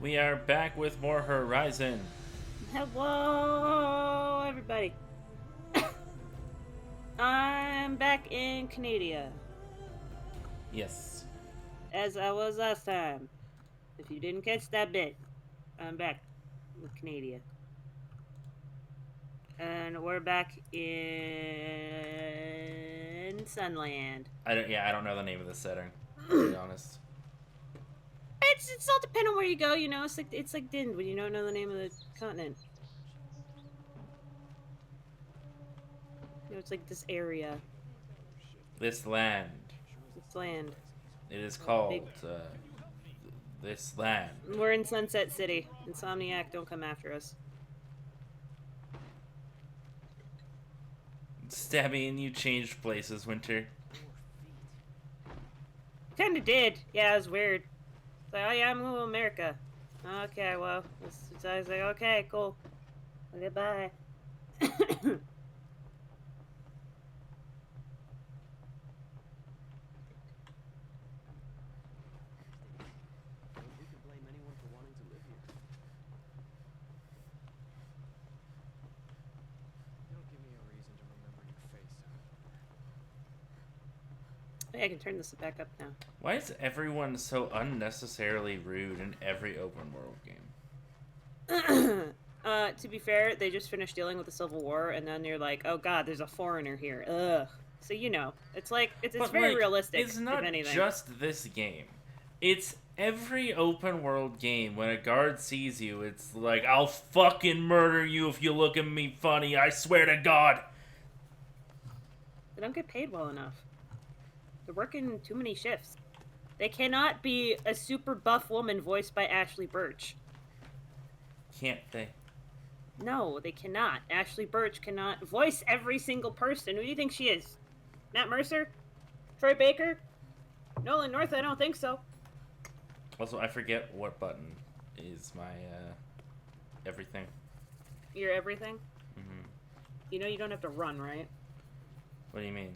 We are back with more Horizon. Hello, everybody. I'm back in Canada, Yes. as I was last time. If you didn't catch that bit, I'm back with Canada. And we're back in Sunland. I don't know the name of the setting. I'll be honest. It's all depending on where you go, you know. It's like Din when you don't know the name of the continent. You know, it's like this area, This land. this land. It is Big. called this land. We're in Sunset City. Insomniac, don't come after us. Stabby, and you changed places, Winter. Kinda did. Yeah, it was weird. It's like, oh yeah, I'm moving to America. Okay, well, I was like, okay, cool. Okay, bye. Who could blame anyone for wanting to live here? Don't give me a reason to remember your face. Hey, I can turn this back up now. Why is everyone so unnecessarily rude in every open world game? To be fair, they just finished dealing with the Civil War, and then you're like, oh god, there's a foreigner here. Ugh. So you know, it's like it's But very like, realistic. it's If not anything, just this game. It's every open world game. When a guard sees you, it's like, I'll fucking murder you if you look at me funny. I swear to God. they don't get paid well enough. They're working too many shifts. They cannot be a super buff woman voiced by Ashley Birch. Can't they? No, they cannot. Ashley Birch cannot voice every single person. Who do you think she is? Matt Mercer? Troy Baker? Nolan North? I don't think so. Also, I forget what button is my everything. You're everything? Hmm. You know you don't have to run, right? What do you mean?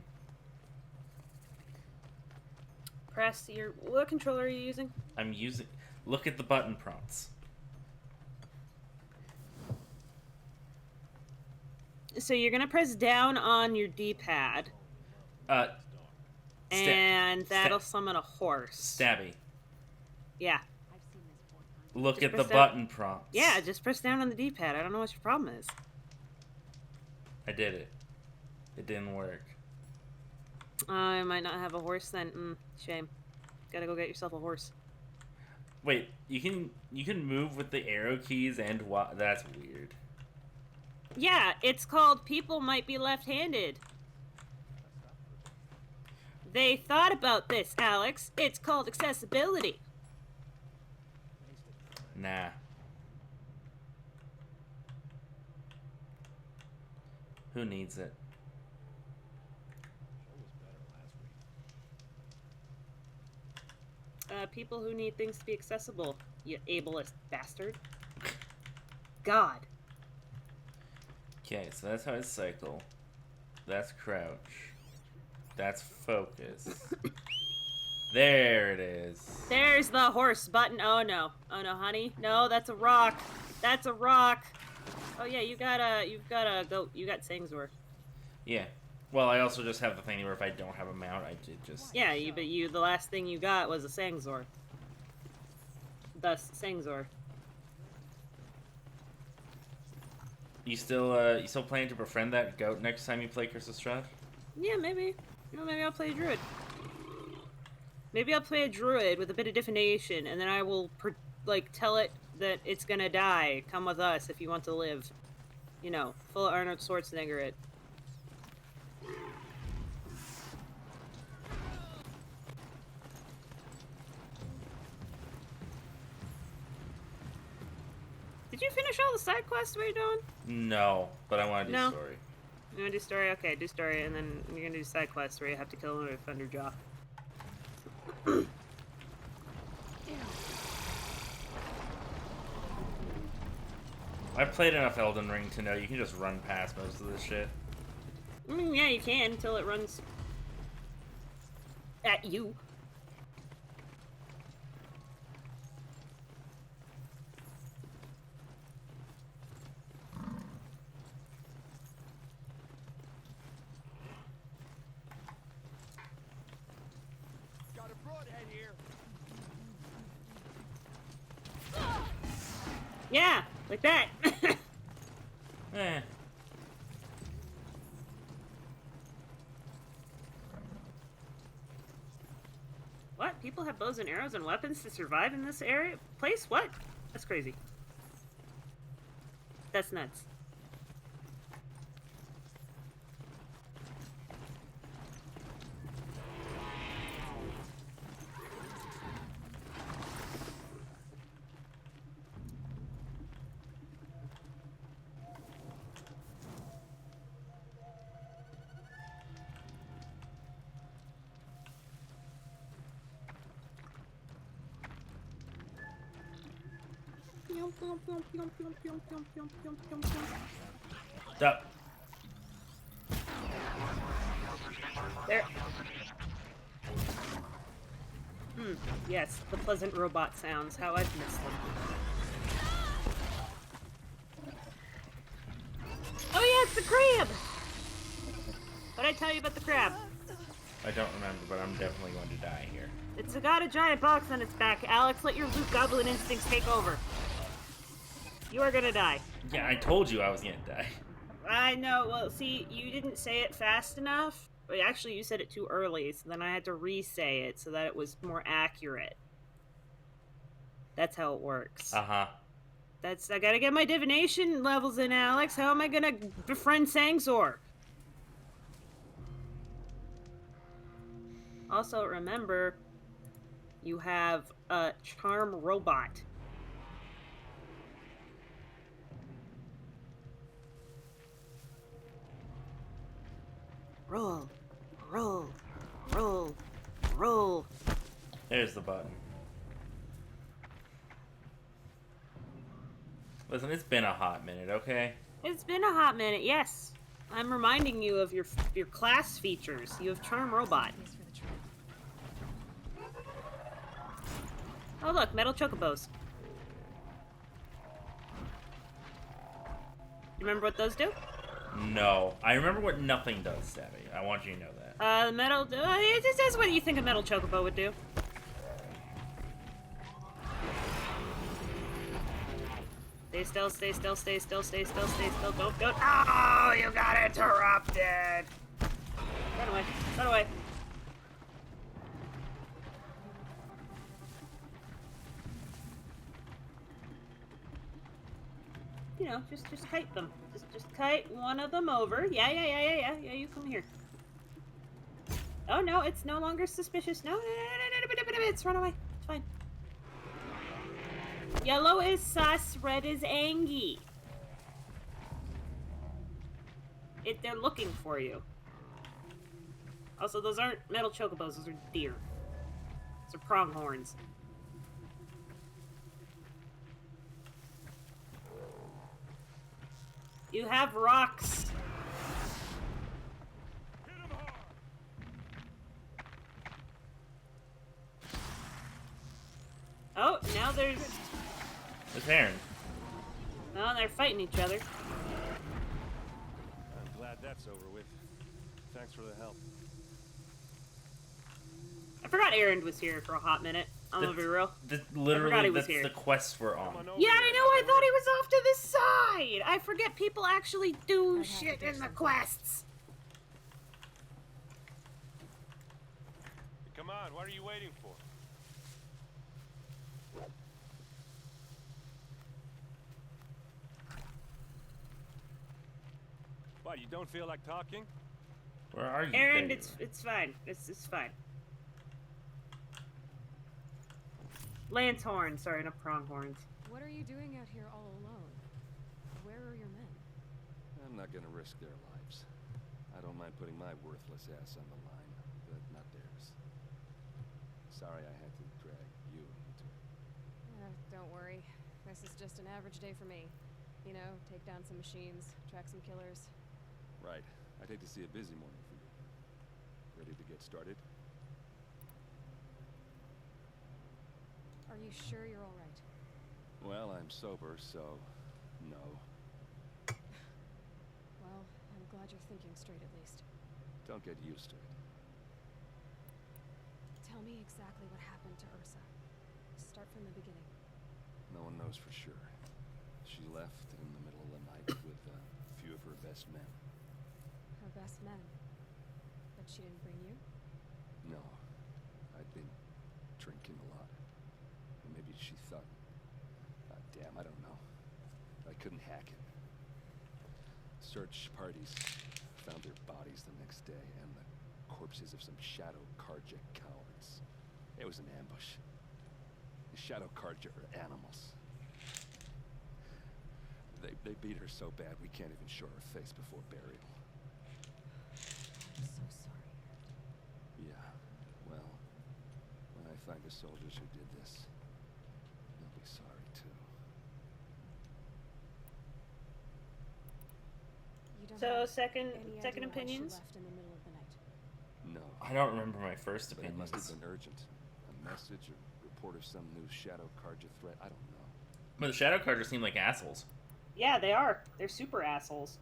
Press your... What controller are you using? I'm using. Look at the button prompts. So you're going to press down on your D-pad, Uh, and that'll summon a horse. Stabby. Yeah. Look Just at the press down. button prompts. Yeah, just press down on the D-pad. I don't know what your problem is. I did it. It didn't work. I might not have a horse then. Shame. Gotta go get yourself a horse. Wait, you can move with the arrow keys and that's weird. Yeah, it's called People Might Be Left-Handed. They thought about this, Alex. It's called accessibility. Nah. Who needs it? People who need things to be accessible, you ableist bastard. God. Okay, so that's how I cycle. That's crouch. That's focus. There it is. There's the horse button. Oh no, honey. No, that's a rock. That's a rock. Oh yeah, you've got a goat. You got Sangzor. Yeah. Well, I also just have the thing where if I don't have a mount, I did just. Yeah, but the last thing you got was a Sangzor. Thus, Sangzor. You still planning to befriend that goat next time you play Curse of Strahd? Yeah, maybe. You know, maybe I'll play a druid. Maybe I'll play a druid with a bit of divination, and then I will tell it that it's gonna die. Come with us if you want to live. You know, full Arnold Schwarzenegger it. Did you finish all the side quests we were doing? No, but I want to do No. story. You wanna do story? Okay, do story, and then you're gonna do side quests where you have to kill another Thunderjaw. I've played enough Elden Ring to know you can just run past most of this shit. I mean, yeah, you can until it runs at you. butthead here. Yeah, like that. Eh. What? People have bows and arrows and weapons to survive in this area? Place? What? That's crazy. That's nuts. Duh. There. Yes, the pleasant robot sounds. How I've missed them. Oh yeah, it's the crab! What'd I tell you about the crab? I don't remember, but I'm definitely going to die here. It's got a giant box on its back. Alex, let your Luke Goblin instincts take over. You are gonna die. Yeah, I told you I was gonna die. I know. Well, see, you didn't say it fast enough. Well, actually, you said it too early, so then I had to re-say it so that it was more accurate. That's how it works. Uh-huh. I gotta get my divination levels in, Alex. How am I gonna befriend Sangzor? Also, remember, you have a charm robot. Roll, roll, roll, roll. There's the button. Listen, it's been a hot minute, okay? It's been a hot minute, yes. I'm reminding you of your class features. You have Charm Robot. Oh look, metal chocobos. You remember what those do? No. I remember what nothing does, Savvy. I want you to know that. The metal... it says what you think a metal chocobo would do. Stay still, stay still, stay still, stay still, stay still. Don't go... Oh, you got interrupted! Run away, run away. You know, just kite them. Just kite one of them over. Yeah, you come here. Oh no, it's no longer suspicious. No, it's run away. It's fine. Yellow is sus, red is Angie. They're looking for you. Also, those aren't metal chocobos, those are deer. Those are pronghorns. You have rocks. Oh, now there's... It's Aaron. Oh, they're fighting each other. I'm glad that's over with. Thanks for the help. I forgot Aaron was here for a hot minute. I'm gonna be real. Literally, was that's here. the quest we're on. Yeah, I know. I thought he was off to the side. I forget people actually do shit in the quests. Come on, what are you waiting for? What, you don't feel like talking? Where are you? Aaron, baby? it's fine. It's fine. Lanthorn, sorry, not pronghorns. What are you doing out here all alone? Where are your men? I'm not gonna risk their lives. I don't mind putting my worthless ass on the line, but not theirs. Sorry I had to drag you into it. Don't worry. This is just an average day for me. You know, take down some machines, track some killers. Right. I'd hate to see a busy morning for you. Ready to get started? Are you sure you're all right? Well, I'm sober, so no. Well, I'm glad you're thinking straight at least. Don't get used to it. tell me exactly what happened to Ursa? Start from the beginning. No one knows for sure. She left in the middle of the night with a few of her best men. Her best men. But she didn't bring you? No, I'd been drinking a lot. Or maybe she thought... damn, I don't know. I couldn't hack it. Search parties found their bodies the next day and the corpses of some Shadow Karja cowards. It was an ambush. The Shadow Karja are animals. They beat her so bad we can't even show her face before burial. I'm so sorry. Yeah, well, when I find the soldiers who did this, they'll be sorry too. You don't So have second any second idea why she opinions. left in the middle of the night? No, I don't remember my first but it must have opinions. been urgent. A message or report of some new Shadow Karja threat, I don't know. But the Shadow Carters seem like assholes. Yeah, they are. They're super assholes.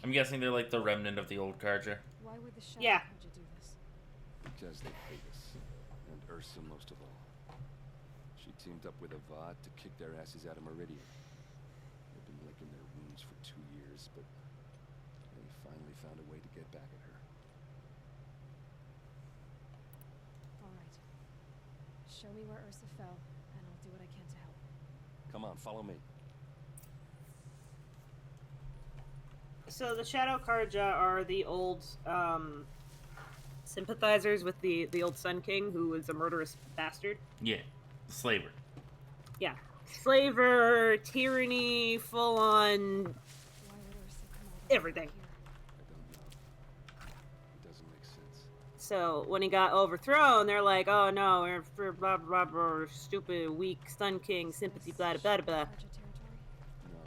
I'm guessing they're like the remnant of the old Karja. Why would the Shadow Yeah. Karja do this? Because they hate us. And Ursa most of all. She teamed up with Avad to kick their asses out of Meridian. They've been licking their wounds for 2 years, but they finally found a way to get back at her. All right. Show me where Ursa fell, and I'll do what I can to help. Come on, follow me. So the Shadow Karja are the old sympathizers with the old Sun King, who was a murderous bastard. Yeah, slaver. Yeah, slaver, tyranny, full on Why would Ursa come all the way everything. out here? I don't know. It doesn't make sense. So when he got overthrown, they're like, "Oh no, we're for blah blah blah, stupid, weak Sun King Is sympathy, this blah blah blah Shadow blah." Karja territory? No.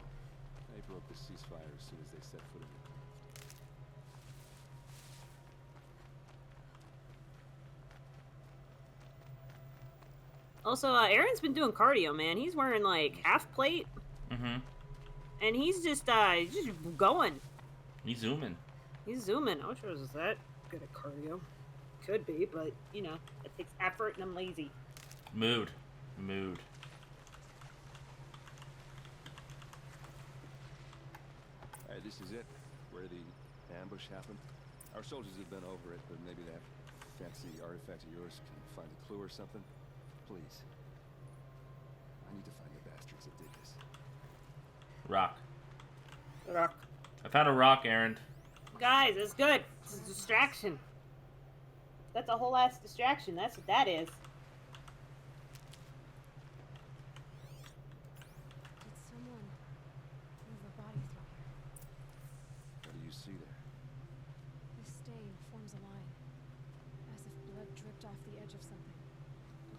They broke the ceasefire as soon as they set foot in the craft. Also, Aaron's been doing cardio, man. He's wearing like half plate, Mm-hmm. and he's just going. He's zooming. He's zooming. I wish I was that good at cardio. Could be, but you know, it takes effort, and I'm lazy. Mood. Alright, this is it. Where the ambush happened. Our soldiers have been over it, but maybe that fancy artifact of yours can find a clue or something. Please. I need to find the bastards that did this. Rock. Rock. I found a rock, Aaron. Guys, it's good. It's a distraction. That's a whole ass distraction. That's what that is. Did someone move a body through here? What do you see there? This stain forms a line, as if blood dripped off the edge of something,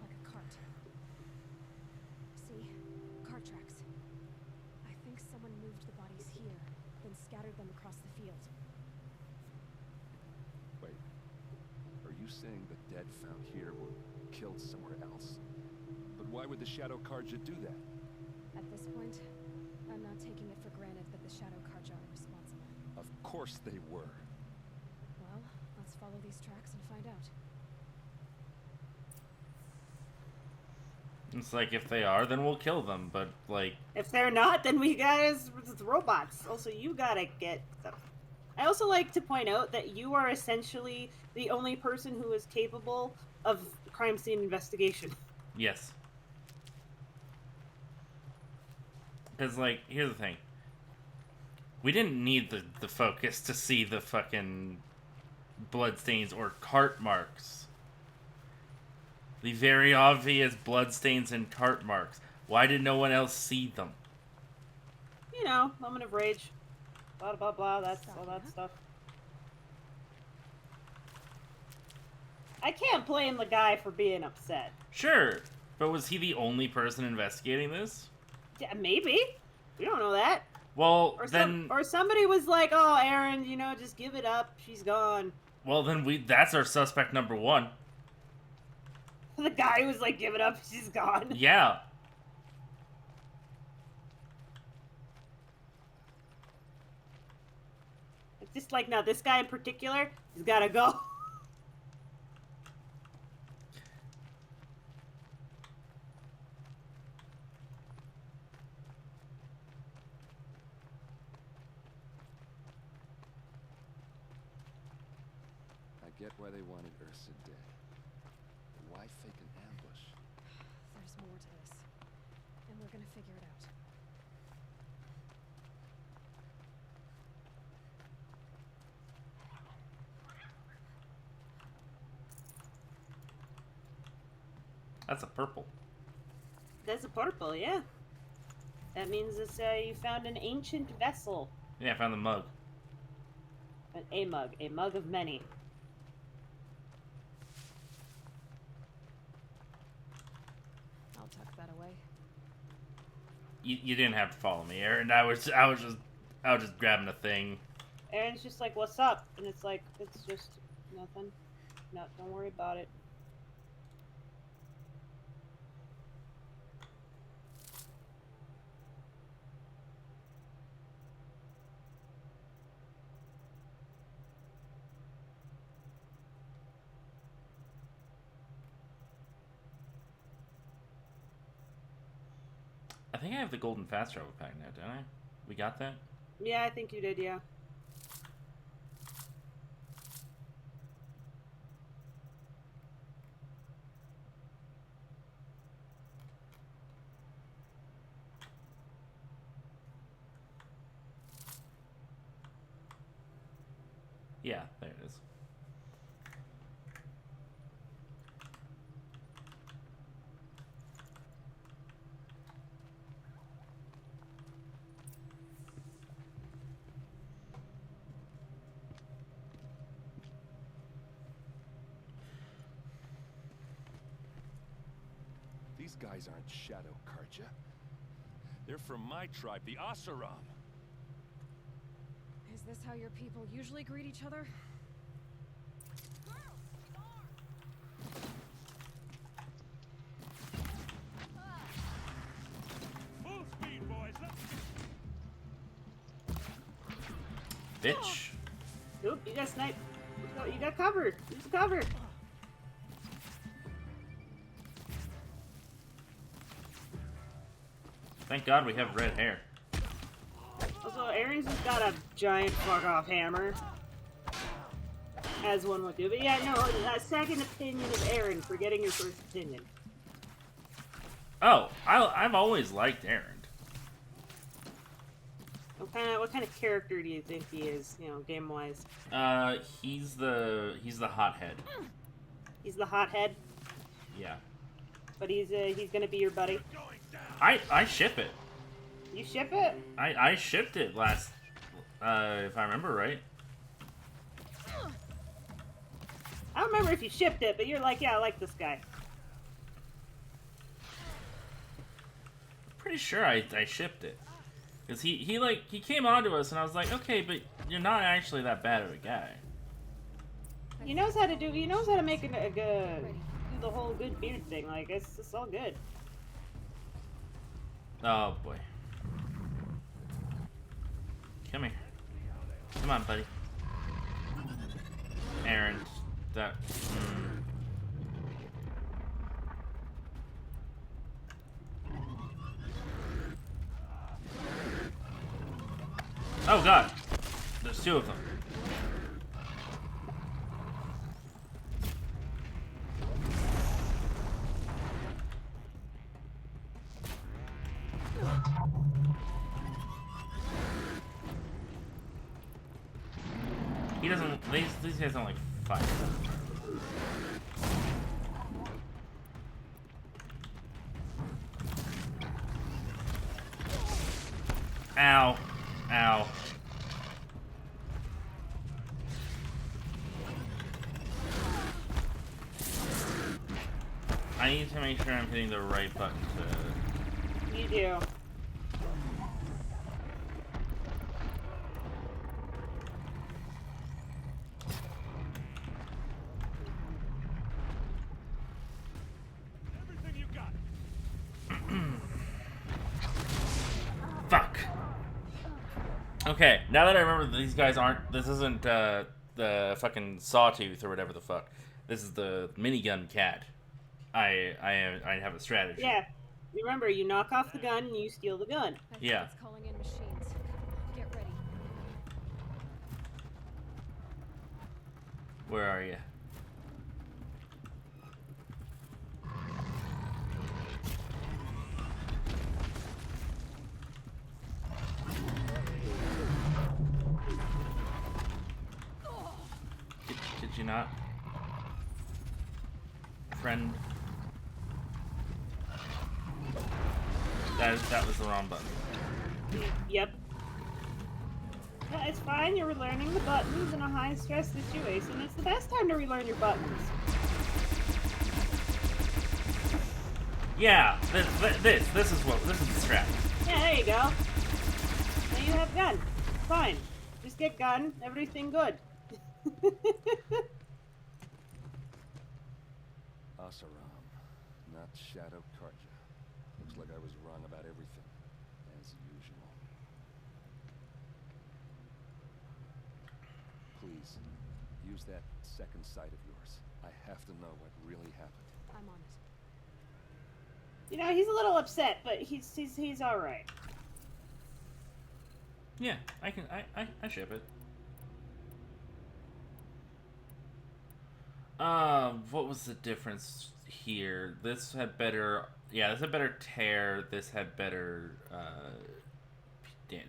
like a cart. See? Cart tracks. I think someone moved the bodies here, then scattered them across the field. Wait. Are you saying the dead found here were killed somewhere else? But why would the Shadow Karja do that? At this point, I'm not taking it for granted that the Shadow Karja are responsible. Of course they were. Well, let's follow these tracks and find out. It's like if they are, then we'll kill them. But like, If they're not, then we guys it's robots. Also, you gotta get them. I also like to point out that you are essentially the only person who is capable of crime scene investigation. yes. Because like, here's the thing. We didn't need the focus to see the fucking bloodstains or cart marks. The very obvious bloodstains and cart marks. Why did no one else see them? You know, moment of rage. Blah blah blah. That's all that stuff. I can't blame the guy for being upset. Sure, but was he the only person investigating this? Yeah, maybe. We don't know that. Well, Or then, or somebody was like, "Oh, Aaron, you know, just give it up. She's gone." that's our suspect number one. The guy was like, "Give it up. She's gone." Yeah. It's just like, no, this guy in particular, he's gotta go. get why they wanted Ursa dead. But why fake an ambush? There's more to this. And we're gonna figure it out. That's a purple. That's a purple, yeah. That means it's you found an ancient vessel. Yeah, I found the mug. A mug of many. I'll tuck that away. You didn't have to follow me, Aaron. I was just grabbing a thing. Aaron's just like, "What's up?" And it's like, "It's just nothing. No, don't worry about it." I think I have the golden fast travel pack now, don't I? We got that? Yeah, I think you did. Yeah. Yeah, there it is. These guys aren't Shadow Karja. They're from my tribe, the Asaram. Is this how your people usually greet each other? Full speed, boys. Bitch. Oop, you got sniped. You got covered. Use cover. Thank God we have red hair. Also, Aaron's just got a giant fuck off hammer. As one would do. But yeah, no, a second opinion of Aaron, forgetting your first opinion. Oh, I've always liked Aaron. What kind of character do you think he is, game wise? He's the hothead. He's the hothead, Yeah. but he's gonna be your buddy. I ship it. You ship it? I shipped it last, if I remember right. I don't remember if you shipped it, but you're like, yeah, I like this guy. Pretty sure I shipped it. Because he came on to us and I was like, okay, but you're not actually that bad of a guy. He knows how to make a good, do the whole good beard thing. Like, it's all good. Oh boy. Come here. Come on, buddy. Aaron, that. Oh God, there's two of them. He doesn't. These guys don't like fight. Ow. Ow. I need to make sure I'm hitting the right button to... You do. Everything you got. Fuck. Okay, now that I remember that these guys aren't... This isn't the fucking Sawtooth or whatever the fuck. This is the minigun cat. I have a strategy. Yeah. You remember, you knock off the gun and you steal the gun. I think Yeah. it's calling in machines. Get ready. Where are you? Did you not? Friend. That was the wrong button. Yep. Yeah, it's fine. You're relearning the buttons in a high-stress situation. It's the best time to relearn your buttons. Yeah, this is the strap. Yeah, there you go. Now you have gun. Fine. Just get gun. Everything good. Asaram, not Shadow Karja. Looks like I was wrong about everything, as usual. Please, use that second sight of yours. I have to know what really happened. I'm on it. You know, he's a little upset, but he's all right. Yeah, I ship it. What was the difference here? This had better, yeah, this had better tear. This had better,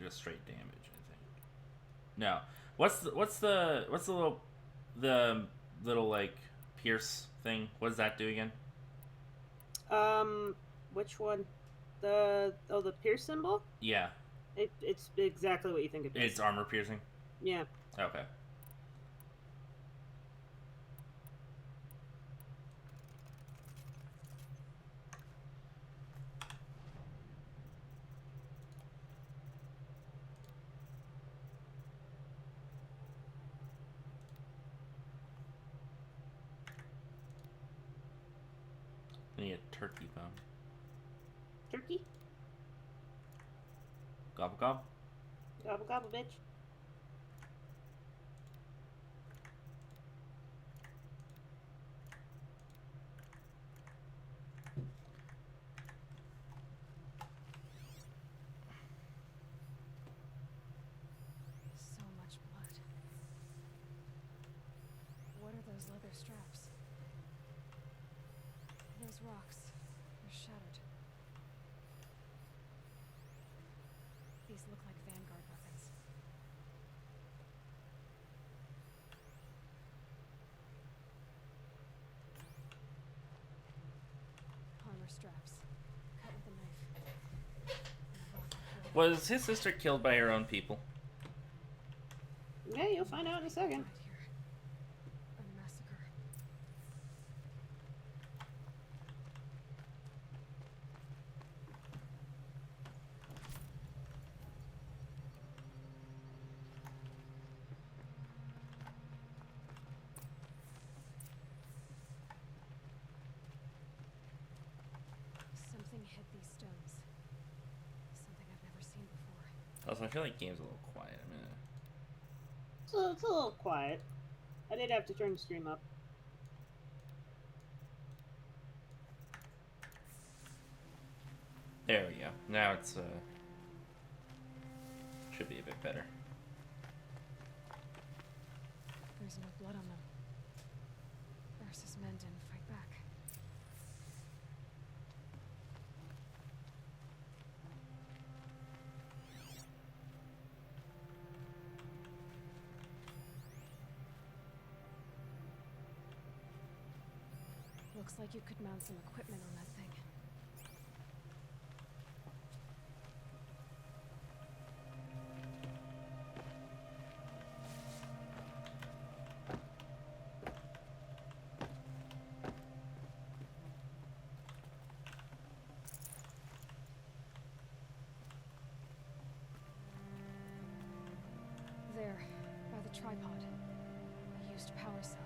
just straight damage. I think. No, what's the little like pierce thing? What does that do again? Which one? The pierce symbol? Yeah, It's exactly what you think it is. it's armor piercing. Yeah. Okay. I need a turkey bone. Turkey? Gobble gobble. Gobble gobble, bitch. So much blood. What are those leather straps? Those rocks. They're shattered. These look like Vanguard weapons. Armor straps. Cut with a knife. And a rock with blood. Was his sister killed by her own people? Yeah, you'll find out in a second. Right here. A massacre. Something hit these stones. Something I've never seen before. Also, I feel like game's a little quiet. I mean, So it's a little quiet. I did have to turn the stream up. there we go. Now it's should be a bit better. There's no blood on them. Ursa's men didn't fight back. Looks like you could mount some equipment on that thing. There, by the tripod. A used power cell.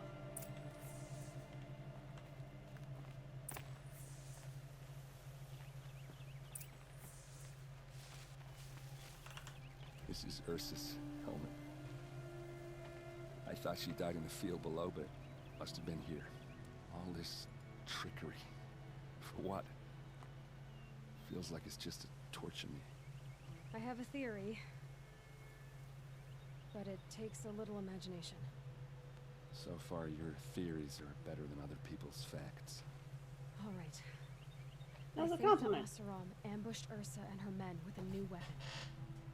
This is Ursa's helmet. I thought she died in the field below, but must have been here. All this trickery. For what? Feels like it's just to torture me. I have a theory, but it takes a little imagination. So far, your theories are better than other people's facts. All right. That was I a think compliment. Asaram ambushed Ursa and her men with a new weapon.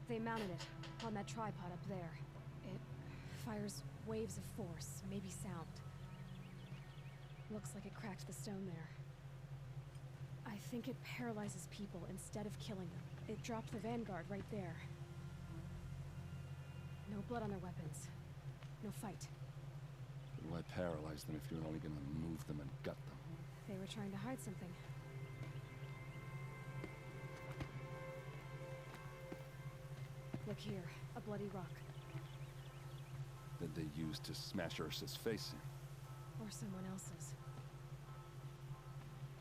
They mounted it on that tripod up there. It fires Waves of force, maybe sound. Looks like it cracked the stone there. I think it paralyzes people instead of killing them. It dropped the vanguard right there. No blood on their weapons. No fight. Why paralyze them if you're only gonna move them and gut them? They were trying to hide something. Look here, a bloody rock. That they used to smash Ursa's face in. Or someone else's.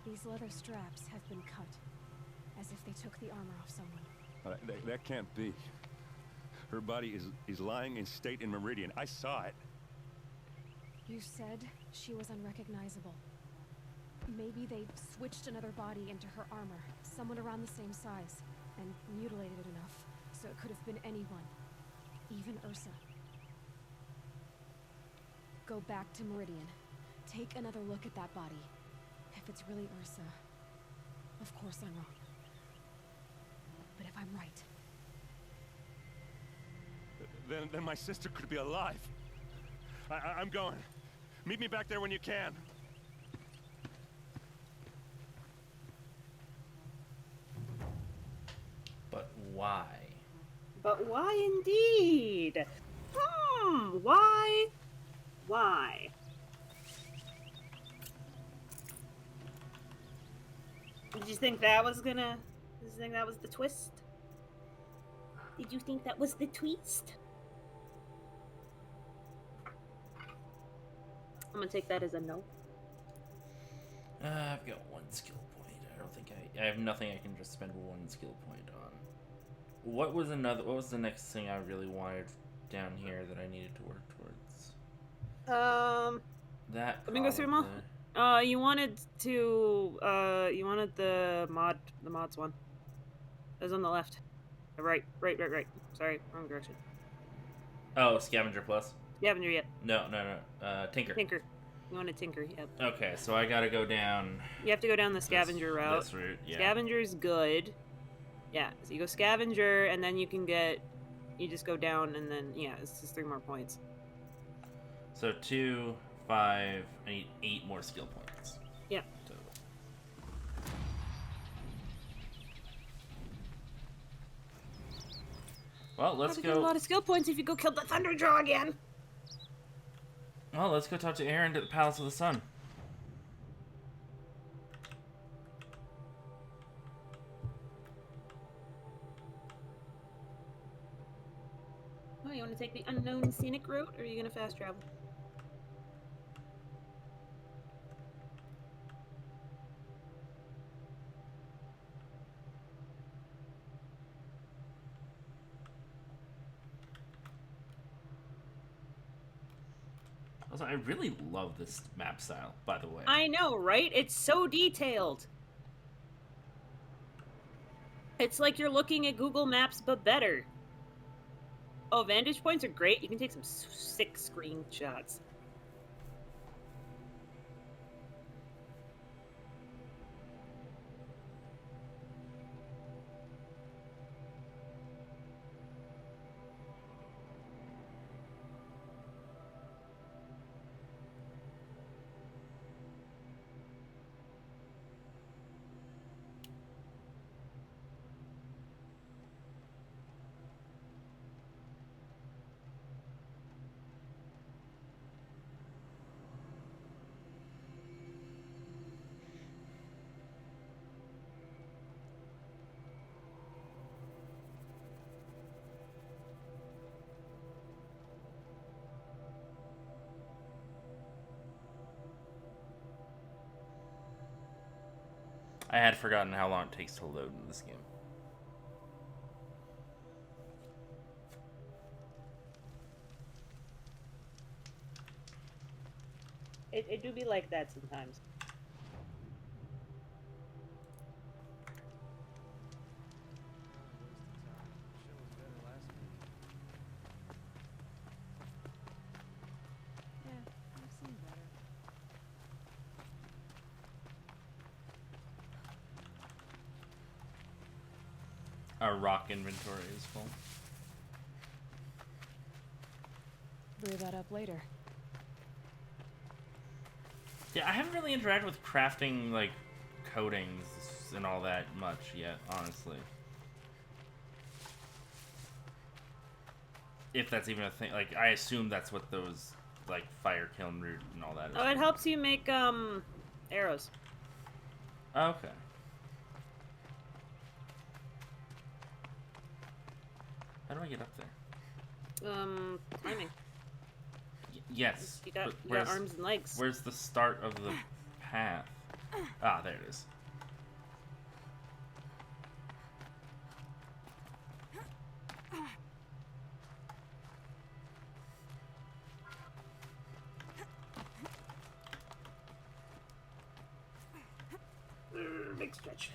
These leather straps have been cut, as if they took the armor off someone. That can't be. Her body is lying in state in Meridian. I saw it. You said she was unrecognizable. Maybe they switched another body into her armor, someone around the same size, and mutilated it enough, so it could have been anyone. Even Ursa. Go back to Meridian. Take another look at that body. If it's really Ursa, of course I'm wrong. But if I'm right... Then my sister could be alive. I'm going. Meet me back there when you can. But why? But why indeed? Why? Why? Did you think that was gonna... Did you think that was the twist? Did you think that was the twist? I'm gonna take that as a no. I've got one skill point. I don't think I have nothing I can just spend one skill point on. What was the next thing I really wanted down here that I needed to work towards? That Let me go through them all. You wanted the mods one. It was on the left. Right. Sorry, wrong direction. Oh, Scavenger Plus? Scavenger, yep. No. Tinker. Tinker. You want to tinker, yep. Okay, so I gotta go down... You have to go down the scavenger route. This route, yeah. Scavenger's good. Yeah, so you go scavenger, and then you can get... You just go down, and then, yeah, it's just 3 more points. So 2, 5, I need 8 more skill points. Yeah. Total. Well, let's Probably get go... a lot of skill points if you go kill the Thunderjaw again. Well, let's go talk to Aaron at the Palace of the Sun. Oh, you want to take the unknown scenic route, or are you going to fast travel? Also, I really love this map style, by the way. I know, right? It's so detailed. It's like you're looking at Google Maps, but better. Oh, vantage points are great. You can take some sick screenshots. I had forgotten how long it takes to load in this game. It do be like that sometimes. Yeah, I've seen better. Our rock inventory is full. clear that up later. Yeah, I haven't really interacted with crafting, like, coatings and all that much yet, honestly. If that's even a thing. Like, I assume that's what those, like, fire kiln root and all that is. Oh, it helps you make, arrows. Okay. How do I get up there? Climbing. Yes. You but got arms and legs. Where's the start of the path? Ah, there it is. Big stretch.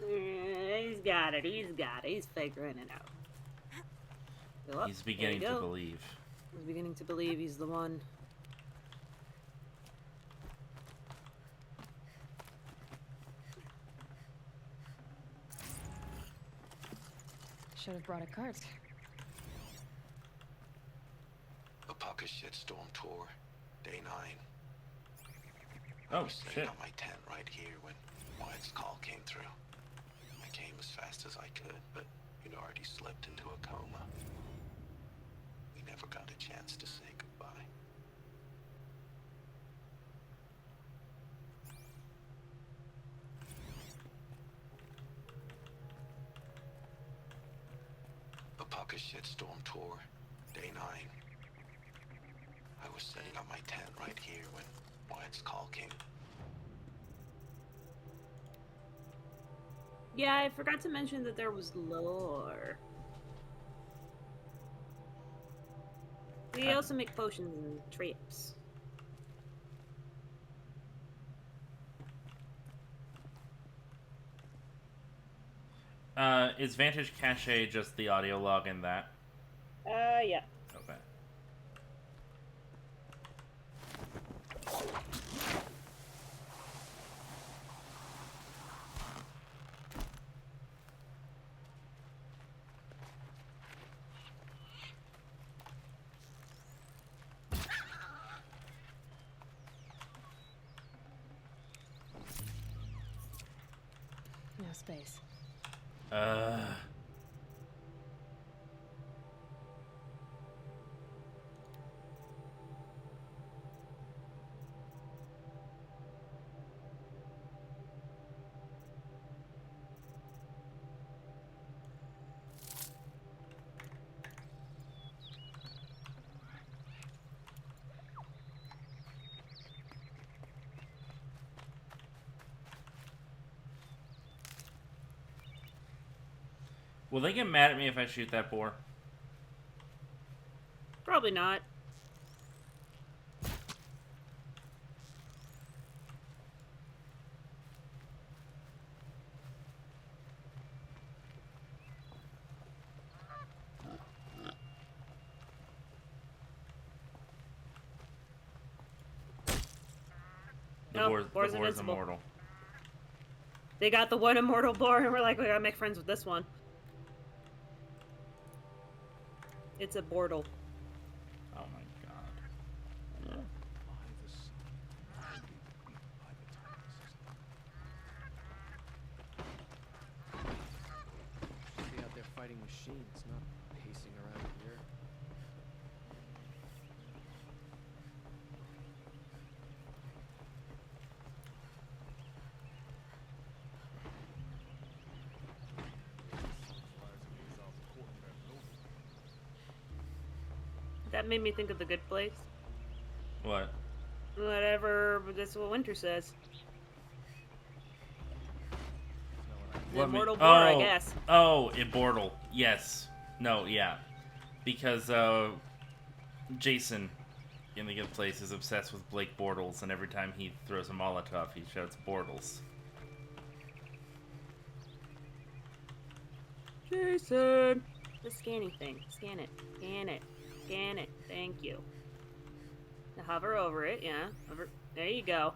He's got it. He's got it. He's figuring it out. Go up. He's There you beginning to go. believe. He's beginning to believe he's the one. Should have brought a cart. A pocket shitstorm tour, day 9. I Oh, was sitting shit. on my tent right here when Wyatt's call came through. I came as fast as I could, but you'd already slipped into a coma. We never got a chance to say goodbye. A pocket shitstorm tour, day 9. I was sitting on my tent right here when Wyatt's call came. Yeah, I forgot to mention that there was lore. We also make potions and traps. Is Vantage Cache just the audio log in that? Yeah. Okay. No space. Uh. Will they get mad at me if I shoot that boar? Probably not. The No, boar's invincible. immortal. They got the one immortal boar, and we're like, we gotta make friends with this one. It's a bortle. Oh my god. Be out there fighting machines, not pacing around here. That made me think of The Good Place. What? Whatever, but that's what Winter says. The Let me- immortal boar, I oh, guess. Oh, immortal. Yes. No, yeah. Because Jason in The Good Place is obsessed with Blake Bortles, and every time he throws a Molotov, he shouts Bortles. Jason! The scanning thing. Scan it. Scan it. Scan it. Thank you. Now hover over it, yeah. Hover. There you go.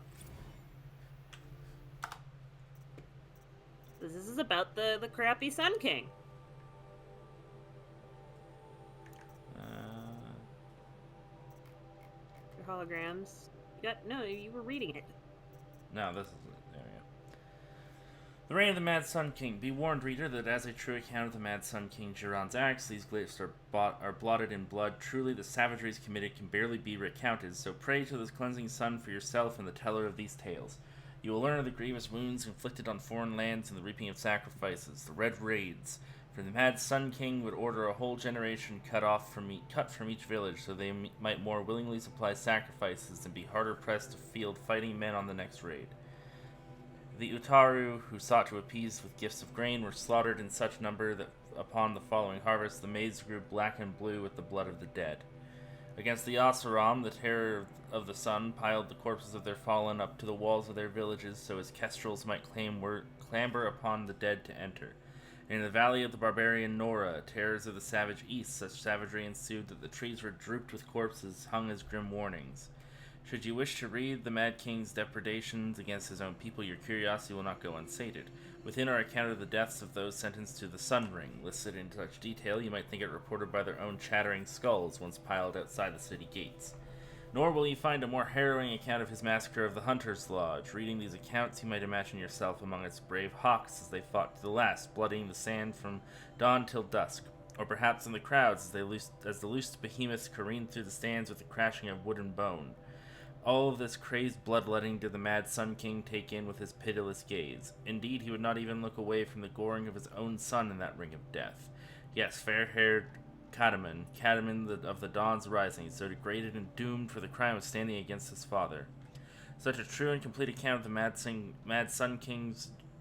This is about the crappy Sun King. Your holograms. You were reading it. No, this is it. There we go. The reign of the Mad Sun King. Be warned, reader, that as a true account of the Mad Sun King Jiran's acts, these glyphs are blotted in blood. Truly, the savageries committed can barely be recounted, so pray to this cleansing sun for yourself and the teller of these tales. You will learn of the grievous wounds inflicted on foreign lands and the reaping of sacrifices, the red raids. For the Mad Sun King would order a whole generation cut from each village, so they might more willingly supply sacrifices and be harder pressed to field fighting men on the next raid. The Utaru, who sought to appease with gifts of grain, were slaughtered in such number that upon the following harvest the maize grew black and blue with the blood of the dead. Against the Asuram, the terror of the sun, piled the corpses of their fallen up to the walls of their villages so as kestrels might clamber upon the dead to enter. And in the valley of the barbarian Nora, terrors of the savage east, such savagery ensued that the trees were drooped with corpses hung as grim warnings. Should you wish to read the Mad King's depredations against his own people, your curiosity will not go unsated. Within our account of the deaths of those sentenced to the Sun Ring, listed in such detail you might think it reported by their own chattering skulls once piled outside the city gates. Nor will you find a more harrowing account of his massacre of the Hunter's Lodge. Reading these accounts, you might imagine yourself among its brave hawks as they fought to the last, bloodying the sand from dawn till dusk. Or perhaps in the crowds as the loosed behemoths careened through the stands with the crashing of wood and bone. All of this crazed bloodletting did the Mad Sun King take in with his pitiless gaze. Indeed, he would not even look away from the goring of his own son in that ring of death. Yes, fair-haired Cataman of the Dawn's Rising, so degraded and doomed for the crime of standing against his father. Such a true and complete account of the Mad Sun King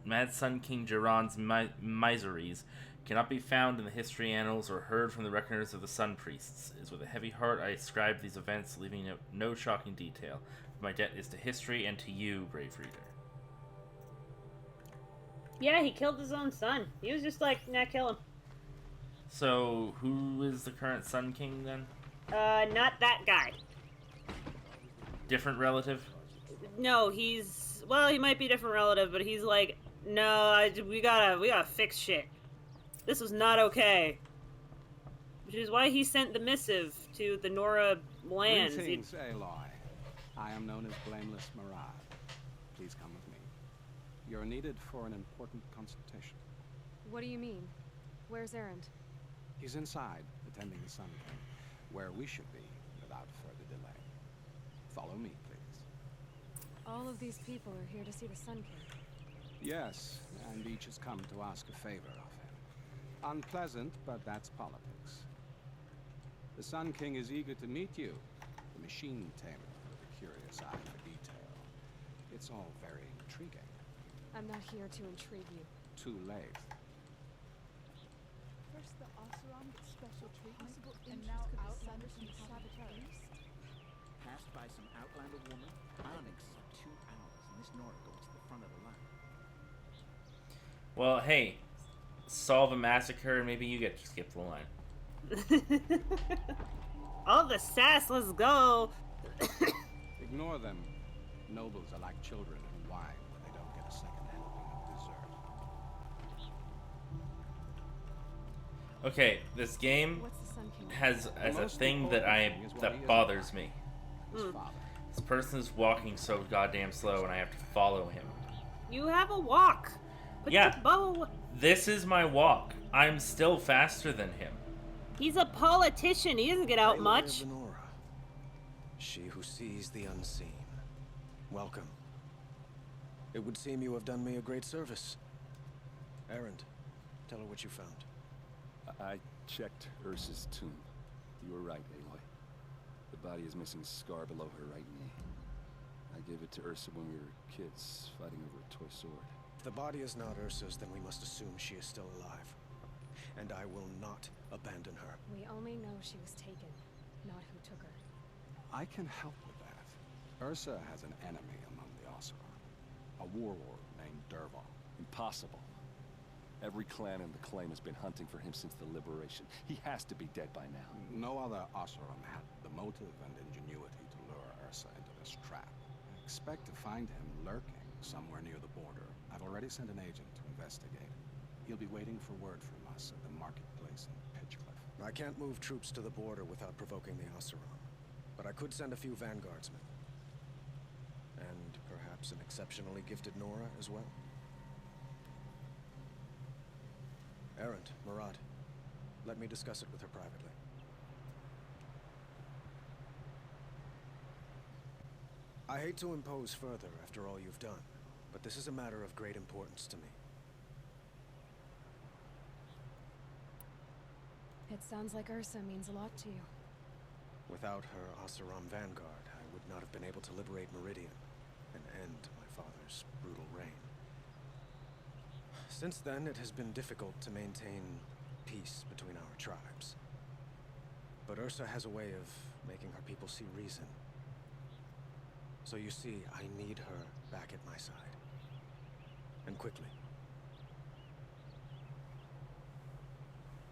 Jiran's miseries cannot be found in the history annals or heard from the reckoners of the Sun Priests. It is with a heavy heart I ascribe these events, leaving no shocking detail. My debt is to history and to you, brave reader. Yeah, he killed his own son. He was just like, nah, kill him. So, who is the current Sun King, then? Not that guy. Different relative? No, he might be a different relative, but he's like, no, we gotta fix shit. This was not okay. Which is why he sent the missive to the Nora lands. Greetings, Aloy. I am known as Blameless Marad. Please come with me. You're needed for an important consultation. What do you mean? Where's Erend? He's inside, attending the Sun King, where we should be without further delay. Follow me, please. All of these people are here to see the Sun King. Yes, and each has come to ask a favor of him. Unpleasant, but that's politics. The Sun King is eager to meet you, the machine tamer with a curious eye for detail. It's all very intriguing. I'm not here to intrigue you. Too late. First the Oseram gets special treatment, and now outlanders from the Saboteur. Passed by some outlander woman. Onyx in 2 hours, and this Nora goes to the front of the line. Well, hey, solve a massacre and maybe you get to skip the line. All the sass, let's go. Ignore them. Nobles are like children who whine when they don't get a second helping of dessert. Okay, this game What's the Sun King? has as a most thing that bothers me. His father. This person is walking so goddamn slow and I have to follow him. You have a walk. Put Yeah. your bow. This is my walk. I'm still faster than him. He's a politician. He doesn't get out Aloy much. of Venora, she who sees the unseen. Welcome. It would seem you have done me a great service. Erend, tell her what you found. I checked Ursa's tomb. You were right, Aloy. The body is missing a scar below her right knee. I gave it to Ursa when we were kids, fighting over a toy sword. If the body is not Ursa's, then we must assume she is still alive. And I will not abandon her. We only know she was taken, not who took her. I can help with that. Ursa has an enemy among the Oseram. A warlord named Dervahl. Impossible. Every clan in the claim has been hunting for him since the liberation. He has to be dead by now. No other Oseram had the motive and ingenuity to lure Ursa into this trap. I expect to find him lurking somewhere near the border. I've already sent an agent to investigate. He'll be waiting for word from us at the marketplace in Pitchcliff. I can't move troops to the border without provoking the Oseram, but I could send a few vanguardsmen. And perhaps an exceptionally gifted Nora as well. Erend, Murad, let me discuss it with her privately. I hate to impose further after all you've done, but this is a matter of great importance to me. It sounds like Ursa means a lot to you. Without her Oseram vanguard, I would not have been able to liberate Meridian and end my father's brutal reign. Since then, it has been difficult to maintain peace between our tribes. But Ursa has a way of making her people see reason. So you see, I need her back at my side. And quickly.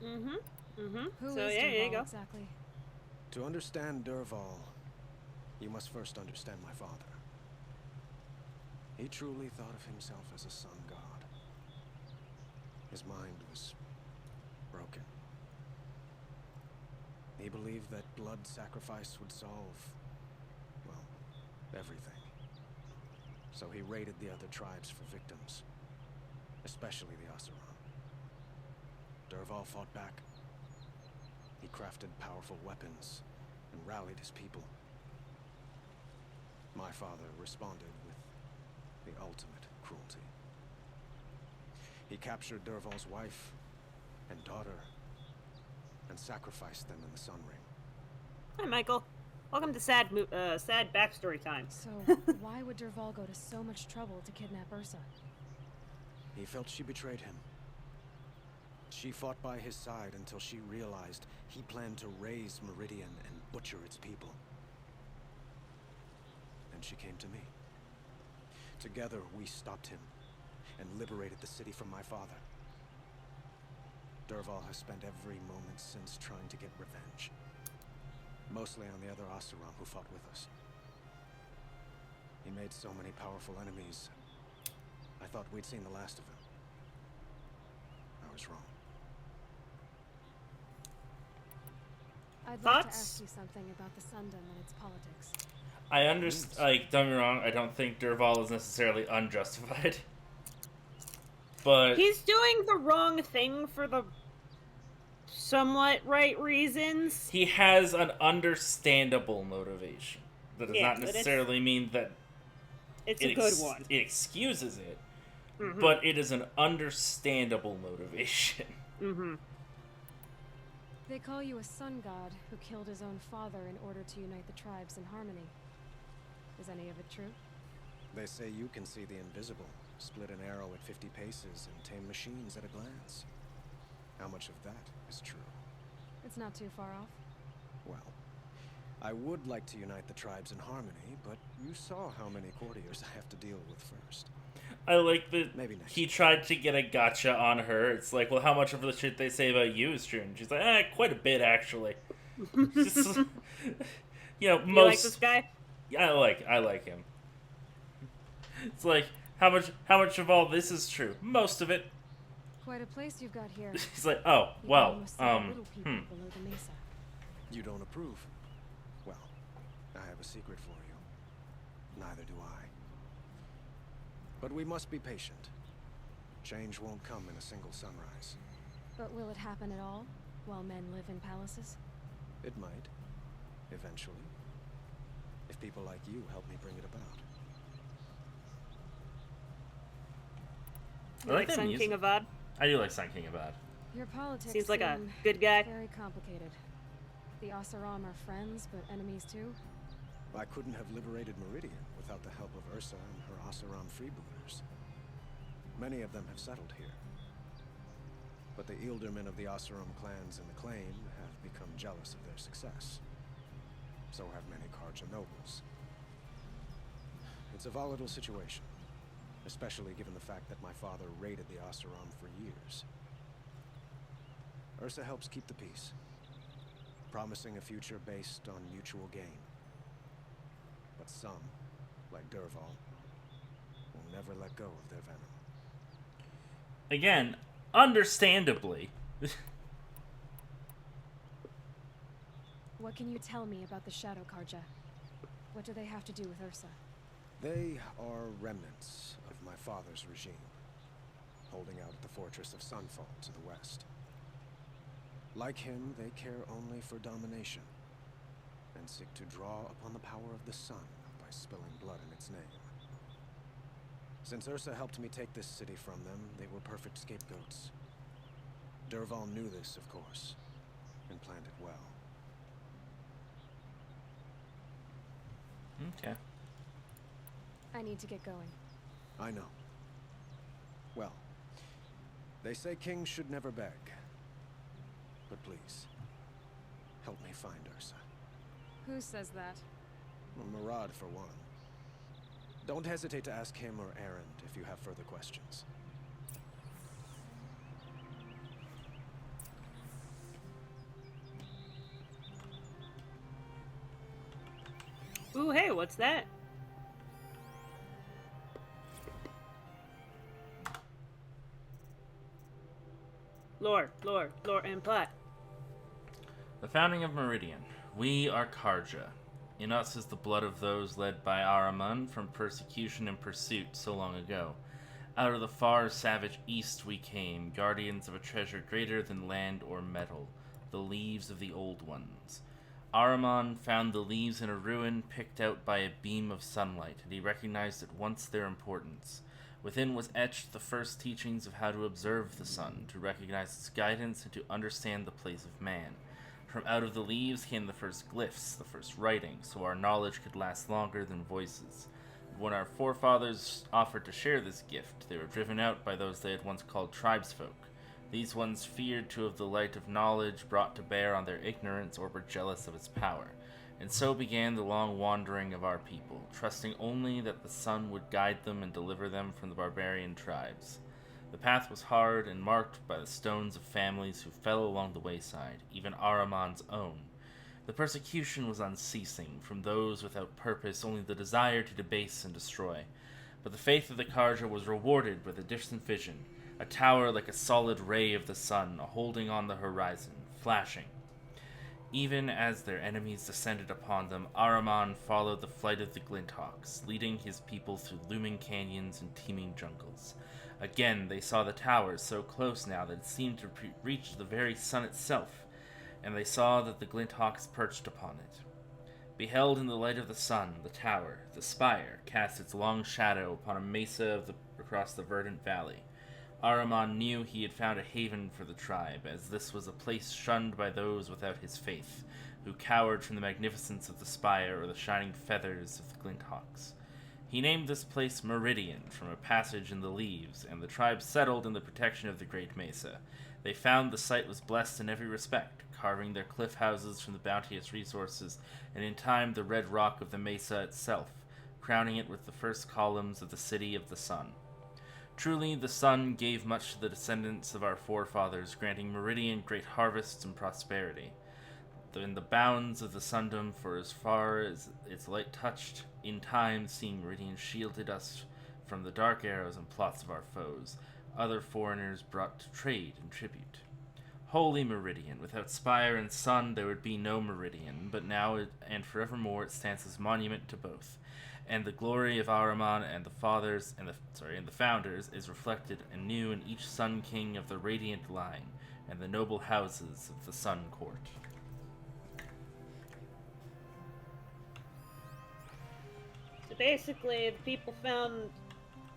Who So is yeah, there you Dervahl go. exactly? To understand Dervahl, you must first understand my father. He truly thought of himself as a sun god. His mind was broken. He believed that blood sacrifice would solve, well, everything. So he raided the other tribes for victims, especially the Oseram. Dervahl fought back. He crafted powerful weapons and rallied his people. My father responded with the ultimate cruelty. He captured Dervahl's wife and daughter and sacrificed them in the Sun Ring. Hi, Michael. Welcome to sad backstory time. So, why would Dervahl go to so much trouble to kidnap Ursa? He felt she betrayed him. She fought by his side until she realized he planned to raise Meridian and butcher its people. And she came to me. Together, we stopped him and liberated the city from my father. Dervahl has spent every moment since trying to get revenge. Mostly on the other Oseram who fought with us. He made so many powerful enemies. I thought we'd seen the last of him. I was wrong. I'd like to Thoughts? ask you something about the Sundom and its politics. I understand. Like, don't get me wrong. I don't think Dervahl is necessarily unjustified, but He's doing the wrong thing for the somewhat right reasons. he has an understandable motivation. That does Yeah, not but it's- necessarily mean that It's a good one. it excuses it, but it is an understandable motivation. They call you a sun god who killed his own father in order to unite the tribes in harmony. Is any of it true? They say you can see the invisible, split an arrow at 50 paces, and tame machines at a glance. How much of that is true? It's not too far off. Well, I would like to unite the tribes in harmony, but you saw how many courtiers I have to deal with first. I like that Maybe next he tried to get a gotcha on her. It's like, well, how much of the shit they say about you is true? And she's like, quite a bit, actually. Just, You most... like this guy? Yeah, I like him. It's like, how much of all this is true? Most of it. Quite a place you've got here. He's like, oh, You well, almost see the little people below the mesa. You don't approve? Well, I have a secret for you. Neither do I. But we must be patient. Change won't come in a single sunrise. But will it happen at all, while men live in palaces? It might. Eventually. If people like you help me bring it about. You I like that Sun music. King Avad? I do like Sun King Avad. Your politics Seems like a seem good guy. very complicated. The Oseram are friends, but enemies too? I couldn't have liberated Meridian without the help of Ursa and her Oseram freebooters. Many of them have settled here. But the Ealdormen of the Oseram clans in the Claim have become jealous of their success. So have many Karja nobles. It's a volatile situation, especially given the fact that my father raided the Oseram for years. Ursa helps keep the peace, promising a future based on mutual gain. But some, like Dervahl, will never let go of their venom. Again, understandably. What can you tell me about the Shadow Karja? What do they have to do with Ursa? They are remnants of my father's regime, holding out at the fortress of Sunfall to the west. Like him, they care only for domination, and seek to draw upon the power of the sun by spilling blood in its name. Since Ursa helped me take this city from them, they were perfect scapegoats. Dervahl knew this, of course, and planned it well. Okay. I need to get going. I know. Well, they say kings should never beg. But please, help me find Ursa. Who says that? Well, Murad, for one. Don't hesitate to ask him or Erend if you have further questions. Ooh, hey, what's that? Lore, and plot. The founding of Meridian. We are Karja. In us is the blood of those led by Ahriman from persecution and pursuit so long ago. Out of the far savage east we came, guardians of a treasure greater than land or metal, the leaves of the old ones. Ahriman found the leaves in a ruin picked out by a beam of sunlight, and he recognized at once their importance. Within was etched the first teachings of how to observe the sun, to recognize its guidance, and to understand the place of man. From out of the leaves came the first glyphs, the first writing, so our knowledge could last longer than voices. When our forefathers offered to share this gift, they were driven out by those they had once called tribesfolk. These ones feared to have the light of knowledge brought to bear on their ignorance or were jealous of its power. And so began the long wandering of our people, trusting only that the sun would guide them and deliver them from the barbarian tribes. The path was hard and marked by the stones of families who fell along the wayside, even Ahriman's own. The persecution was unceasing, from those without purpose, only the desire to debase and destroy. But the faith of the Karja was rewarded with a distant vision, a tower like a solid ray of the sun, holding on the horizon, flashing. Even as their enemies descended upon them, Ahriman followed the flight of the Glinthawks, leading his people through looming canyons and teeming jungles. Again, they saw the tower so close now that it seemed to reach the very sun itself, and they saw that the Glinthawks perched upon it. Beheld in the light of the sun, the tower, the spire, cast its long shadow upon a mesa across the verdant valley. Ahriman knew he had found a haven for the tribe, as this was a place shunned by those without his faith, who cowered from the magnificence of the spire or the shining feathers of the Glinthawks. He named this place Meridian, from a passage in the leaves, and the tribe settled in the protection of the great mesa. They found the site was blessed in every respect, carving their cliff houses from the bounteous resources, and in time the red rock of the mesa itself, crowning it with the first columns of the City of the Sun. Truly, the sun gave much to the descendants of our forefathers, granting Meridian great harvests and prosperity. In the bounds of the sundom, for as far as its light touched, in time, seeing Meridian shielded us from the dark arrows and plots of our foes, other foreigners brought to trade and tribute. Holy Meridian, without spire and sun there would be no Meridian, but now and forevermore it stands as monument to both. And the glory of Ahriman and the fathers and the founders is reflected anew in each Sun King of the radiant line and the noble houses of the Sun Court. So basically, the people found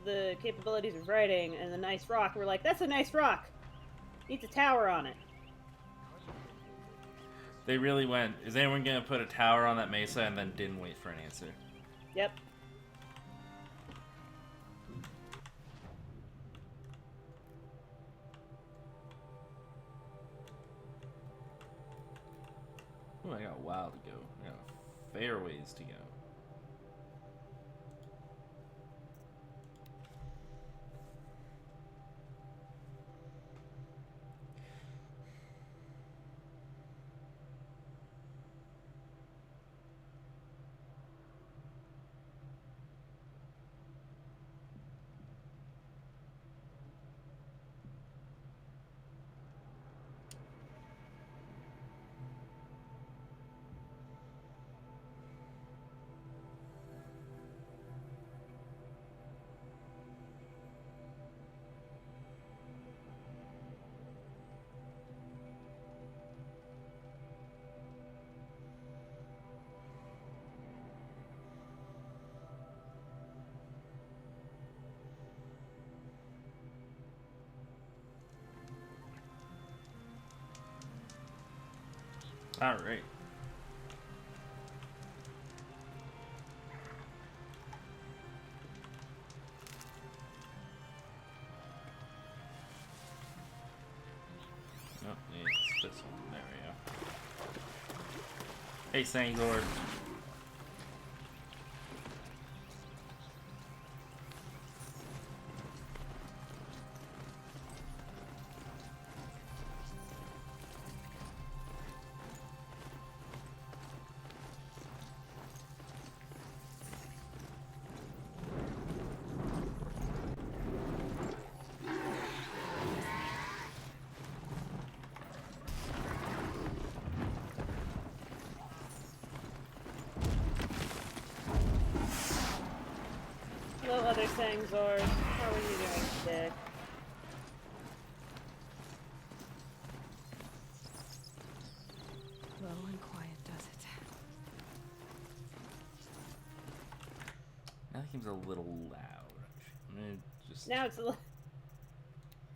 the capabilities of writing and the nice rock. We're like, that's a nice rock. Needs a tower on it. They really went, is anyone going to put a tower on that mesa, and then didn't wait for an answer. Yep. Ooh, I got a while to go. I got a fair ways to go. All right. Oh, it's this one. There we go. Hey, Sangor. Hello, other Sangzors. How are you doing today? Low and quiet does it. That seems a little loud. I'm gonna just. Now it's a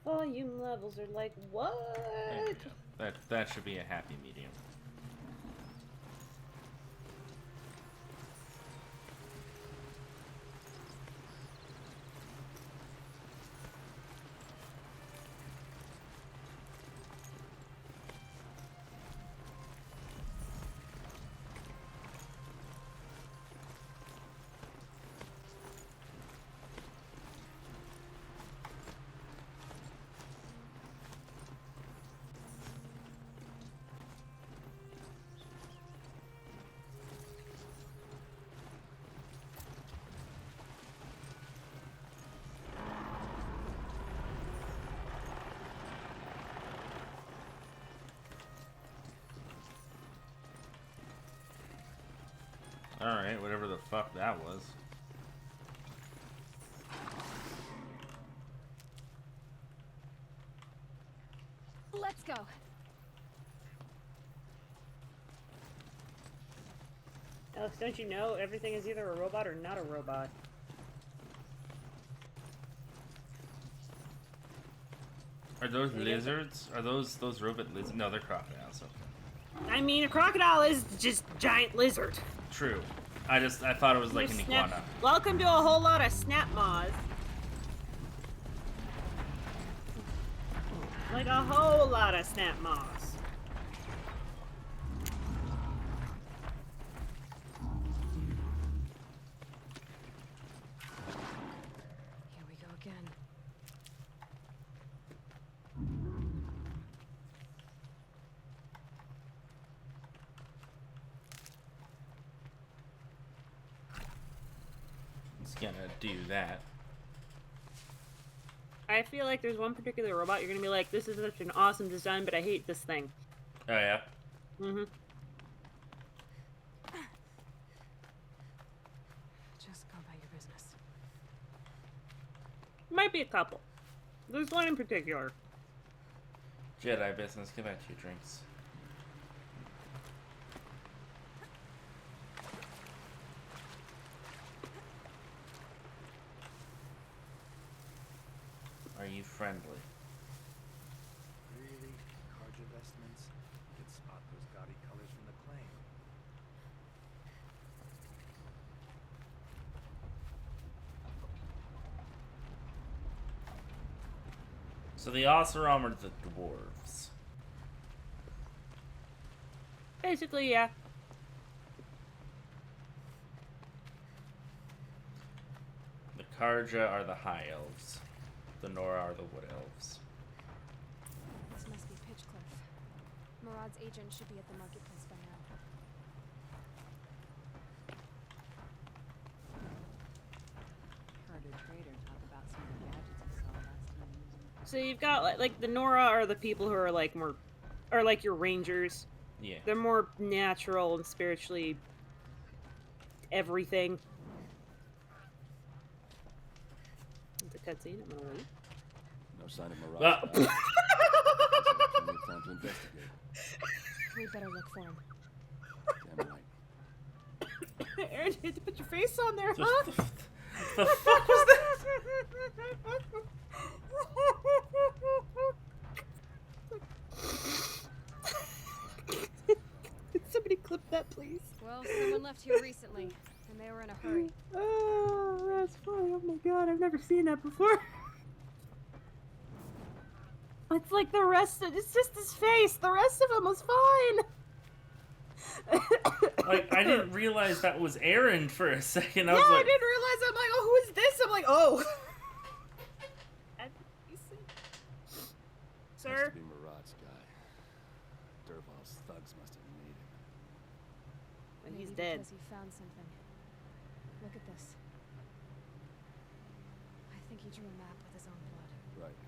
volume levels are like what? There we go. That should be a happy medium. Alright, whatever the fuck that was. Let's go. Alex, don't you know everything is either a robot or not a robot? Are those lizards? Are those robot lizards? No, they're crocodiles. Okay. I mean, a crocodile is just giant lizard. True. I thought it was like an Snap- iguana. Welcome to a whole lot of snap maws. Like a whole lot of snap maws. Here we go again. It's gonna do that. I feel like there's one particular robot you're gonna be like, this is such an awesome design, but I hate this thing. Oh yeah. Mm-hmm. Just go about your business. Might be a couple. There's one in particular. Jedi business. Get back to your drinks. Are you friendly? Really? Carja vestments? You can spot those gaudy colors from the claim. So the Oseram are the dwarves. Basically, yeah. The Karja are the high elves. The Nora are the wood elves. This must be Pitchcliff. Murad's agent should be at the marketplace by now. Heard a trader talk about some of the gadgets he saw last time. So you've got like the Nora are the people who are like more, are like your rangers. Yeah. They're more natural and spiritually everything. It's a cutscene. I'm gonna wait. No sign of Mirage. Ah. Plenty of time to investigate. We'd better look for him. Damn right. Aaron, you had to put your face on there, The, huh? the fuck was that? left here recently, and they were in a hurry. Oh, that's funny. Oh my god, I've never seen that before. It's like the rest of it's just his face. The rest of him was fine. Like, I didn't realize that was Aaron for a second. I Yeah, was like, I didn't realize. I'm like, oh, who is this? I'm like, oh. Sir? Must be Murad's guy. Dervahl's thugs must have made him. And he's Maybe dead. because he found something. Look at this. I think he drew a map with his own blood. Right.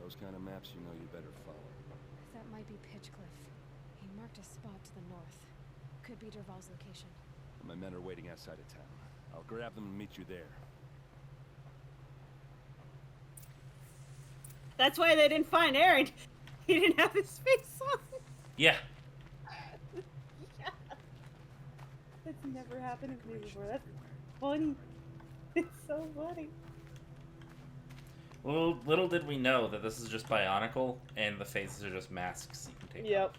Those kind of maps, you know you better follow. That might be Pitchcliff. He marked a spot to the north. Could be Dervahl's location. My men are waiting outside of town. I'll grab them and meet you there. That's why they didn't find Aaron. He didn't have his face on. yeah. Yeah. That's never happened to me before. That's funny. It's so funny. Well, little did we know that this is just Bionicle, and the faces are just masks you can take Yep. off.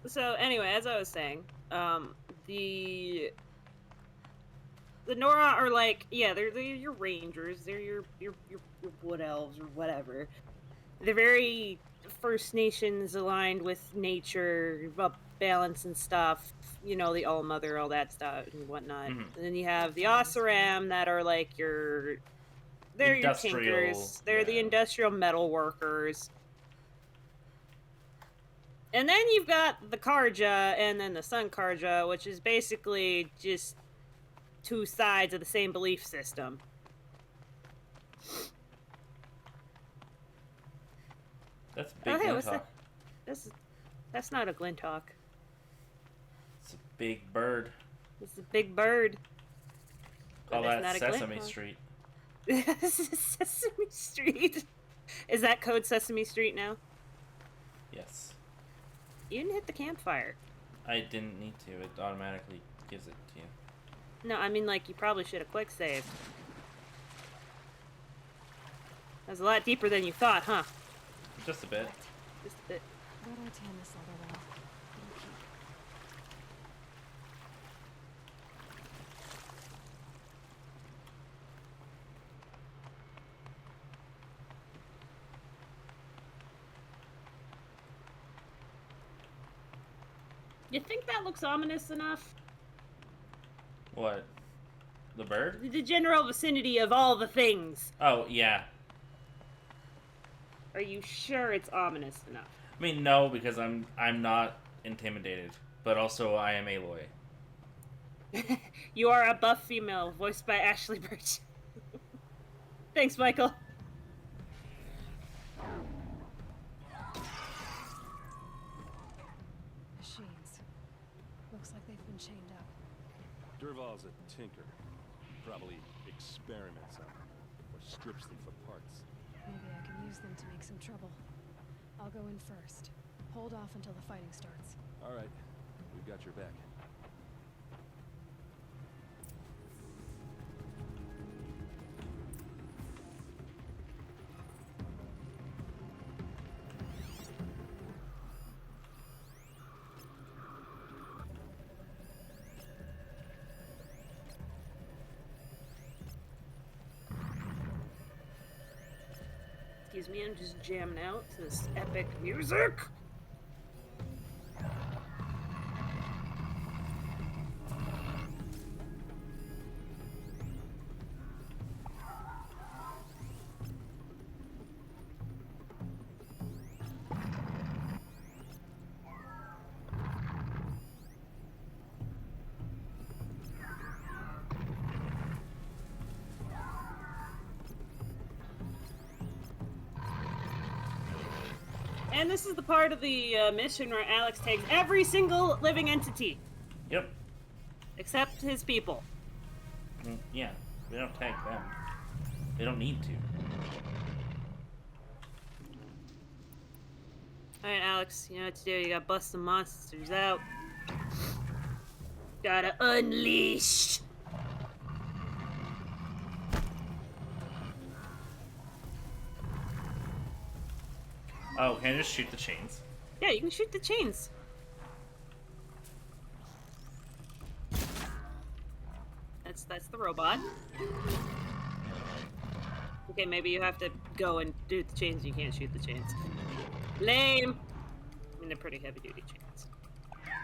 So anyway, as I was saying, the Nora are like, yeah, they're your rangers, they're your wood elves or whatever. They're very First Nations aligned with nature, about balance and stuff. You know, the All Mother, all that stuff and whatnot. Mhm. And then you have the Oseram that are like they're your Industrial, tinkers. They're the yeah. industrial metal workers. And then you've got the Karja and then the Sun Karja, which is basically just two sides of the same belief system. That's big Oh, hey, Glintalk. what's that? That's not a Glintalk. It's a big bird. It's a big bird. Call But that it's not a Sesame Glintalk. Street. Sesame Street. Is that code Sesame Street now? Yes. You didn't hit the campfire. I didn't need to. It automatically gives it to you. No, I mean, like, you probably should have quick saved. That was a lot deeper than you thought, huh? Just a bit. Just a bit. Where do I tan this other wall? Okay. You think that looks ominous enough? What? The bird? The general vicinity of all the things. Oh, yeah. Are you sure it's ominous enough? I mean, no, because I'm not intimidated. But also, I am Aloy. You are a buff female, voiced by Ashley Birch. Thanks, Michael. Machines. Looks like they've been chained up. Dervahl's a tinker. Probably experiments on them, or strips them for parts. Maybe I can use them to make some trouble. I'll go in first. Hold off until the fighting starts. All right, we've got your back. Excuse me, I'm just jamming out to this epic music. And this is the part of the mission where Alex takes every single living entity. Yep. Except his people. Yeah. We don't tag them. They don't need to. Alright, Alex, you know what to do. You gotta bust the monsters out. Gotta unleash! Oh, can I just shoot the chains? Yeah, you can shoot the chains. That's the robot. Okay, maybe you have to go and do the chains. You can't shoot the chains. Lame. I mean, they're pretty heavy-duty chains.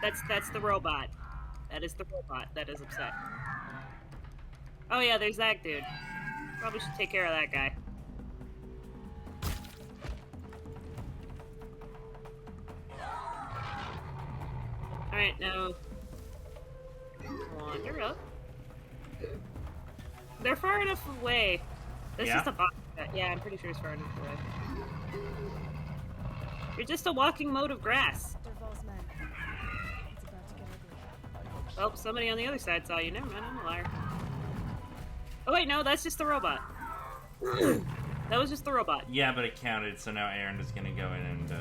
That's the robot. That is the robot that is upset. Oh yeah, there's that dude. Probably should take care of that guy. Alright, now wander up. They're far enough away. This is the box. Yeah, I'm pretty sure it's far enough away. You're just a walking mote of grass. Derval's men. It's about to get ugly. Oh, somebody on the other side saw you. Never mind, I'm a liar. Oh wait, no, that's just the robot. That was just the robot. Yeah, but it counted, so now Aaron is gonna go in and,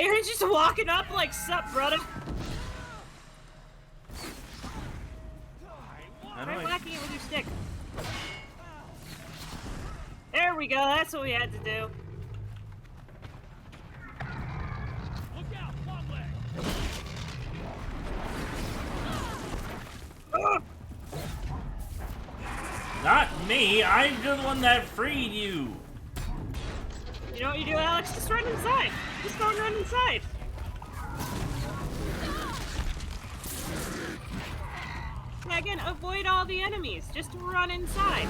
Aaron's just walking up like, sup, brother? Try whacking it with your stick. There we go, that's what we had to do. Look out, long leg. Not me! I'm the one that freed you! You know what you do, Alex? Just run inside. Just go and run inside. Yeah, again, avoid all the enemies. Just run inside.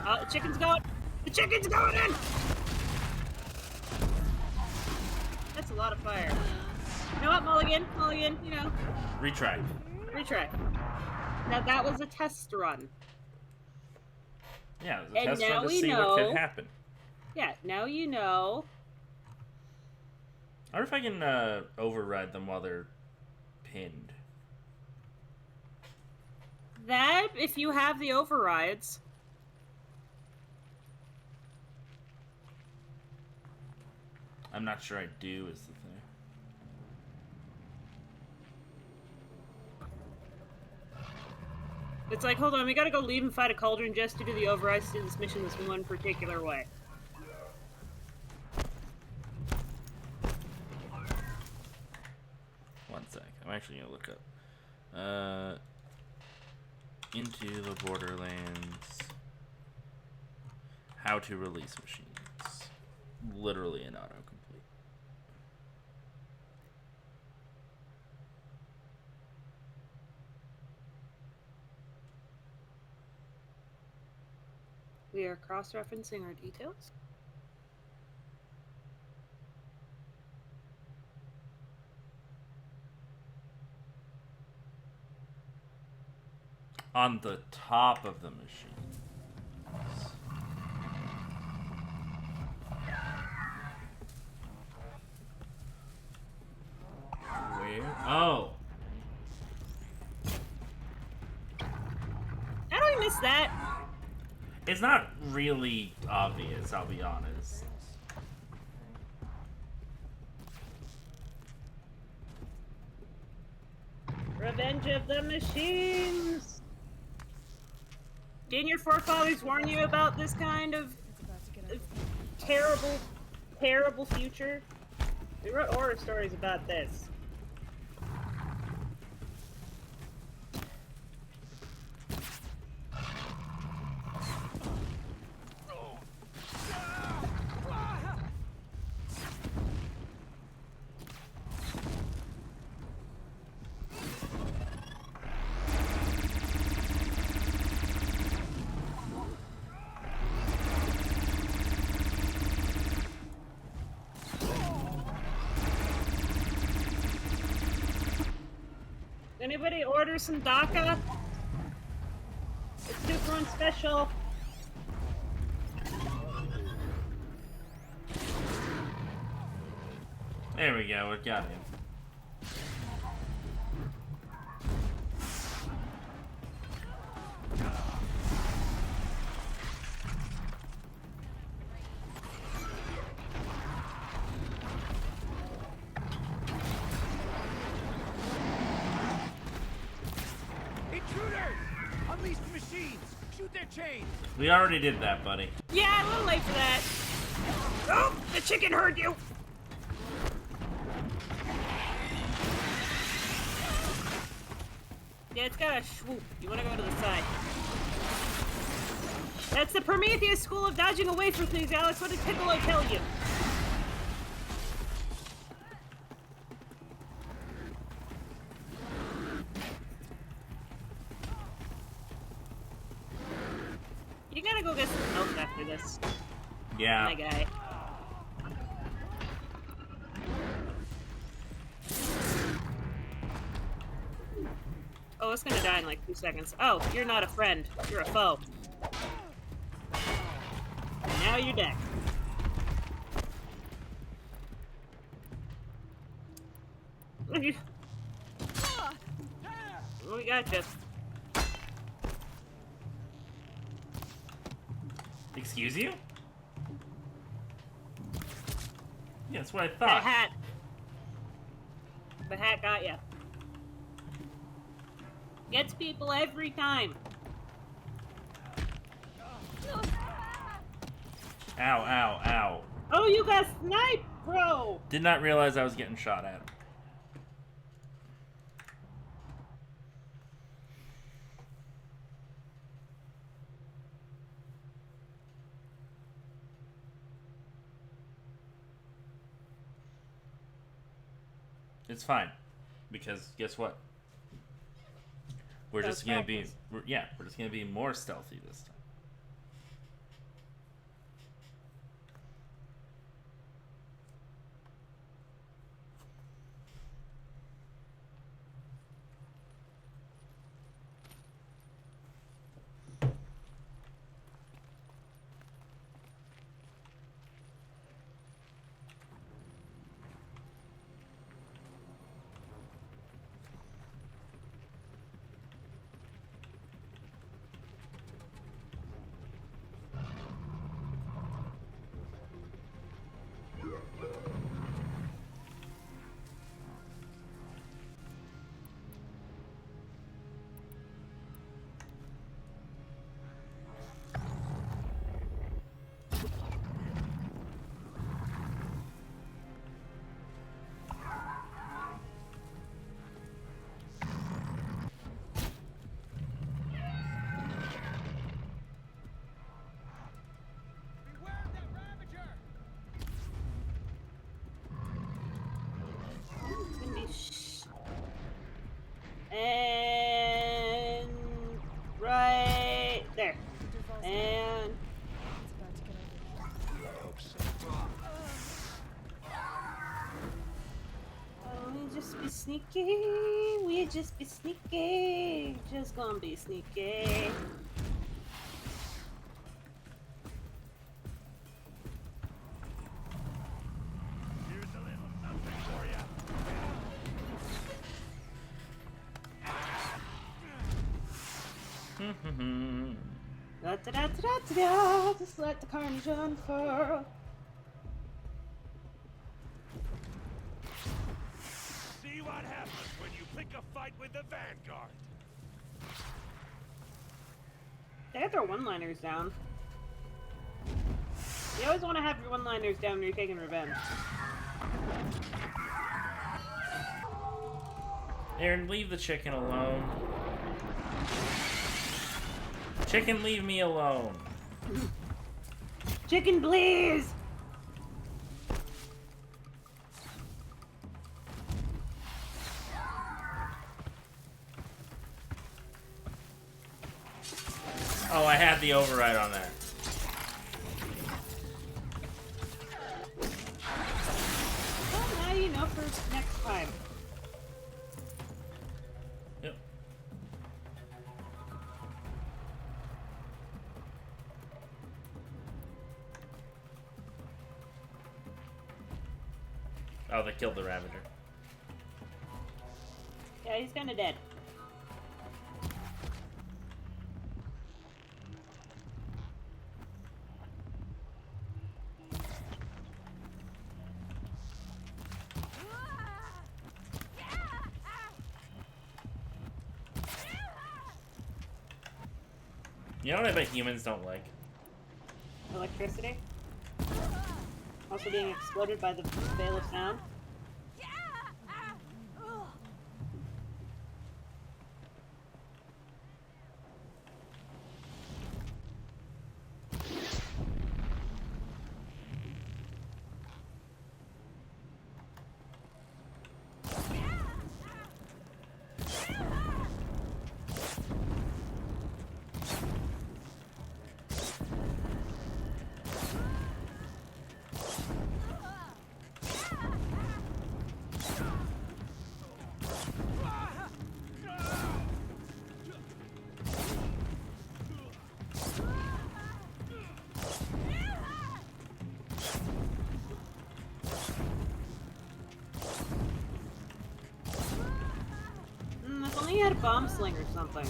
Oh, the chicken's going. The chicken's going in! That's a lot of fire. You know what, Mulligan? Mulligan, you know. Retry. Retry. Now that was a test run. Yeah, it was a And test now run to we see know. what could happen. Yeah, now you know. I wonder if I can override them while they're pinned. That, if you have the overrides. I'm not sure I do, is the thing. It's like, hold on, we gotta go leave and fight a cauldron just to do the overrides to this mission this one particular way. One sec. I'm actually gonna look up. Into the Borderlands. How to release machines. Literally an autocomplete. We are cross-referencing our details. On the top of the machine. Where? Oh. How do we miss that? It's not really obvious, I'll be honest. Revenge of the Machines! Didn't your forefathers warn you about this kind of terrible, terrible future? They wrote horror stories about this. Anybody order some DACA? It's 2-for-1 special. There we go, it got him. chains. We already did that, buddy. Yeah, a little late for that. Oh, the chicken heard you. Yeah, it's got a swoop. You want to go to the side. That's the Prometheus school of dodging away from things, Alex. What did Piccolo tell you? You gotta go get some health after this. Yeah. My guy. Oh, it's gonna die in like 2 seconds. Oh, you're not a friend. You're a foe. Now you're dead. We gotcha. Excuse you? Yeah, that's what I The thought. hat. The hat got ya. Gets people every time. Ow, ow, ow. Oh, you got sniped, bro! Did not realize I was getting shot at. It's fine. Because guess what? We're That's just gonna be practice. we're just gonna be more stealthy this time. Beware of that Ravager! It's gonna be and right there. And I hope so. we just be sneaky. We just be sneaky. Just gonna be sneaky. Here's a little something for you. Da da da da da da. Just let the carnage unfurl. See what happens when you pick a fight with the Vanguard. They got their one-liners down. You always want to have your one-liners down when you're taking revenge. Aaron, leave the chicken alone. Chicken, leave me alone. Chicken, please! Oh, I had the override on that. Well, now you know for next time. Yep. Oh, they killed the Ravager. Yeah, he's kind of dead. You know what I bet humans don't like? Electricity. Also being exploded by the veil of sound. If only you had a bomb sling or something.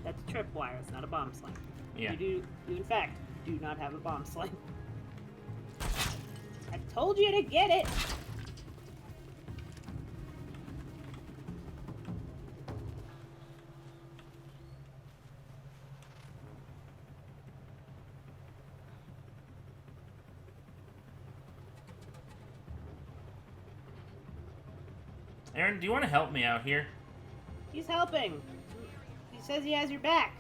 That's a tripwire, it's not a bomb sling. Yeah. You in fact, do not have a bomb sling. I told you to get it! Aaron, do you want to help me out here? He's helping. He says he has your back.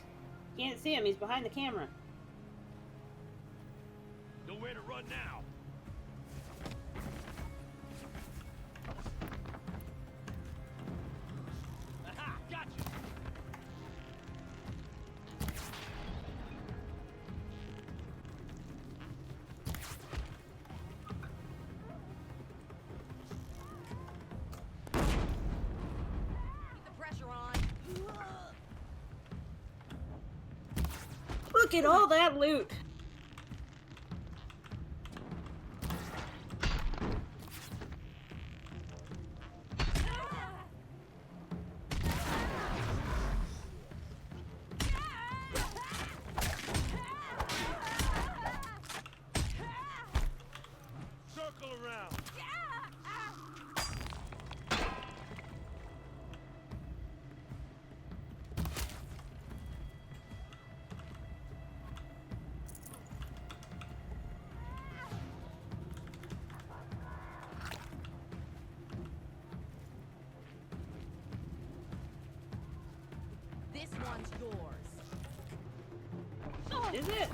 Can't see him, he's behind the camera. Nowhere to run now. Aha! Gotcha! Look at all that loot! Circle around. This one's yours. Is it?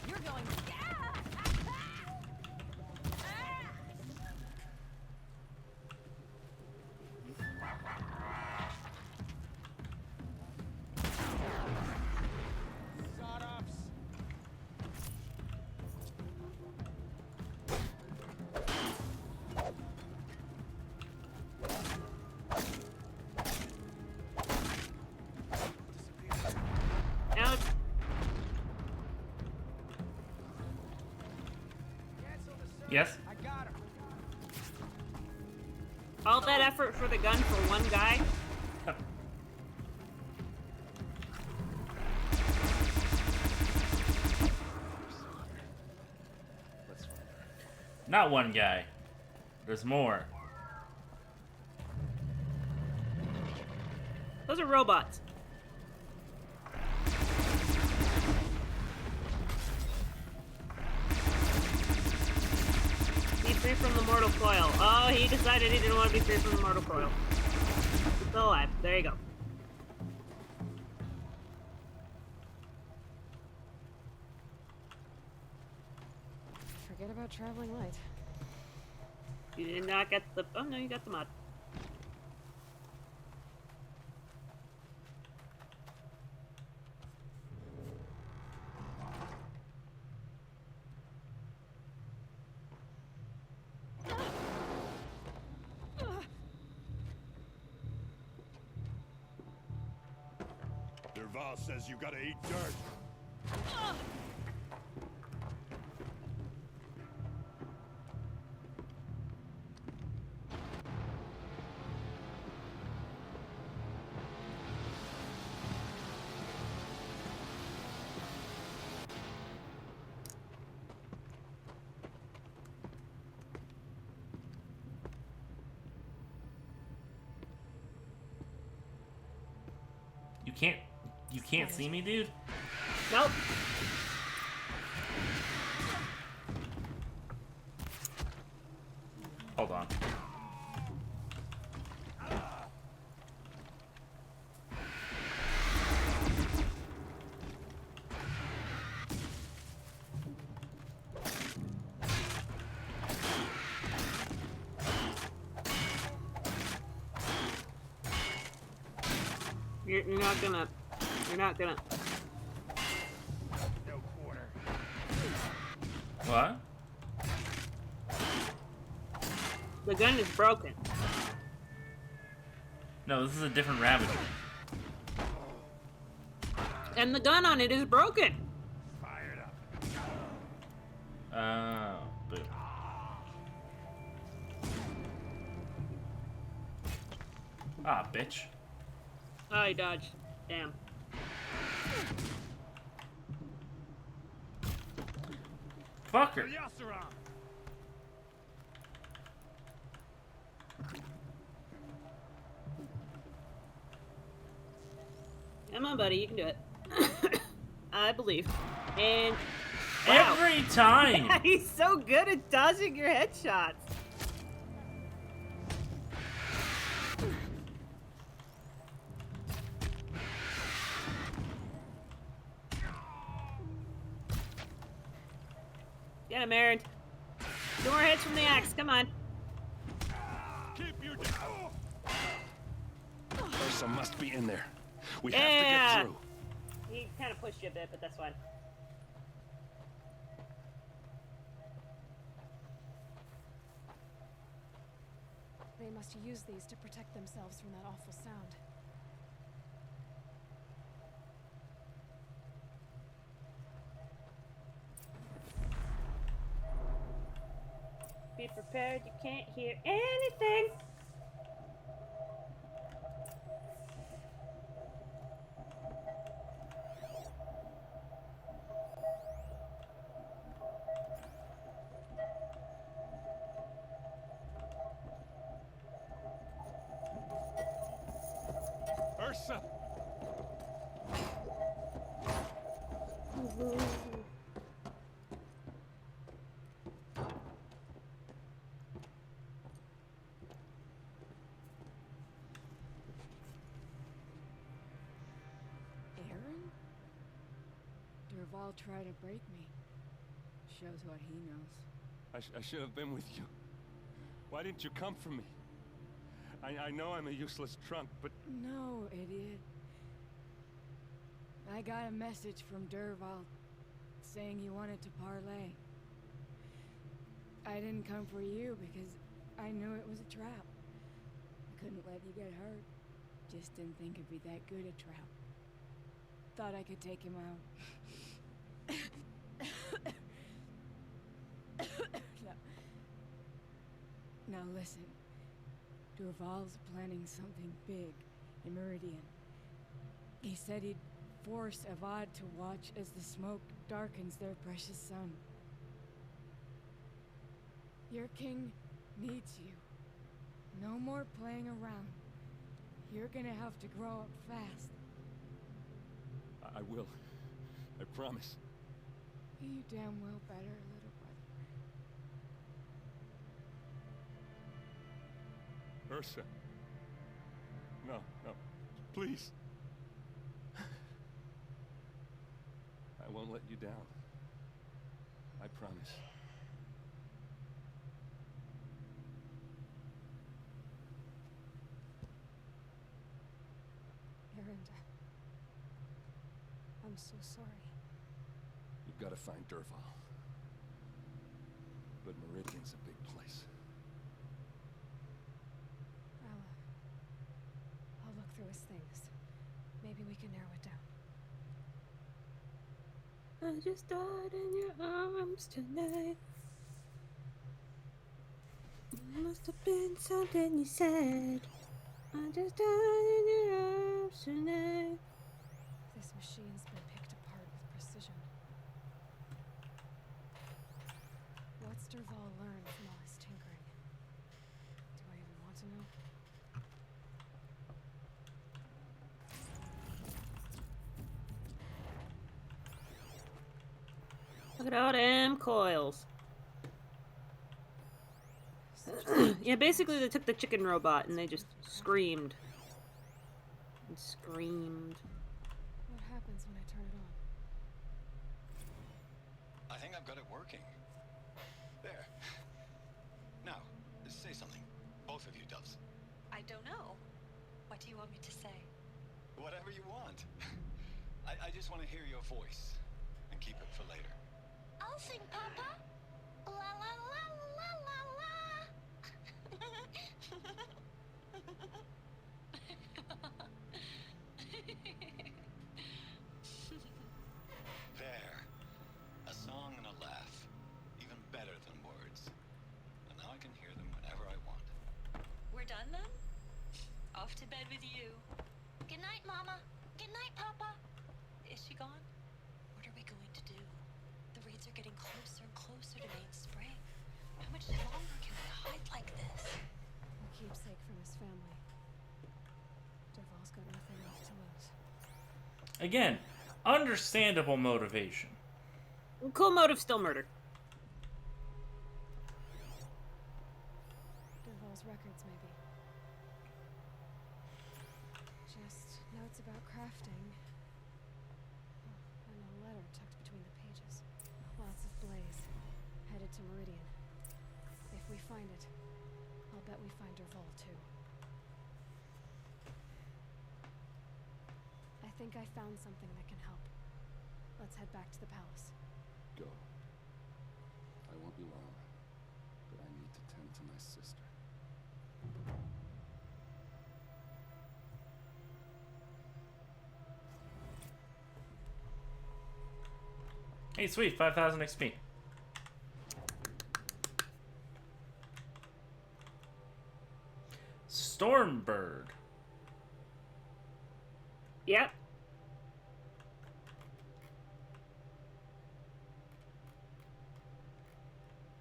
You're going. Now it's... Yes? I got her. all that effort for the gun for one guy? Not one guy. There's more. Those are robots. Be free from the mortal coil. Oh, he decided he didn't want to be free from the mortal coil. He's still alive. There you go. Forget about traveling light. You did not get the... Oh, no, you got the mod. Derval says you gotta eat dirt. You can't see me, dude? Nope. Hold on. You're not gonna. You're not gonna. No quarter. What? The gun is broken. No, this is a different Ravager. And the gun on it is broken. Fired up. Oh, boo. Ah, bitch. Oh, he dodged. Damn. Fucker. Yasseron. Come on, buddy. You can do it. I believe. And wow. Every time. He's so good at dodging your headshots. Get him, Aaron. 2 more hits from the axe. Come on. Keep your Ursa must be in there. We have Yeah. to get through. He kind of pushed you a bit, but that's fine. They must use these to protect themselves from that awful sound. Be prepared. You can't hear anything. Ursa. Aaron? Durval tried to break me. Shows what he knows. I should have been with you. Why didn't you come for me? I know I'm a useless trunk, but... No, idiot. I got a message from Durval saying he wanted to parlay. I didn't come for you because I knew it was a trap. I couldn't let you get hurt. Just didn't think it'd be that good a trap. Thought I could take him out. Now listen. Durval's planning something big in Meridian. He said he'd force Avad to watch as the smoke darkens their precious sun. Your king needs you. No more playing around. You're gonna have to grow up fast. I will. I promise. You damn well better, little brother. Ursa. No, no. Please. I won't let you down. I promise. Aaron, I'm so sorry. You've got to find Durval. But Meridian's a big place. I'll look through his things. Maybe we can narrow it down. I just died in your arms tonight. Must have been something you said. I just died in your arms tonight. This machine's been picked apart with precision. What's Durval learned from all his tinkering? Do I even want to know? Look at all them coils. Yeah, basically they took the chicken robot and they just screamed. And screamed. What happens when I turn it on? I think I've got it working. There. Now, say something. Both of you, Doves. I don't know. What do you want me to say? Whatever you want. I just want to hear your voice. And keep it for later. I'll sing, Papa. La la la la la la. There. A song and a laugh. Even better than words. And now I can hear them whenever I want. We're done then? Off to bed with you. Good night, Mama. Good night, Papa. Is she gone? What are we going to do? The raids are getting closer and closer to main spring. How much longer can we hide like this? A keepsake from his family. Dervahl's got nothing left to lose. Again, understandable motivation. Cool motive, still murder. Dervahl's records, maybe. Just notes about crafting. Oh, and a letter tucked between the pages. Lots of blaze. Headed to Meridian. If we find it, I'll bet we find Dervahl too. I think I found something that can help. Let's head back to the palace. Go. I won't be long. But I need to tend to my sister. Hey, sweet, 5,000 XP. Stormbird. Yep.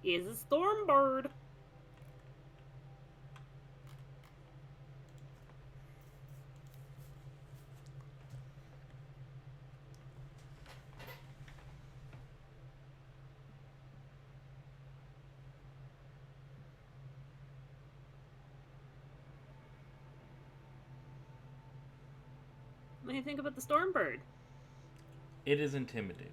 Is a Stormbird. What do you think about the Stormbird? It is intimidating.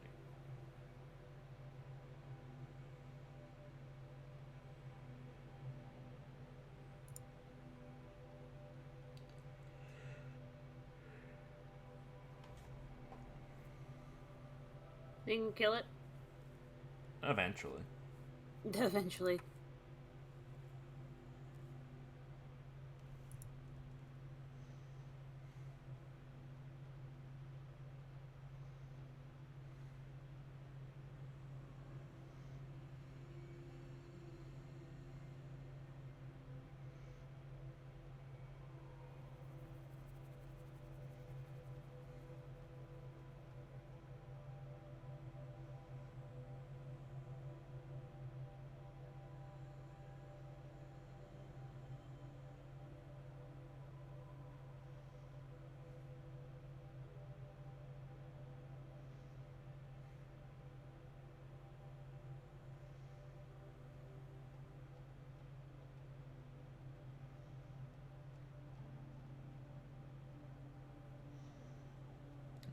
They can kill it? Eventually. Eventually.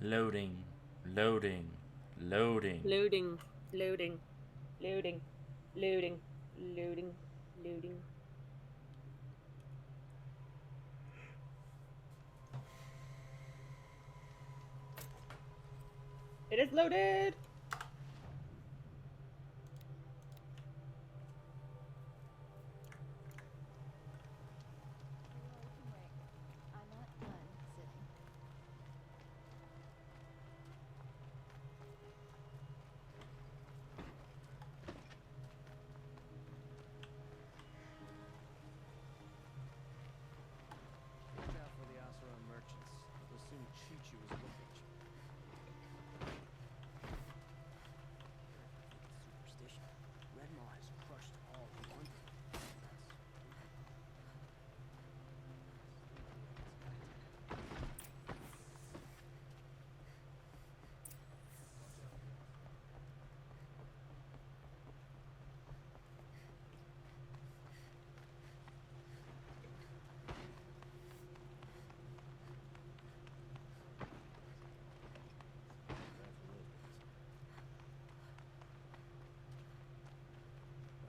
Loading. Loading. Loading. Loading. Loading. Loading. Loading. Loading. Loading. It is loaded! Watch out for the Oseram merchants. They'll soon cheat you as lookage.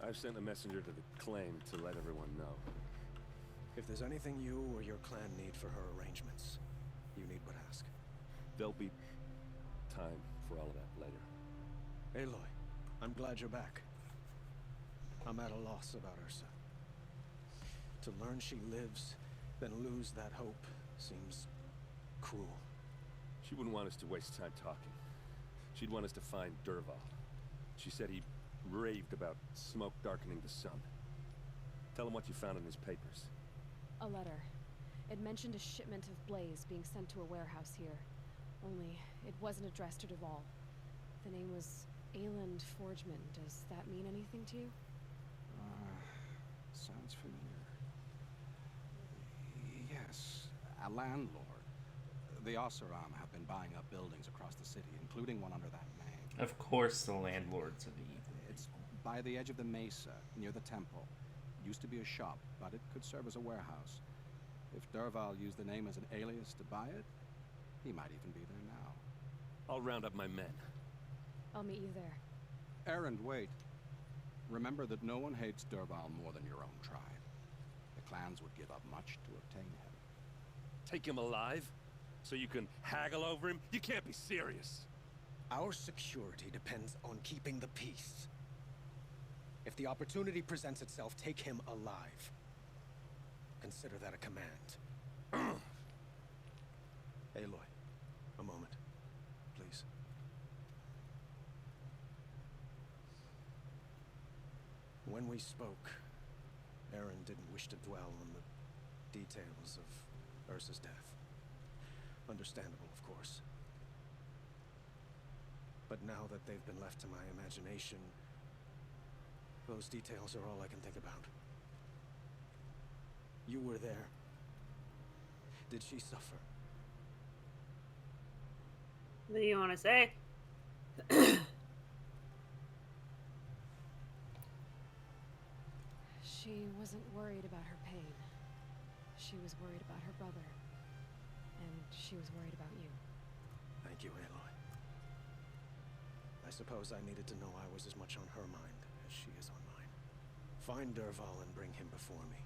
I've sent a messenger to the claim to let everyone know. If there's anything you or your clan need for her arrangements, you need but ask. There'll be time for all of that later. Aloy, I'm glad you're back. I'm at a loss about Ursa. To learn she lives, then lose that hope, seems cruel. She wouldn't want us to waste time talking. She'd want us to find Dervahl. She said he raved about smoke darkening the sun. Tell him what you found in his papers. A letter. It mentioned a shipment of blaze being sent to a warehouse here. Only, it wasn't addressed to Dervahl. The name was Ayland Forgeman. Does that mean anything to you? Sounds familiar. Yes, a landlord. The Oseram have been buying up buildings across the city, including one under that name. Of course the landlords are the evil. It's by the edge of the mesa, near the temple. Used to be a shop, but it could serve as a warehouse. If Dervahl used the name as an alias to buy it, he might even be there now. I'll round up my men. I'll meet you there. Erend, wait. Remember that no one hates Dervahl more than your own tribe. The clans would give up much to obtain him. Take him alive? So you can haggle over him? You can't be serious. Our security depends on keeping the peace. If the opportunity presents itself, take him alive. Consider that a command. Aloy, a moment, please. When we spoke, Erend didn't wish to dwell on the details of Ursa's death. Understandable, of course. But now that they've been left to my imagination, those details are all I can think about. You were there. Did she suffer? What do you want to say? She wasn't worried about her pain. She was worried about her brother. And she was worried about you. Thank you, Aloy. I suppose I needed to know I was as much on her mind as she is on mine. Find Dervahl and bring him before me.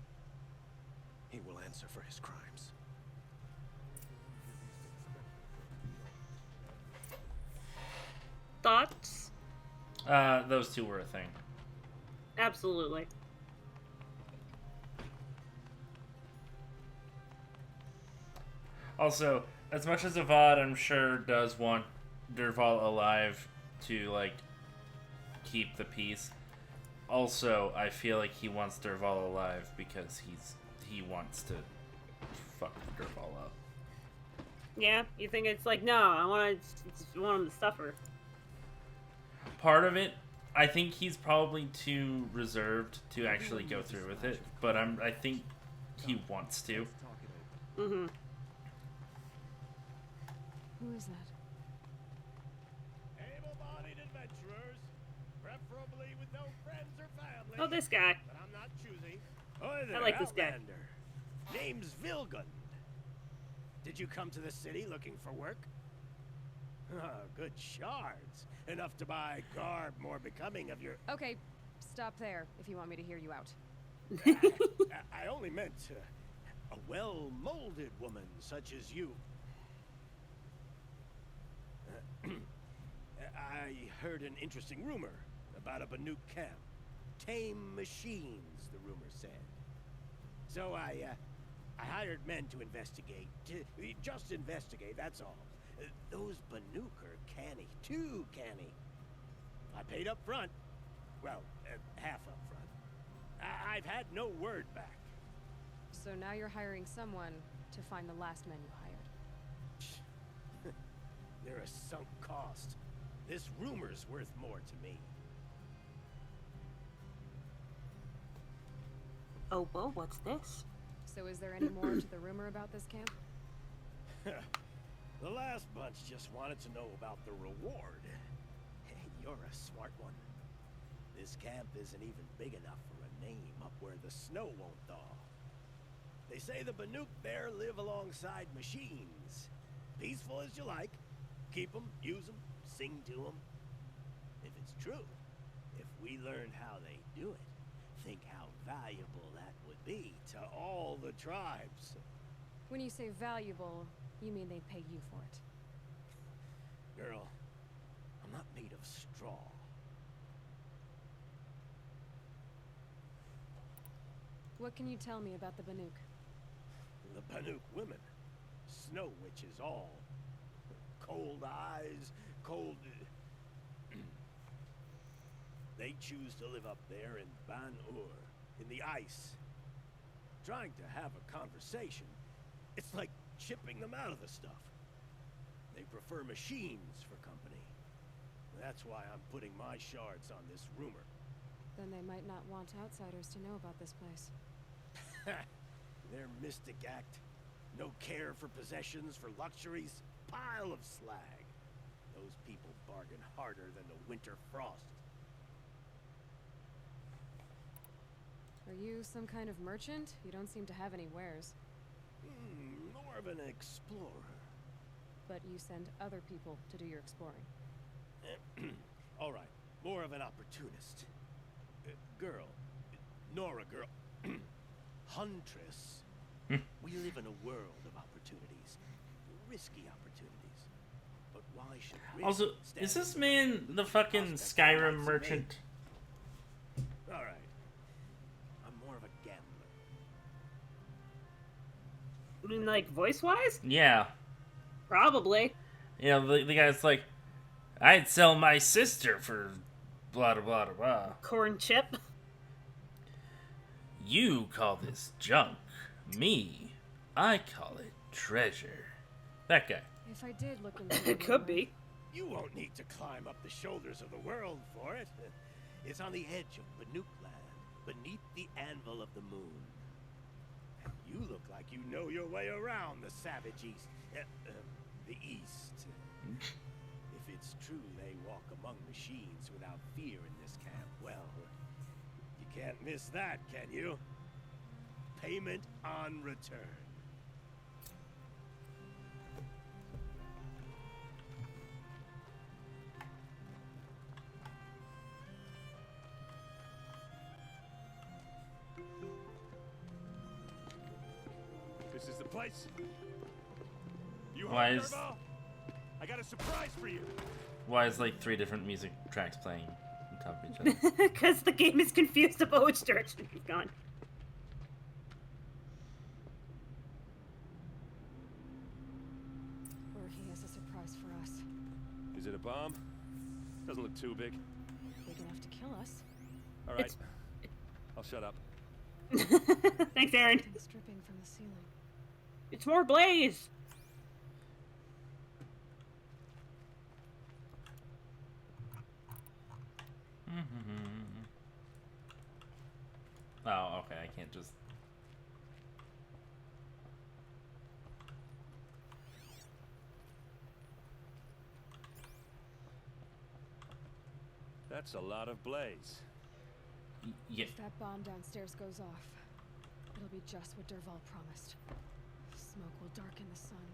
He will answer for his crimes. Thoughts? Those two were a thing. Absolutely. Also, as much as Avad, I'm sure, does want Dervahl alive to, like, keep the peace, also, I feel like he wants Dervahl alive because he wants to fuck Dervahl up. Yeah, you think it's like, no, I want him to suffer. Part of it, I think he's probably too reserved to actually go through with it, but I think he wants to. Mm-hmm. Who is that? Able-bodied adventurers, preferably with no friends or family. Oh, this guy. But I'm not choosy. Oh, there, I like this guy. Outlander. Name's Vilgun. Did you come to the city looking for work? Oh, good shards. Enough to buy garb more becoming of your... Okay, stop there if you want me to hear you out. I only meant a well-molded woman such as you. I heard an interesting rumor about a Banuk camp. Tame machines, the rumor said. So I hired men to investigate. Just investigate, that's all. Those Banuk are canny, too canny. I paid up front. Well, half up front. I've had no word back. So now you're hiring someone to find the last men you hired. They're a sunk cost. This rumor's worth more to me. Oh, well, what's this? So is there any more to the rumor about this camp? The last bunch just wanted to know about the reward. Hey, you're a smart one. This camp isn't even big enough for a name up where the snow won't thaw. They say the Banuk there live alongside machines. Peaceful as you like. Keep them, use them, sing to them. If it's true, if we learned how they do it, think how valuable that would be to all the tribes. When you say valuable, you mean they'd pay you for it. Girl, I'm not made of straw. What can you tell me about the Banuk? The Banuk women. Snow witches all. Cold eyes, cold... They choose to live up there in Ban-Ur, in the ice. Trying to have a conversation, it's like chipping them out of the stuff. They prefer machines for company. That's why I'm putting my shards on this rumor. Then they might not want outsiders to know about this place. Their mystic act. No care for possessions, for luxuries. Pile of slag. Those people bargain harder than the winter frost. Are you some kind of merchant? You don't seem to have any wares. More of an explorer. But you send other people to do your exploring. All right, more of an opportunist. Girl. Nora girl. Huntress. We live in a world of opportunities. Risky opportunities. But why should risk Also, is this man the fucking Skyrim merchant? All right. I'm more of a gambler. I mean, like, voice-wise? Yeah. Probably. You know, the guy's like, I'd sell my sister for blah, blah, blah, blah. Corn chip? You call this junk. Me, I call it treasure. That guy. If I did look into It could be. You won't need to climb up the shoulders of the world for it. It's on the edge of Banuk land, beneath the anvil of the moon. You look like you know your way around the savage east. The east. If it's true they walk among machines without fear in this camp, well, you can't miss that, can you? Payment on return. This is the place. You Why home, is- Dervahl? I got a surprise for you. Why is like 3 different music tracks playing on top of each other? Because the game is confused about which direction you've gone. Or he has a surprise for us. Is it a bomb? Doesn't look too big. Big enough to kill us. All right. I'll shut up. Thanks, Aaron. It's dripping from the ceiling. It's more blaze. Oh, okay, I can't just... That's a lot of blaze. Yeah. If that bomb downstairs goes off, it'll be just what Dervahl promised. Smoke will darken the sun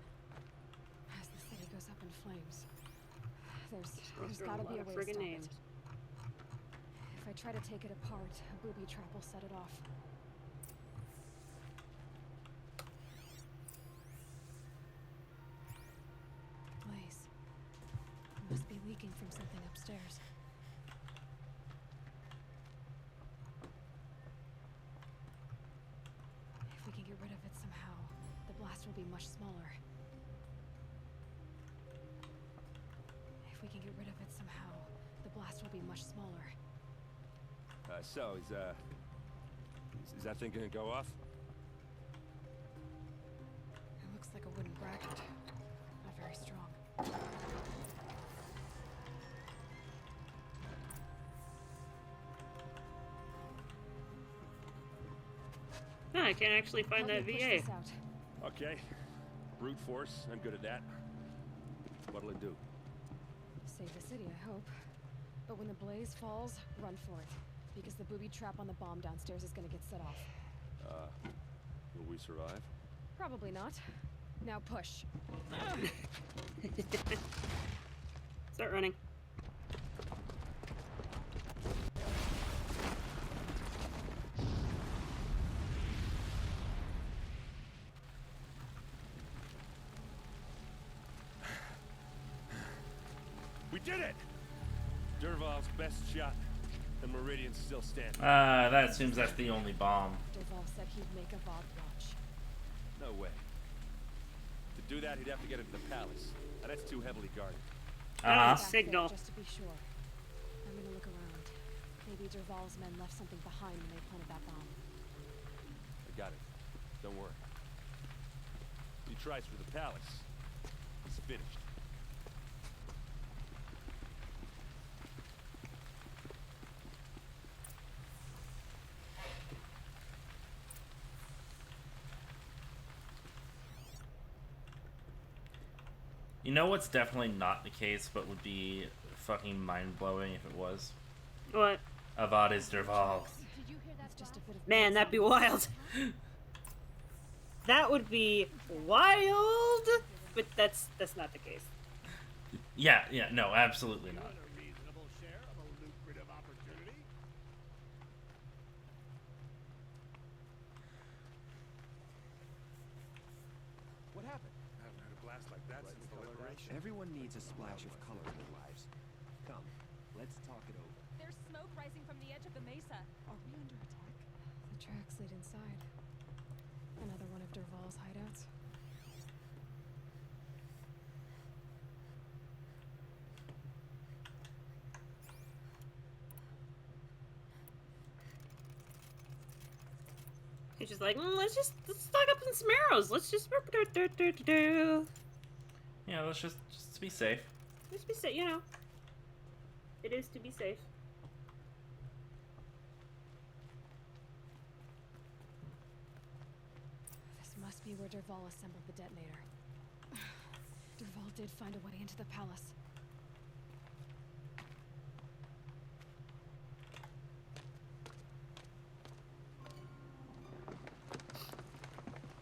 as the city goes up in flames. There's gotta be a way to stop it. If I try to take it apart, a booby trap will set it off. Blaze. It must be leaking from something upstairs. If we can get rid of it somehow, the blast will be much smaller. If we can get rid of it somehow, the blast will be much smaller. So, is that thing gonna go off? It looks like a wooden bracket. Not very strong. No, I can't actually find that Help me push VA. this out. Okay. Brute force. I'm good at that. What'll it do? Save the city, I hope. But when the blaze falls, run for it. Because the booby trap on the bomb downstairs is gonna get set off. Will we survive? Probably not. Now push. Start running. did it! Dervahl's best shot, and Meridian's still standing. That assumes that's the only bomb. Dervahl said he'd make Avad watch. No way. To do that, he'd have to get into the palace, and that's too heavily guarded. Uh-huh. Signal. Just to be sure. I'm gonna look around. Maybe Dervahl's men left something behind when they planted that bomb. I got it. Don't worry. He tries for the palace. He's finished. You know what's definitely not the case, but would be fucking mind-blowing if it was? What? Avad is Dervahl. Man, that'd be wild. That would be wild, but that's not the case. Yeah, no, absolutely not. A reasonable share of a lucrative opportunity. What happened? I haven't heard a blast like that since the liberation. Everyone needs a splash of color in their lives. Come, let's talk it over. There's smoke rising from the edge of the mesa. Are we under attack? The tracks lead inside. Another one of Dervahl's hideouts. He's just like, let's stock up on some arrows. Let's just Yeah, let's just be safe. Just be safe, you know. It is to be safe. This must be where Dervahl assembled the detonator. Dervahl did find a way into the palace.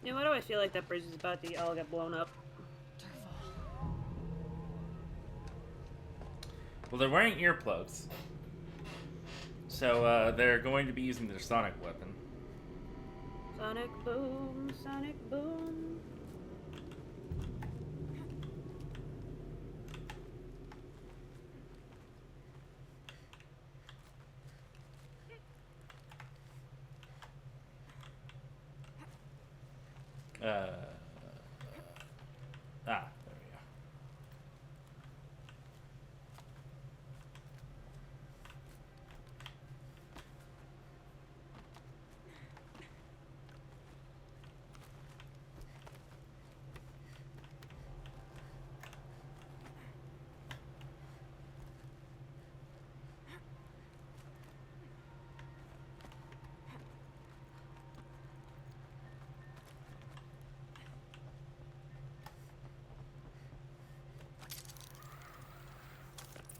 You know, why do I feel like that bridge is about to all get blown up? Well, they're wearing earplugs. So, they're going to be using their sonic weapon. Sonic boom, sonic boom. There we go.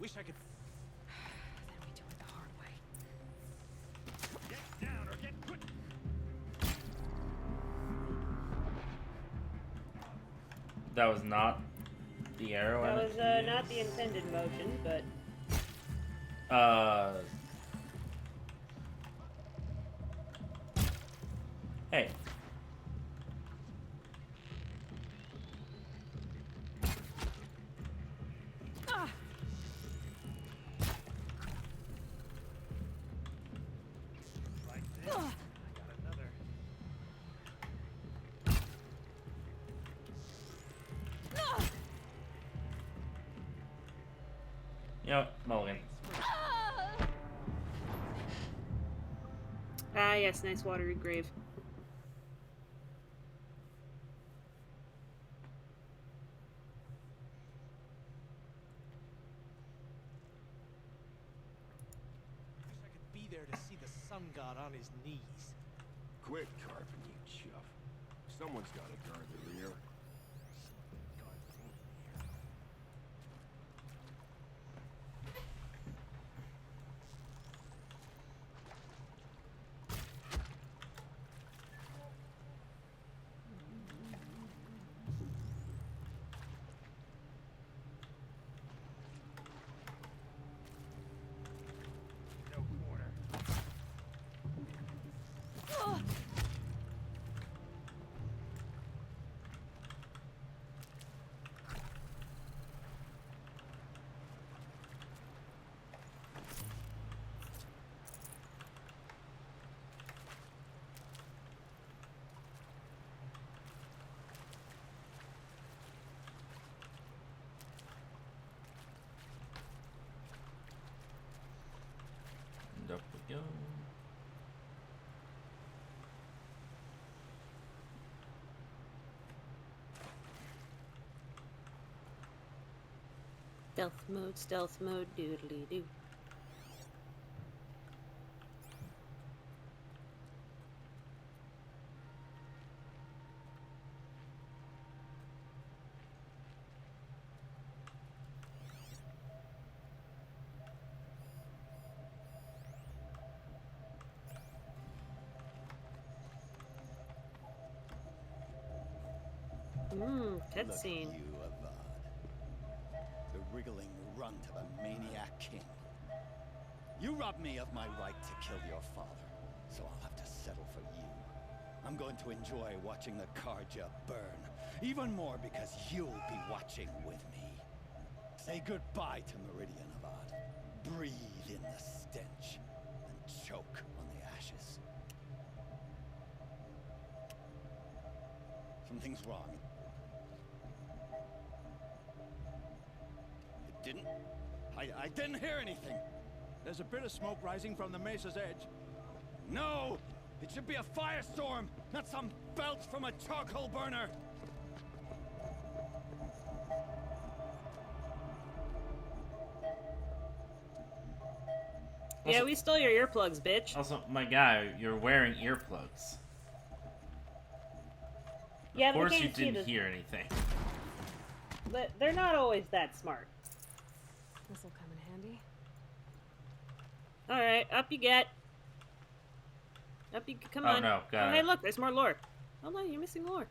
Wish I could. Then we do it the hard way. Get down or get put. That was not the arrow. That was not the intended motion, but Hey. Like this. I got another. You know, Mulligan. ah, yes, nice watery grave. Wish I could be there to see the sun god on his knees. Quit carping, you chuff. Someone's gotta guard the rear. No corner. go. Stealth mode, doodly doo. Cutscene. Look at you, Avad. The wriggling runt of a maniac king. You robbed me of my right to kill your father, so I'll have to settle for you. I'm going to enjoy watching the Karja burn, even more because you'll be watching with me. Say goodbye to Meridian, Avad. Breathe in the stench and choke on the ashes. Something's wrong. It didn't? I didn't hear anything. There's a bit of smoke rising from the mesa's edge. No! It should be a firestorm, not some belch from a charcoal burner! Yeah, we stole your earplugs, bitch. Also, my guy, you're wearing earplugs. Yeah, Of course but you didn't hear anything. But they're not always that smart. This'll come in handy. Alright, up you get. Up you come on. Oh no, got it. Hey, look, there's more lore. Oh no, you're missing lore.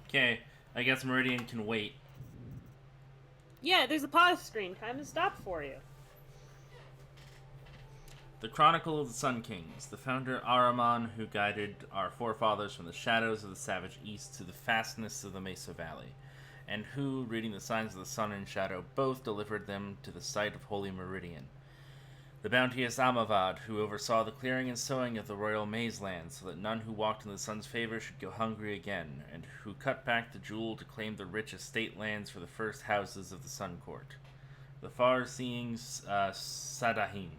Okay, I guess Meridian can wait. Yeah, there's a pause screen. Time to stop for you. The Chronicle of the Sun Kings, the founder Ahriman, who guided our forefathers from the shadows of the savage east to the fastness of the Mesa Valley, and who, reading the signs of the sun and shadow, both delivered them to the site of Holy Meridian. The bounteous Amavad, who oversaw the clearing and sowing of the royal maize land, so that none who walked in the sun's favor should go hungry again, and who cut back the jewel to claim the rich estate lands for the first houses of the Sun Court. The far-seeing Sadahim,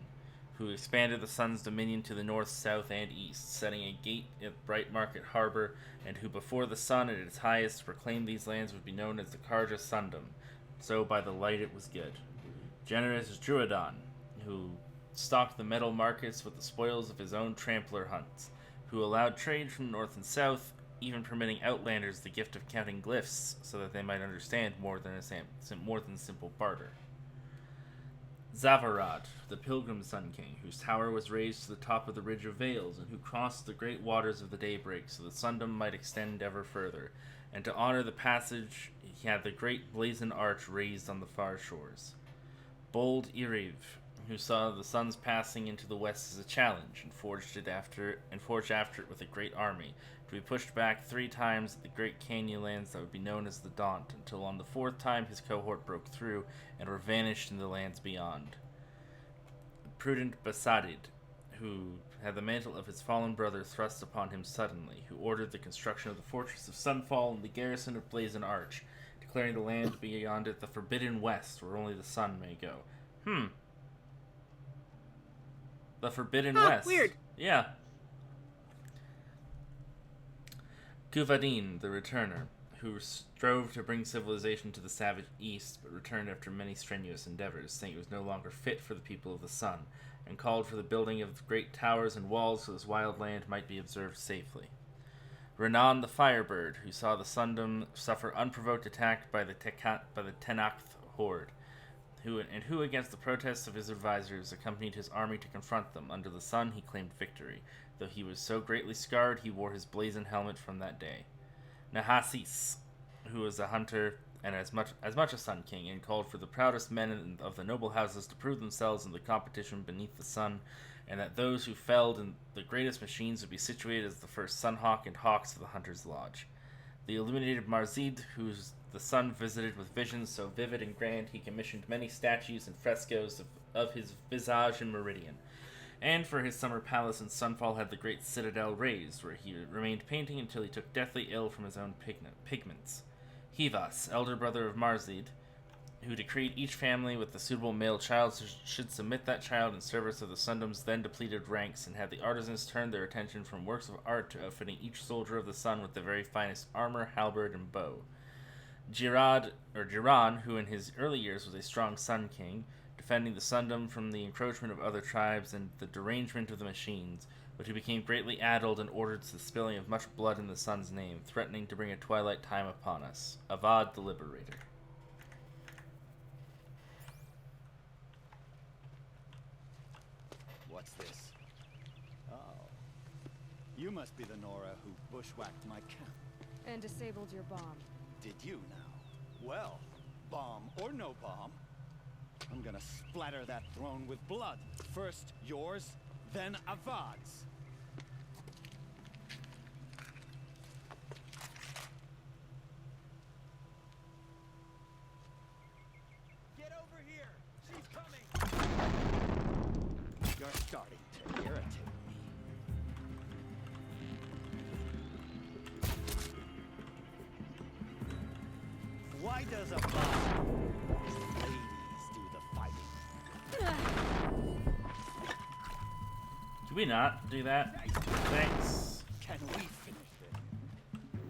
who expanded the sun's dominion to the north, south, and east, setting a gate at Bright Market Harbor, and who before the sun at its highest proclaimed these lands would be known as the Karja Sundom, so by the light it was good. Generous Druidon, who stocked the metal markets with the spoils of his own trampler hunts, who allowed trade from north and south, even permitting outlanders the gift of counting glyphs so that they might understand more than simple barter. Zavarad, the Pilgrim Sun King, whose tower was raised to the top of the Ridge of Veils, and who crossed the great waters of the daybreak so the Sundom might extend ever further, and to honor the passage he had the great blazoned arch raised on the far shores. Bold Iriv, who saw the sun's passing into the west as a challenge, and forged after it with a great army, to be pushed back 3 times at the great canyon lands that would be known as the Daunt, until on the 4th time his cohort broke through, and were vanished in the lands beyond. Prudent Basadid, who had the mantle of his fallen brother thrust upon him suddenly, who ordered the construction of the fortress of Sunfall and the garrison of Blazon Arch, declaring the land beyond it the Forbidden West, where only the sun may go. The Forbidden West. Weird. Yeah. Kuvadin, the Returner, who strove to bring civilization to the savage east, but returned after many strenuous endeavors, saying it was no longer fit for the people of the sun, and called for the building of great towers and walls so this wild land might be observed safely. Renan, the Firebird, who saw the Sundom suffer unprovoked attack by the Tenakth horde, who, against the protests of his advisors, accompanied his army to confront them. Under the sun he claimed victory. Though he was so greatly scarred, he wore his blazoned helmet from that day. Nahasis, who was a hunter and as much a Sun King, and called for the proudest men of the noble houses to prove themselves in the competition beneath the sun, and that those who felled in the greatest machines would be situated as the first Sunhawk and Hawks of the Hunter's Lodge. The illuminated Marzid, whose the sun visited with visions so vivid and grand he commissioned many statues and frescoes of his visage in Meridian, and for his summer palace in Sunfall had the great citadel raised, where he remained painting until he took deathly ill from his own pigments. Hivas, elder brother of Marzid, who decreed each family with a suitable male child should submit that child in service of the Sundom's then depleted ranks, and had the artisans turn their attention from works of art to outfitting each soldier of the sun with the very finest armor, halberd, and bow. Jiran, who in his early years was a strong Sun King, defending the Sundom from the encroachment of other tribes and the derangement of the machines, but who became greatly addled and ordered the spilling of much blood in the sun's name, threatening to bring a twilight time upon us. Avad the Liberator. What's this? Oh. You must be the Nora who bushwhacked my camp. And disabled your bomb. Did you now? Well, bomb or no bomb, I'm gonna splatter that throne with blood. First yours, then Avad's. Get over here! She's coming! You're starting to irritate me. Why does a bomb? Ladies do the fighting. Do we not do that? Thanks. Can we finish this?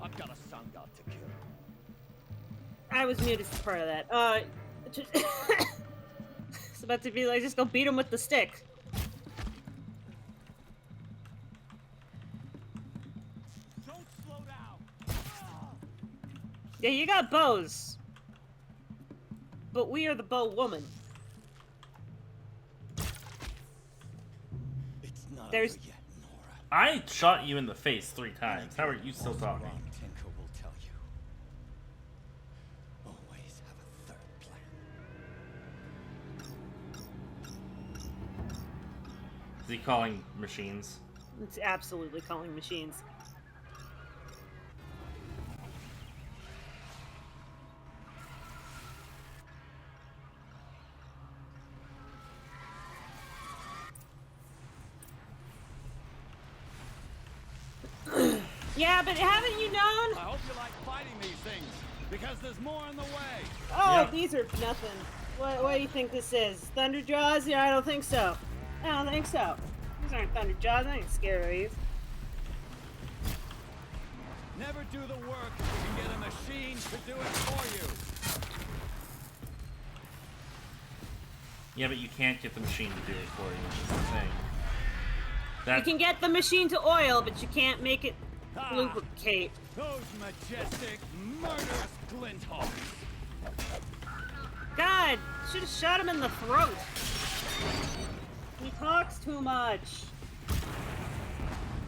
I've got a sun god to kill. I was muted for part of that. It's about to be like, just go beat him with the stick. Don't slow down! Yeah, you got bows. But we are the bow woman. It's not There's... over yet, Nora. I shot you in the face 3 times. How are you still talking? Tinker will tell you. Always have a third plan. Is he calling machines? It's absolutely calling machines. Yeah, but haven't you known? I hope you like fighting these things, because there's more on the way. Oh, Yep. these are nothing. What do you think this is? Thunder Jaws? Yeah, I don't think so. I don't think so. These aren't Thunder Jaws. I ain't scared of these. Never do the work if you can get a machine to do it for you. Yeah, but you can't get the machine to do it for you. That's the thing. You can get the machine to oil, but you can't make it Ah, lubricate. those majestic, murderous glint hawks. God, should have shot him in the throat. He talks too much.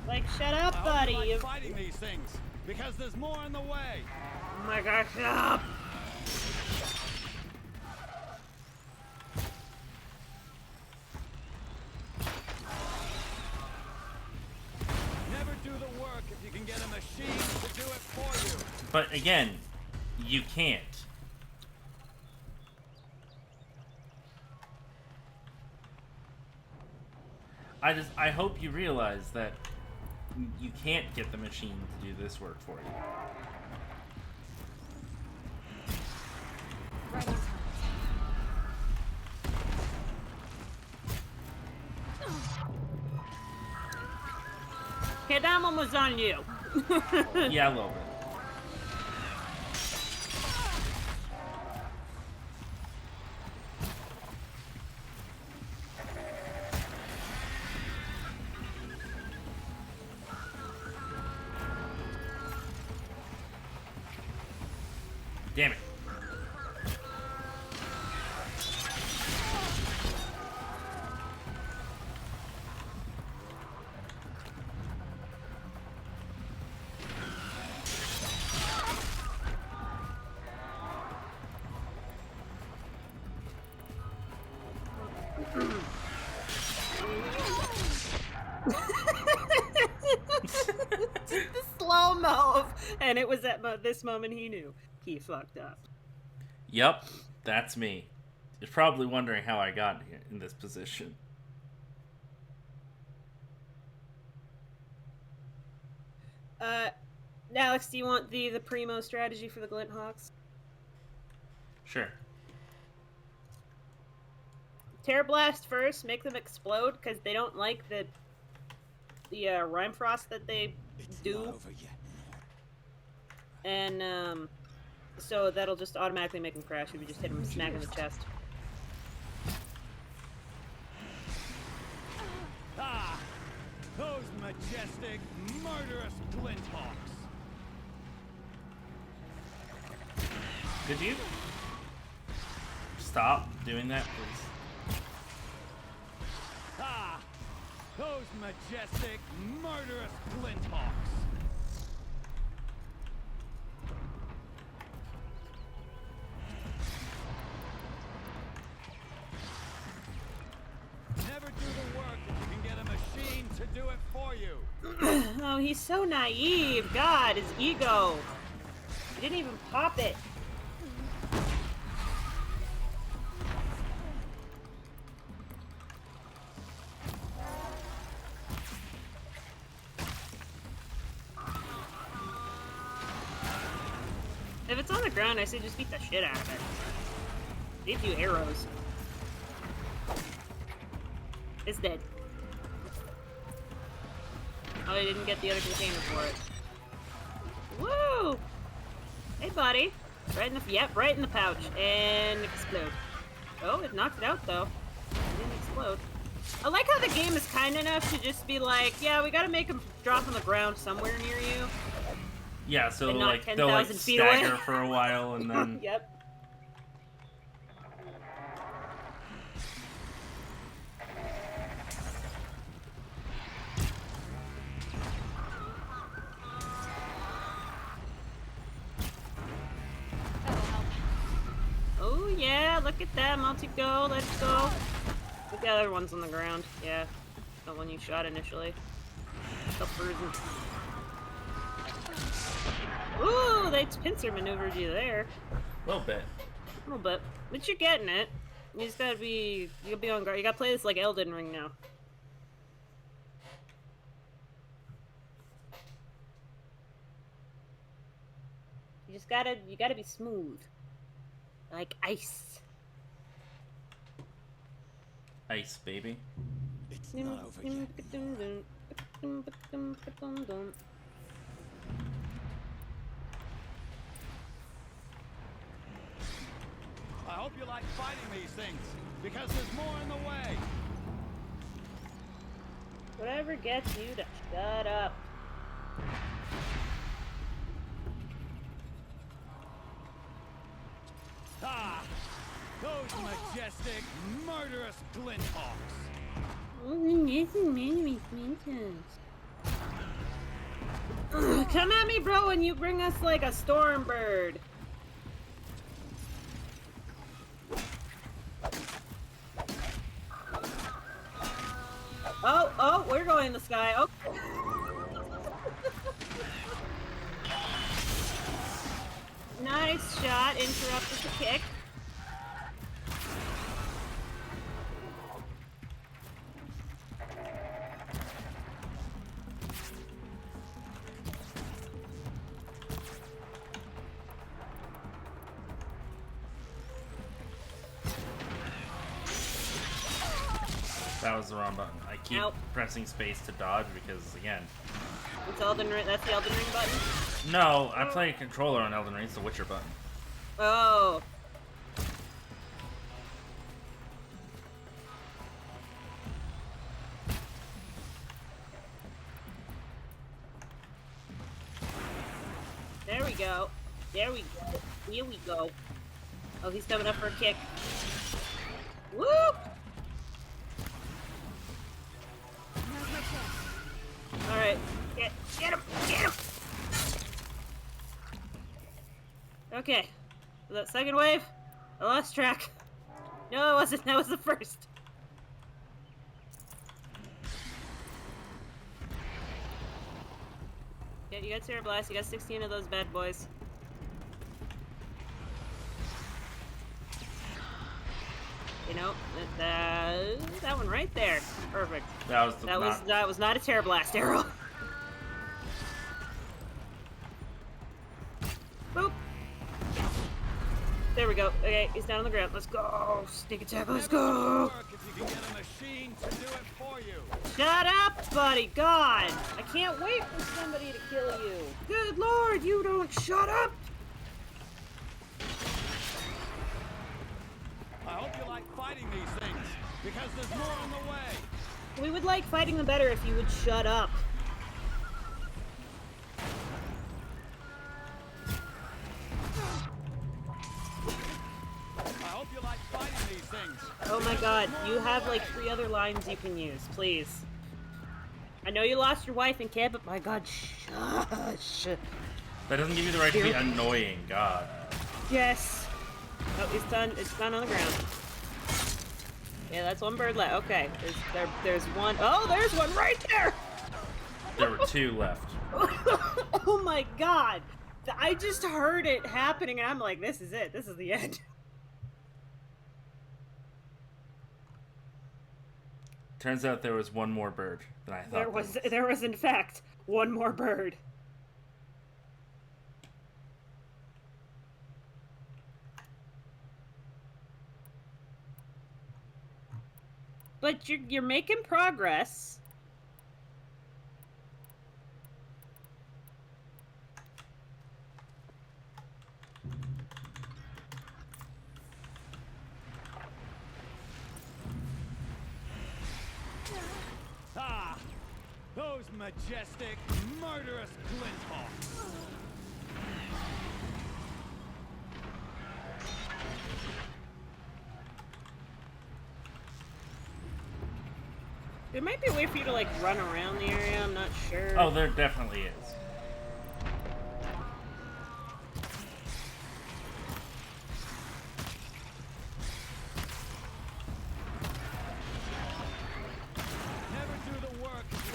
Like, shut up, I hope buddy. you like fighting these things, because there's more on the way. Oh my gosh, shut up. Never do the work if you can get a machine to do it for you. But again, you can't. I hope you realize that you can't get the machine to do this work for you. Right on time. Okay, that one was on you. Yeah, a little bit. Damn it. The slow-mo. And it was at this moment he knew he fucked up. Yep, that's me. You're probably wondering how I got here in this position. Alex, do you want the primo strategy for the Glint Hawks? Sure. Terror Blast first, make them explode, because they don't like the Rime Frost that they do. Not over yet. And, so that'll just automatically make them crash if you just hit them smack in the chest. Ah! Those majestic, murderous Glinthawks! Could you stop doing that, please? Ah! Those majestic, murderous Glinthawks! Never do the work if you can get a machine to do it for you. Oh, he's so naive. God, his ego. He didn't even pop it. If it's on the ground, I say just beat the shit out of it. Need a few arrows. It's dead. Oh, I didn't get the other container for it. Woo! Hey, buddy. Right in the right in the pouch and explode. Oh, it knocked it out though. It didn't explode. I like how the game is kind enough to just be like, yeah, we gotta make him drop on the ground somewhere near you. Yeah, so And not like they'll like 10,000 feet away. stagger for a while and then. Yep. Oh yeah, look at that, multi-go, let's go. Look at the other ones on the ground. Yeah, the one you shot initially. Still bruising. Ooh, they pincer maneuvered you there. A little bit. A little bit. But you're getting it. You just gotta be, you gotta be on guard. You gotta play this like Elden Ring now. You gotta be smooth. Like ice. Ice, baby. It's not over yet. I hope you like fighting these things, because there's more in the way. Whatever gets you to shut up. Ah! Those majestic, murderous Glinthawks! Come at me, bro, and you bring us like a storm bird. Oh, we're going in the sky. Oh. Nice shot. Interrupted the kick. That was the wrong button. I keep pressing space to dodge because, again... It's Elden Ring. That's the Elden Ring button? No, I play a controller on Elden Ring. It's the Witcher button. Oh. There we go. There we go. Here we go. Oh, he's coming up for a kick. Woo! Alright. Get him! Get him! Okay. Was that second wave? I lost track. No, it wasn't. That was the first. Yeah, you got Terror Blast. You got 16 of those bad boys. You know, that one right there. Perfect. That was not a Terror Blast arrow. Boop. There we go. Okay, he's down on the ground. Let's go. Sneak attack. Let's Never do the go. work if you can get a machine to do it for you. Shut up, buddy. God. I can't wait for somebody to kill you. Good lord, you don't shut up. I hope you like fighting these things, because there's more on the way. We would like fighting them better if you would shut up. I hope you like fighting these things. Oh my god, you have like 3 other lines you can use, please. I know you lost your wife and kid, but my god, shush. That doesn't give you the right to be annoying, God. Yes. Oh, it's done. It's done on the ground. Yeah, that's one bird left. Okay, there's one. Oh, there's one right there! There were 2 left. Oh my god! I just heard it happening and I'm like, this is it. This is the end. Turns out there was one more bird than I thought. There was in fact one more bird. But you're making progress. Ah, those majestic, murderous glinthawks. There might be a way for you to like run around the area, I'm not sure. Oh, there definitely is.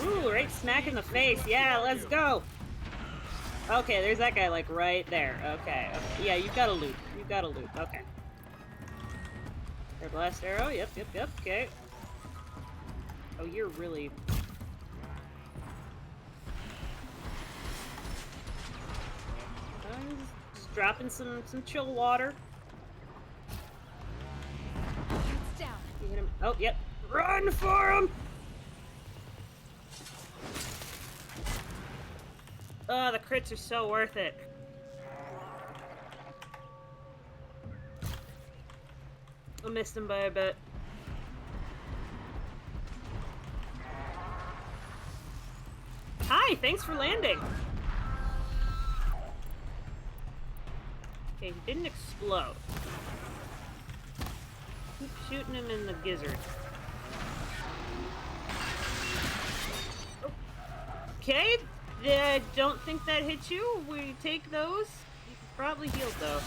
Ooh, right smack in the face. Yeah, let's go. Okay, there's that guy like right there. Okay. Yeah, you've got to loot. You've got to loot. Okay. Their blast arrow. Yep. Okay. Oh, you're really... Just dropping some chill water. It's down. You hit him. Oh, yep. Run for him! Oh, the crits are so worth it. I missed him by a bit. Hi, thanks for landing. Okay, he didn't explode. Keep shooting him in the gizzard. Okay, don't think that hit you. We take those. You can probably heal though.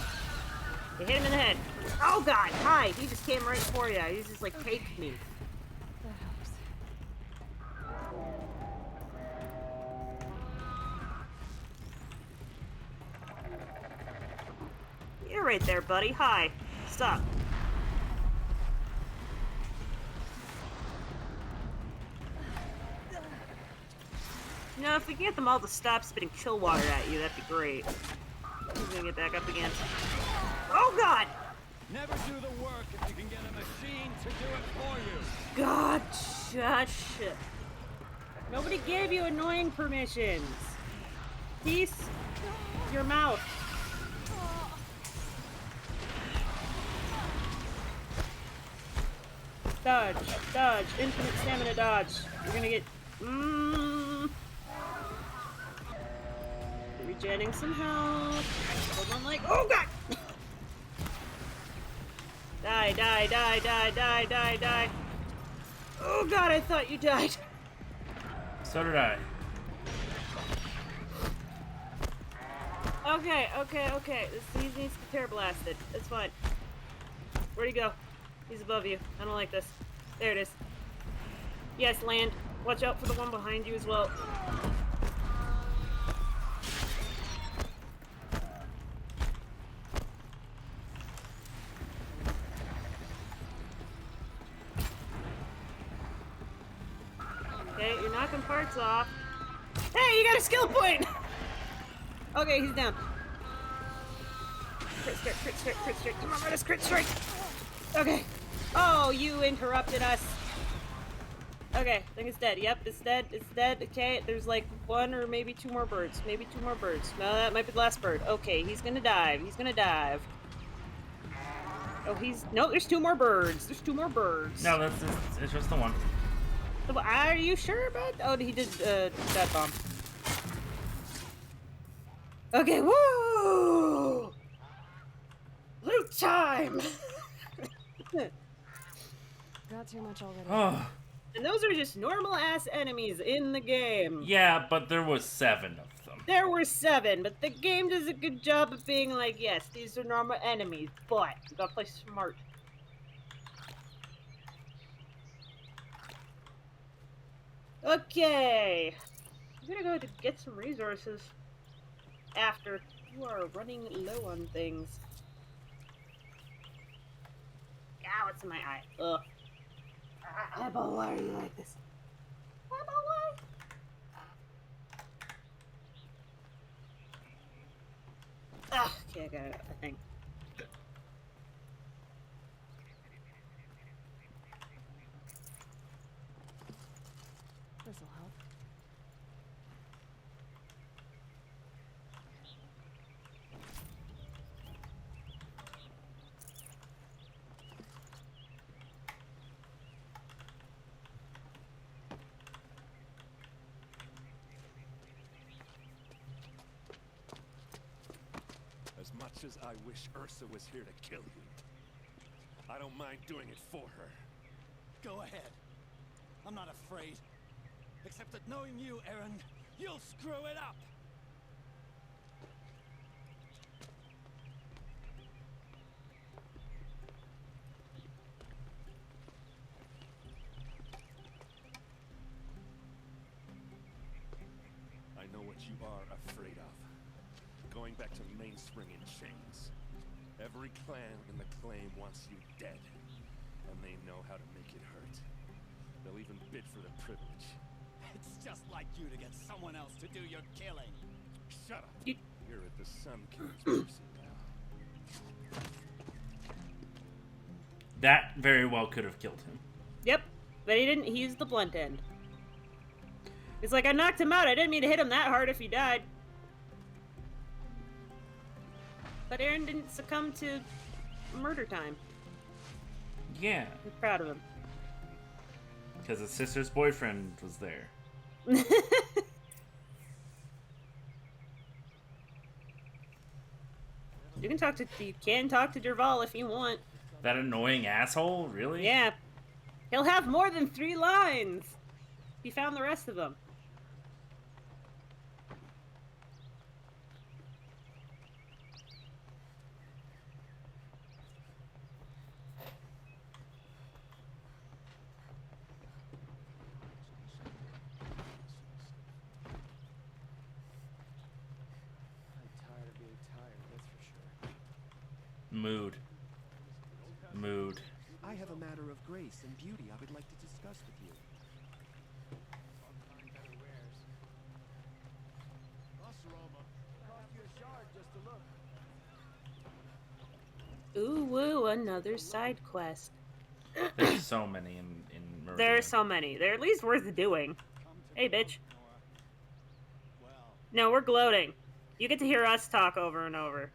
You hit him in the head. Oh god, hi! He just came right for you. He's just like, take me. That helps. You're right there, buddy. Hi. Stop. No, if we can get them all to stop spitting chill water at you, that'd be great. He's gonna get back up again. Oh god! Never do the work if you can get a machine to do it for you. God, shush. Nobody gave you annoying permissions. Peace your mouth. Dodge, dodge, infinite stamina dodge. You're gonna get... Regenerating some health. Hold on, like... Oh god! Die, die, die, die, die, die, die. Oh god, I thought you died. So did I. Okay. He needs to be tear blasted. That's fine. Where'd he go? He's above you. I don't like this. There it is. Yes, land. Watch out for the one behind you as well. Okay, you're knocking parts off. Hey, you got a skill point! Okay, he's down. crit strike, crit strike, crit strike. Come on, let us crit strike. Okay. Oh, you interrupted us. Okay, I think it's dead. Yep, it's dead. It's dead. Okay, there's like one or maybe two more birds. Maybe two more birds. No, that might be the last bird. Okay, he's gonna dive. He's gonna dive. Oh, no, there's two more birds. There's two more birds. No, it's just the one. Are you sure about? Oh, he did that bomb. Okay, woo! Loot time! Got too much already. Oh. And those are just normal ass enemies in the game. Yeah, but there was 7 of them. There were 7, but the game does a good job of being like, yes, these are normal enemies, but you gotta play smart. Okay. I'm gonna go to get some resources after you are running low on things. Ow, what's in my eye? Ugh. Eyeball, why are you like this? Eyeball, why? Ah, okay, I got it, I think. This'll help. As much as I wish Ursa was here to kill you, I don't mind doing it for her. Go ahead. I'm not afraid. Except that knowing you, Aaron, you'll screw it up! I know what you are afraid of. Going back to Mainspring in chains. Every clan in the claim wants you dead. And they know how to make it hurt. They'll even bid for the privilege. It's just like you to get someone else to do your killing. Shut up! You're at the Sun King's mercy now. That very well could have killed him. Yep, but he didn't. He used the blunt end. It's like, I knocked him out. I didn't mean to hit him that hard if he died. But Aaron didn't succumb to murder time. Yeah. I'm proud of him. Because his sister's boyfriend was there. You can talk to Derval if you want. That annoying asshole? Really? Yeah. He'll have more than 3 lines. He found the rest of them. Mood. Mood. I have a matter of grace and beauty I would like to discuss with you. Ooh, woo, another side quest. There's so many in Meridian. There's so many. They're at least worth doing. Hey, bitch. No, we're gloating. You get to hear us talk over and over.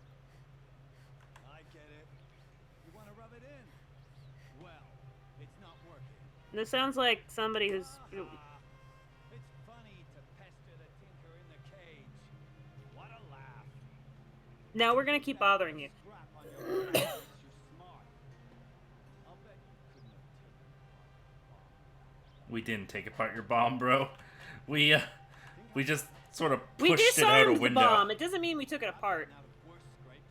I get it. You want to rub it in? Well, it's not working. This sounds like somebody who's... It's funny to pester the tinker in the cage. What a laugh. No, we're gonna keep bothering you. Scrap on your back makes you smart. I'll bet you couldn't have taken We didn't take apart your bomb, bro. We just sort of We pushed it out a disarmed the window. bomb. It doesn't mean we took it apart. out of worse scrapes.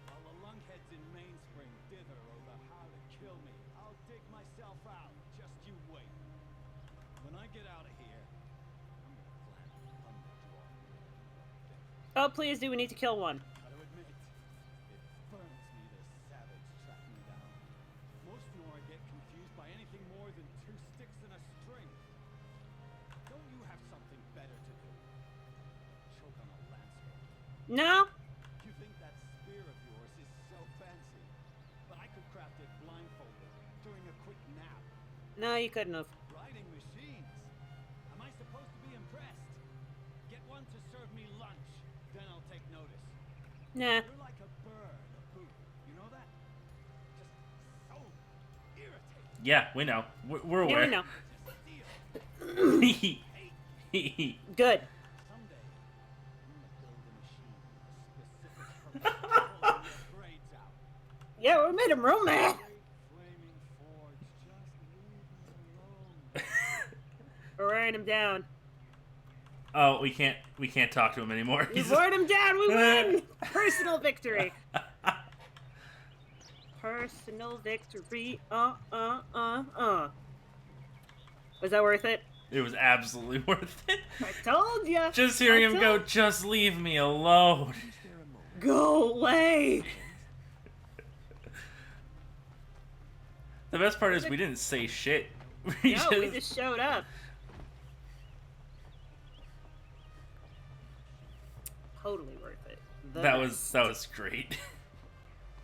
While the lunkheads in Mainspring dither over how to kill me, I'll dig myself out. Just you wait. When I get out of here, I'm gonna plant underdog. Oh, please do. We need to kill one. Gotta admit, it burns me this savage track me down. Most Nora get confused by anything more than 2 sticks and a string. Don't you have something better to do? Choke on a landscape. No? You think that spear of No, you couldn't have. Riding machines. Am I supposed to be impressed? Get one to serve me lunch, then I'll take notice. Nah. You're like a bird, a poop. You know that? Just so irritating. Yeah, we know. We're Yeah, aware. we know. Good. Good. Someday, I'm gonna build a machine with a specific purpose for pulling your braids out. Yeah, we made him romance. Flaming forge, just leave me alone. We're wearing him down. Oh, we can't talk to him anymore. We bored him down. We win. Personal victory. Personal victory. Was that worth it? It was absolutely worth it. I told ya. Just hearing him go, just leave me alone. Go away. The best part is we didn't say shit. We just showed up. Totally worth it. That was great.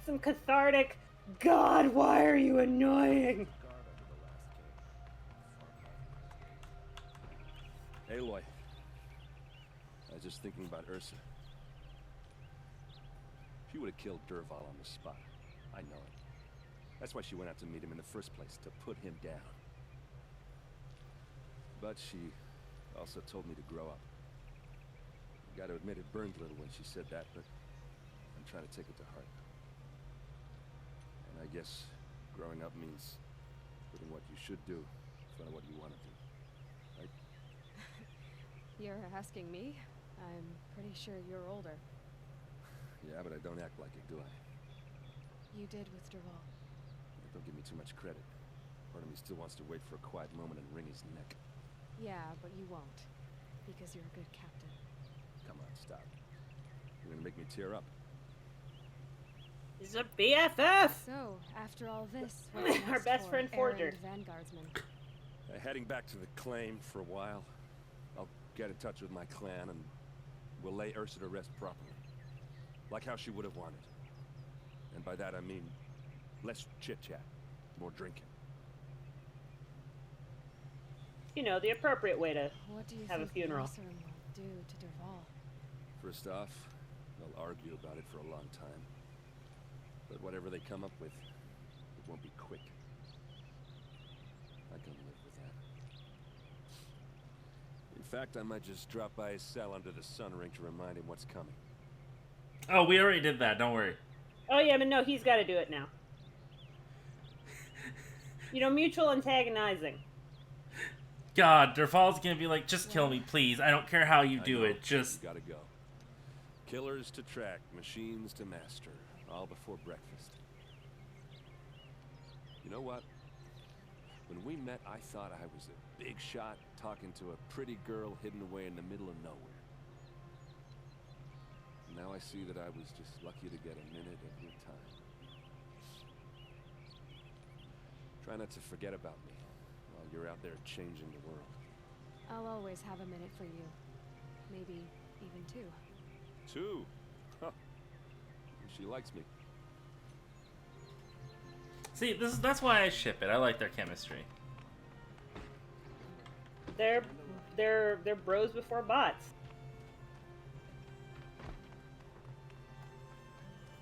Some cathartic. God, why are you annoying? Aloy. I was just thinking about Ursa. She would have killed Dervahl on the spot. I know it. That's why she went out to meet him in the first place, to put him down. But she also told me to grow up. I gotta admit it burned a little when she said that, but I'm trying to take it to heart. And I guess growing up means putting what you should do in front of what you want to do. Right? You're asking me? I'm pretty sure you're older. Yeah, but I don't act like it, do I? You did with Dervahl. Don't give me too much credit. Part of me still wants to wait for a quiet moment and wring his neck. Yeah, but you won't. Because you're a good captain. Come on, stop. You're gonna make me tear up. He's a BFF. So, after all this, what's next Our best for friend Forger. errand vanguardsman? Heading back to the claim for a while. I'll get in touch with my clan and we'll lay Ursa to rest properly. Like how she would have wanted. And by that I mean less chit-chat, more drinking. You know, the appropriate way to What do you have a think funeral. the Oseram will do to Dervahl? First off, they'll argue about it for a long time. But whatever they come up with, it won't be quick. I can live with that. In fact, I might just drop by his cell under the sun ring to remind him what's coming. Oh, we already did that. Don't worry. Oh yeah, but no, he's got to do it now. You know, mutual antagonizing. God, Dervahl's gonna be like, just kill me, please. I don't care how you do know, it. Just you gotta go. Killers to track, machines to master, all before breakfast. You know what? When we met, I thought I was a big shot talking to a pretty girl hidden away in the middle of nowhere. Now I see that I was just lucky to get a minute of your time. Try not to forget about me while you're out there changing the world. I'll always have a minute for you. Maybe even two. Two? Huh. She likes me. see, that's why I ship it. I like their chemistry. They're bros before bots.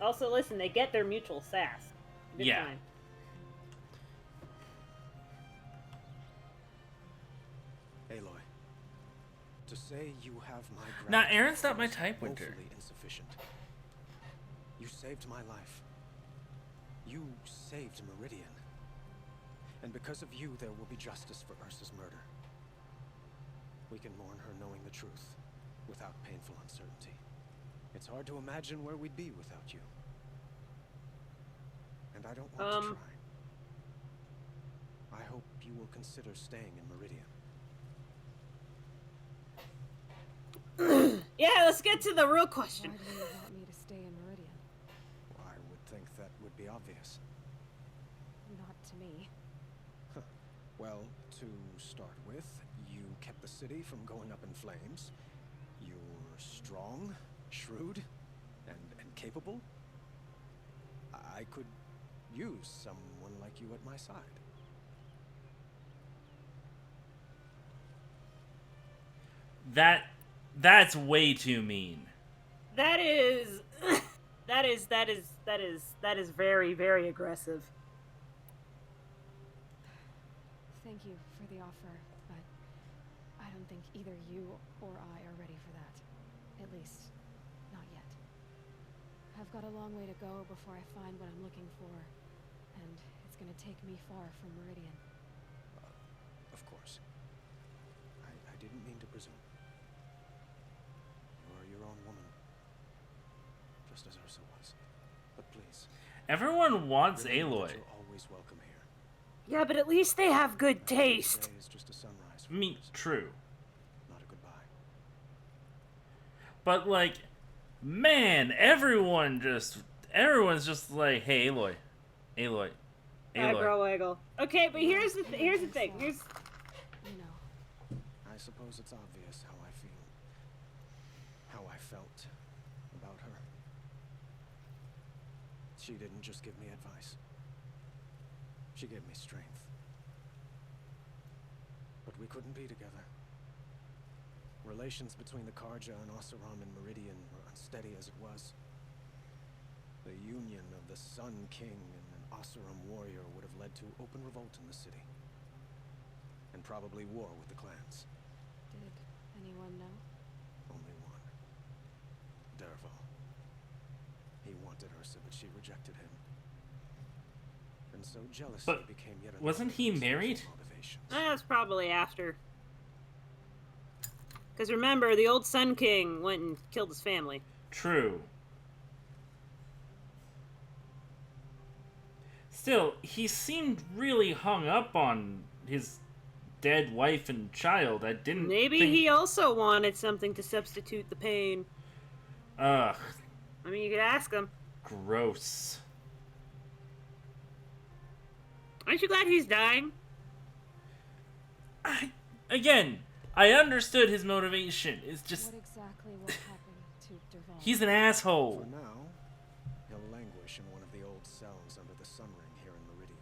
Also, listen, they get their mutual sass. Good Yeah. time. Aloy, to say you have my gratitude Nah, Aaron's not my is type, Winter. woefully insufficient. You saved my life. You saved Meridian. And because of you, there will be justice for Ursa's murder. We can mourn her knowing the truth, without painful uncertainty. It's hard to imagine where we'd be without you. And I don't want to try. I hope you will consider staying in Meridian. Yeah, let's get to the real question. Why do you want me to stay in Meridian? I would think that would be obvious. Not to me. Well, to start with, you kept the city from going up in flames. You're strong, shrewd, and capable. I could use someone like you at my side. That's way too mean. That is that is very, very aggressive. Thank you for the offer, but I don't think either you or I are ready for that. At least, not yet. I've got a long way to go before I find what I'm looking for, and it's gonna take me far from Meridian. Of course. I didn't mean to presume. You are your own woman, just as Ursa was. But please. Everyone wants remember Aloy. that you're always welcome here. Yeah, but at least they have good taste. Today is just a sunrise. Me, true. Not a goodbye. But like, man, everyone's just like, hey, Aloy, Aloy, Aloy. Eyebrow waggle. Okay, but here's the thing. Here's. You know. I suppose it's obvious how I feel. How I felt about her. She didn't just give me advice. She gave me strength. But we couldn't be together. Relations between the Karja and Oseram and Meridian were unsteady as it was. The union of the Sun King and an Oseram warrior would have led to open revolt in the city. And probably war with the clans. Did anyone know? Only one. Dervahl. He wanted Ursa, but she rejected him. And so jealousy But became yet another wasn't he of married? motivations. That's probably after. Because remember, the old Sun King went and killed his family. True. Still, he seemed really hung up on his dead wife and child. I didn't. Maybe think... he also wanted something to substitute the pain. Ugh. I mean, you could ask him. Gross. Aren't you glad he's dying? Again, I understood his motivation. It's just What exactly will happen to Dervahl? he's an asshole. For now, he'll languish in one of the old cells under the Sun Ring here in Meridian.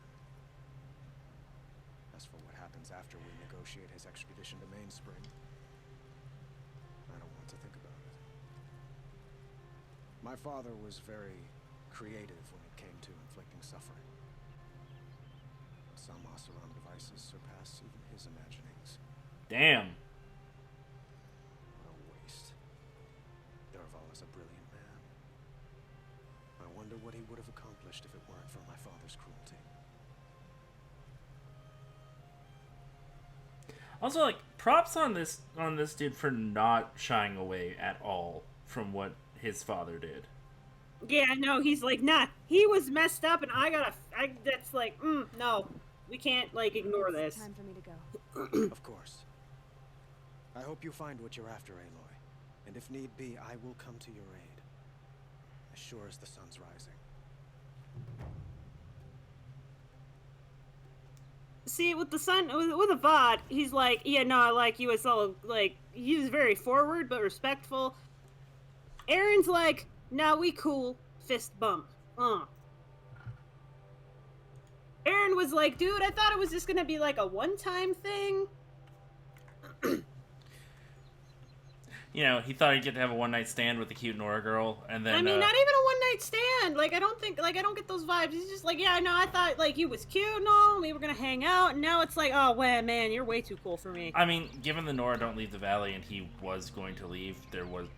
As for what happens after we negotiate his extradition to Mainspring, I don't want to think about it. My father was very creative when it came to inflicting suffering. But some Oseram devices surpass even his imaginings. Damn. What a waste. Dervahl is a brilliant man. I wonder what he would have accomplished if it weren't for my father's cruelty. Also, like, props on this dude for not shying away at all from what his father did. Yeah, no, he's like, nah, he was messed up and that's like, no. We can't, like, ignore this. Time for me to go. Of course. I hope you find what you're after, Aloy. And if need be, I will come to your aid. As sure as the sun's rising. See, with the son, with Avad, he's like, yeah, no, I like you. It's all, like, he's very forward but respectful. Aaron's like, nah, we cool. Fist bump. Aaron was like, dude, I thought it was just gonna be like a one-time thing. You know, he thought he'd get to have a one-night stand with the cute Nora girl, and then... I mean, not even a one-night stand. Like, I don't get those vibes. He's just like, yeah, no, I thought, like, you was cute and all, we were gonna hang out, and now it's like, oh, wow, man, you're way too cool for me. I mean, given the Nora don't leave the valley and he was going to leave,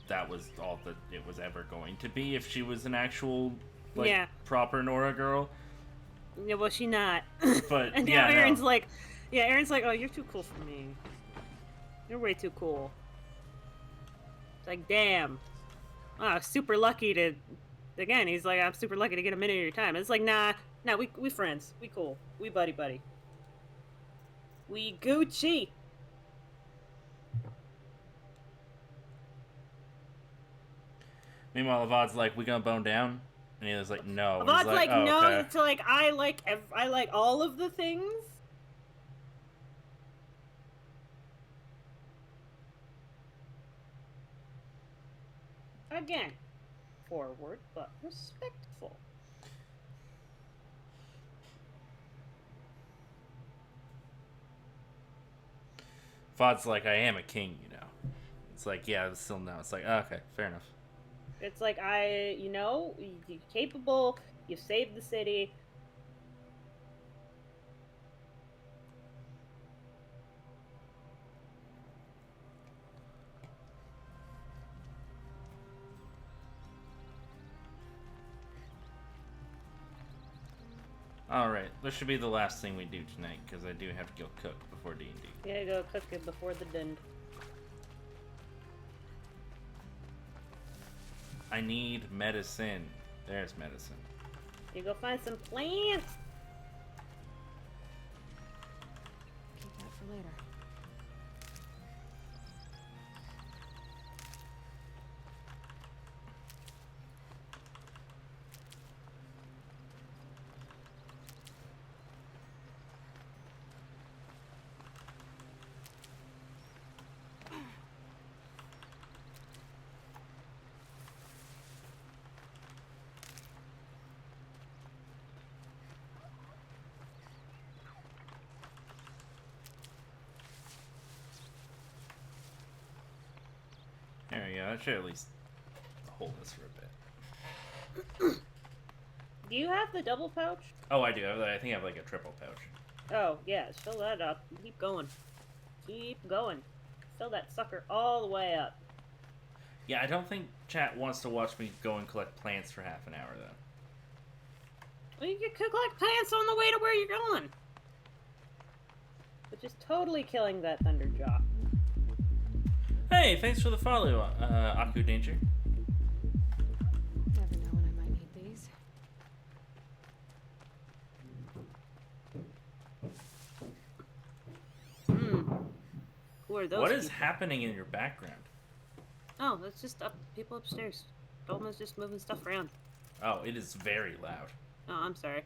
that was all that it was ever going to be if she was an actual, like, yeah, proper Nora girl. Yeah, well, she not. But, and now Aaron's like, oh, you're too cool for me. You're way too cool. It's like, damn. Oh, super lucky to... Again, he's like, I'm super lucky to get a minute of your time. It's like, nah, we friends. We cool. We buddy. We Gucci. Meanwhile, Avad's like, we gonna bone down? And he was like, no. And Avad's he's like, oh, no, okay. to like, I like all of the things. Again, forward but respectful. Avad's like, I am a king, you know. It's like, yeah, it's still no. It's like, oh, okay, fair enough. It's like, you're capable, you saved the city. Alright, this should be the last thing we do tonight, because I do have to go cook before D&D. Yeah, go cook it before the din. I need medicine. There's medicine. You go find some plants. Keep that for later. There we go. That should at least hold us for a bit. Do you have the double pouch? Oh, I do. I think I have like a triple pouch. Oh, yeah, fill that up. Keep going. Keep going. Fill that sucker all the way up. Yeah, I don't think chat wants to watch me go and collect plants for half an hour, though. Well, you can collect plants on the way to where you're going. Which is totally killing that Thunderjaw. Hey, thanks for the follow, Aku Danger. Never know when I might need these. Who are those What is people? happening in your background? Oh, that's just people upstairs. Dolma's just moving stuff around. Oh, it is very loud. Oh, I'm sorry.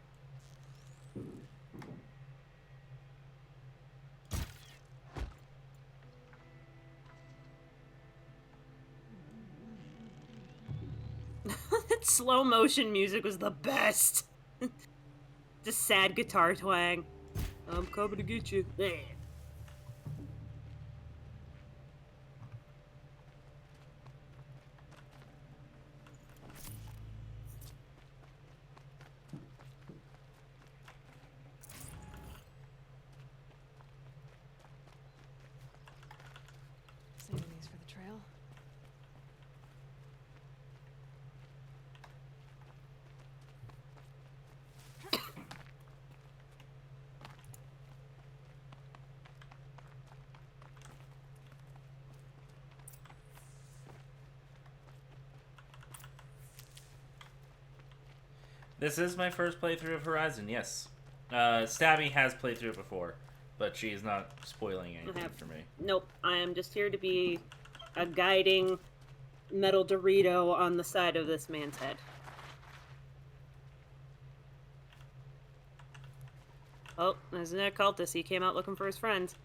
That slow motion music was the best. The sad guitar twang. I'm coming to get you. Bleh. Saving these for the trail. This is my first playthrough of Horizon, yes. Stabby has played through it before, but she's not spoiling anything for me. Nope, I am just here to be a guiding metal Dorito on the side of this man's head. Oh, there's an occultist. He came out looking for his friends.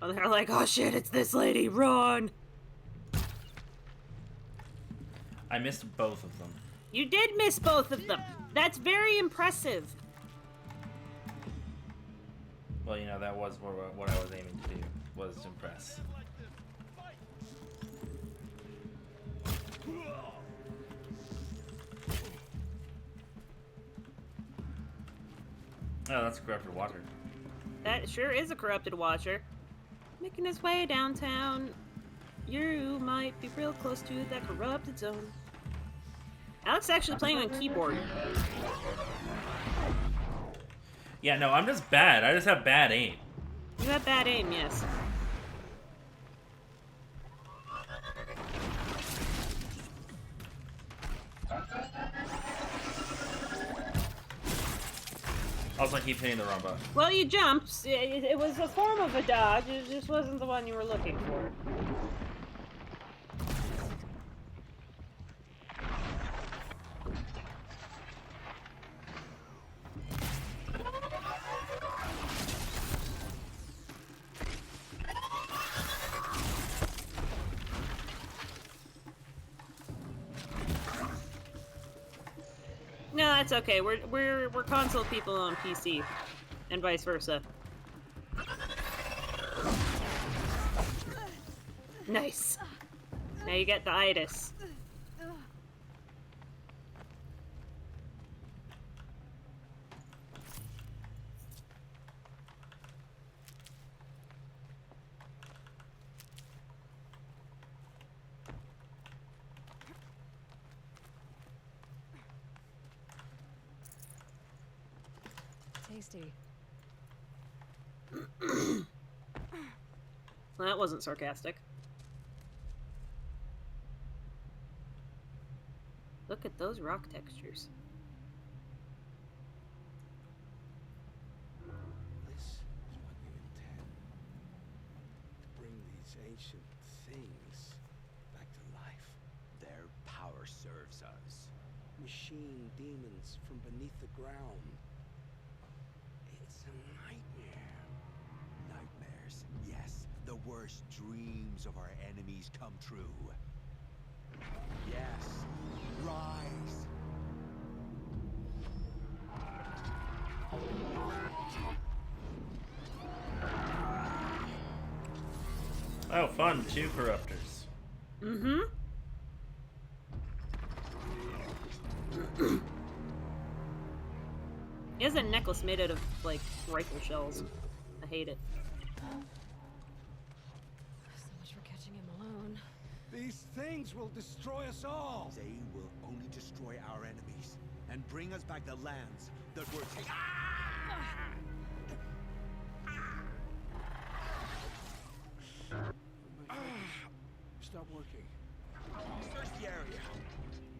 Oh, they're like, oh shit, it's this lady, run! I missed both of them. You did miss both of them. That's very impressive. Well, you know, that was what I was aiming to do, was to impress. Oh, that's corrupted water. That sure is a corrupted watcher. Making his way downtown. You might be real close to that corrupted zone. Alex actually playing on keyboard. Yeah, no, I'm just bad. I just have bad aim. You have bad aim, yes. Also, I keep hitting the wrong button. Well, you jumped. It was a form of a dodge. It just wasn't the one you were looking for. No, that's okay. We're console people on PC, and vice versa. Nice. Now you get the itis. Tasty. That wasn't sarcastic. Look at those rock textures. This is what you intend. To bring these ancient things back to life. Their power serves us. Machine demons from beneath the ground. It's a nightmare. Nightmares, yes. The worst dreams of our enemies come true. Yes. Rise. Oh, fun. 2 corruptors. Mm-hmm. He has a necklace made out of, like, rifle shells. I hate it. So much for catching him alone. These things will destroy us all. They will only destroy our enemies and bring us back the lands that were taken. Stop working. Search the area.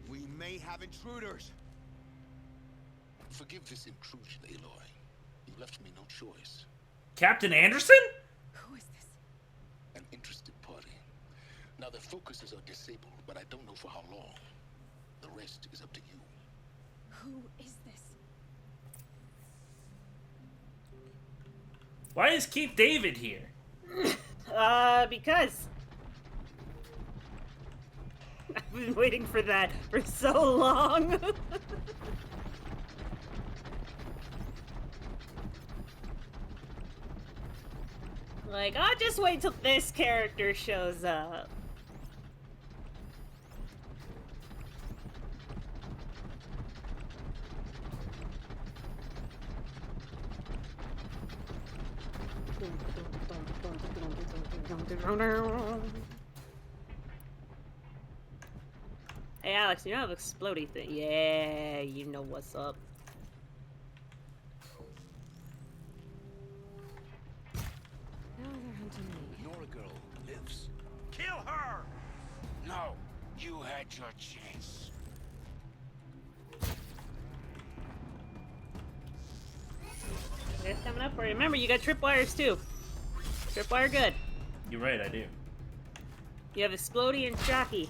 We may have intruders. Forgive this intrusion, Aloy. You left me no choice. Captain Anderson? Who is this? An interested party. Now their focuses are disabled, but I don't know for how long. The rest is up to you. Who is this? Why is Keith David here? Because I've been waiting for that for so long. Like, I'll just wait till this character shows up. Hey Alex, you know have explodey thing. Yeah, you know what's up. Now they're hunting me. Nora girl lives. Kill her! No, you had your chance. Guys coming up for you. Remember, you got tripwires too. Tripwire good. You're right, I do. You have explodey and shocky.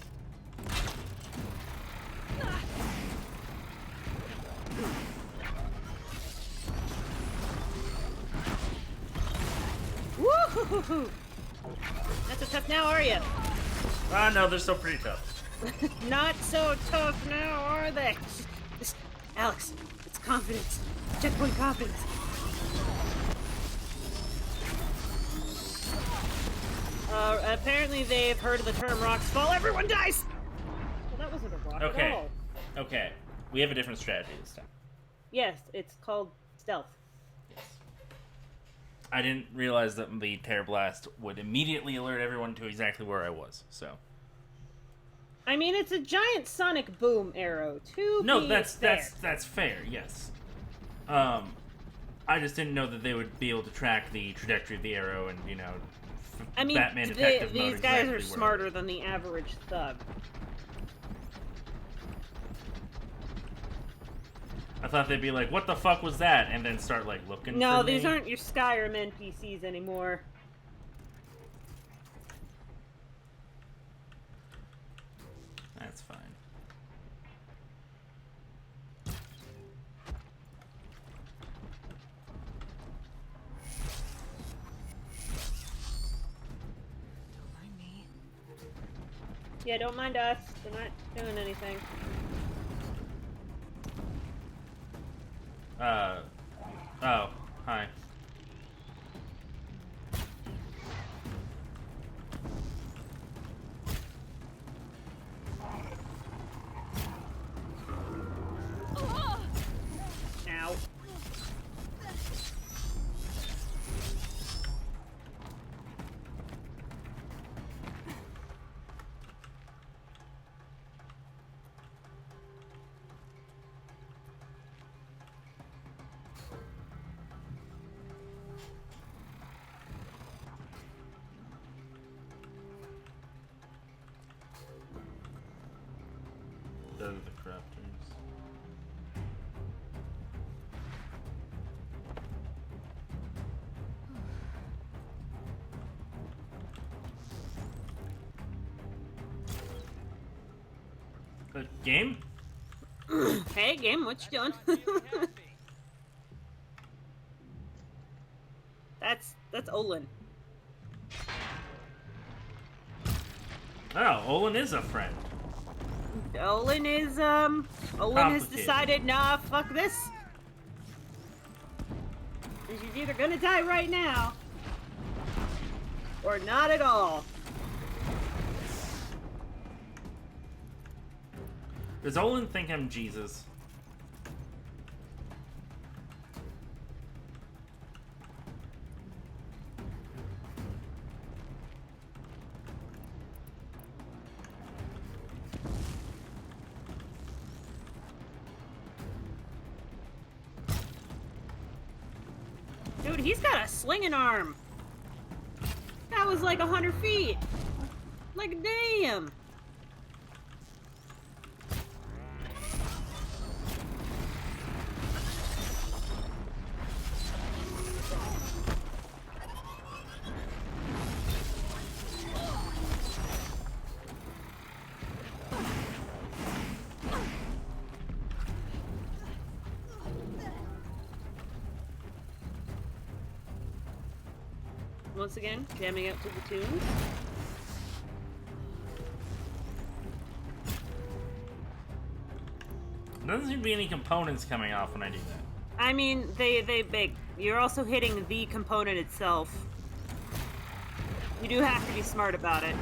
Woo-hoo-hoo-hoo. Not so tough now, are you? Ah, no, they're still pretty tough. Not so tough now, are they? Alex, it's confidence. Checkpoint confidence. Apparently they've heard of the term rocks fall. Everyone dies! Well, that wasn't a rock at Okay. all. Okay. We have a different strategy this time. Yes, it's called stealth. I didn't realize that the Terror Blast would immediately alert everyone to exactly where I was, so. I mean, it's a giant sonic boom arrow, too. No, that's fair, yes. I just didn't know that they would be able to track the trajectory of the arrow and, you know, I mean, Batman detective mode these guys exactly are where- smarter than the average thug. I thought they'd be like, what the fuck was that? And then start, like, looking No, for me. these aren't your Skyrim NPCs anymore. That's fine. Don't mind me. Yeah, don't mind us. They're not doing anything. Oh, hi. Those are the corruptors. Game? Hey, game, what you doing? That's Olin. Oh, Olin is a friend. Olin has decided, nah, fuck this. She's either gonna die right now, or not at all. Does Olin think I'm Jesus? Dude, he's got a slinging arm. That was like 100 feet. Like, damn. Once again, jamming out to the tunes. There doesn't seem to be any components coming off when I do that. I mean, they big. You're also hitting the component itself. You do have to be smart about it.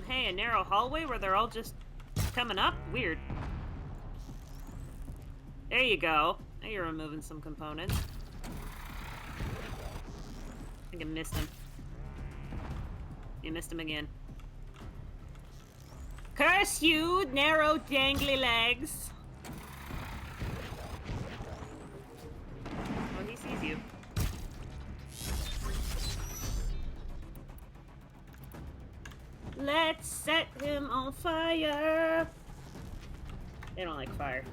Hey, a narrow hallway where they're all just coming up? Weird. There you go. Now you're removing some components. I think I missed him. You missed him again. Curse you, narrow dangly legs! Oh, he sees you. Let's set him on fire! They don't like fire.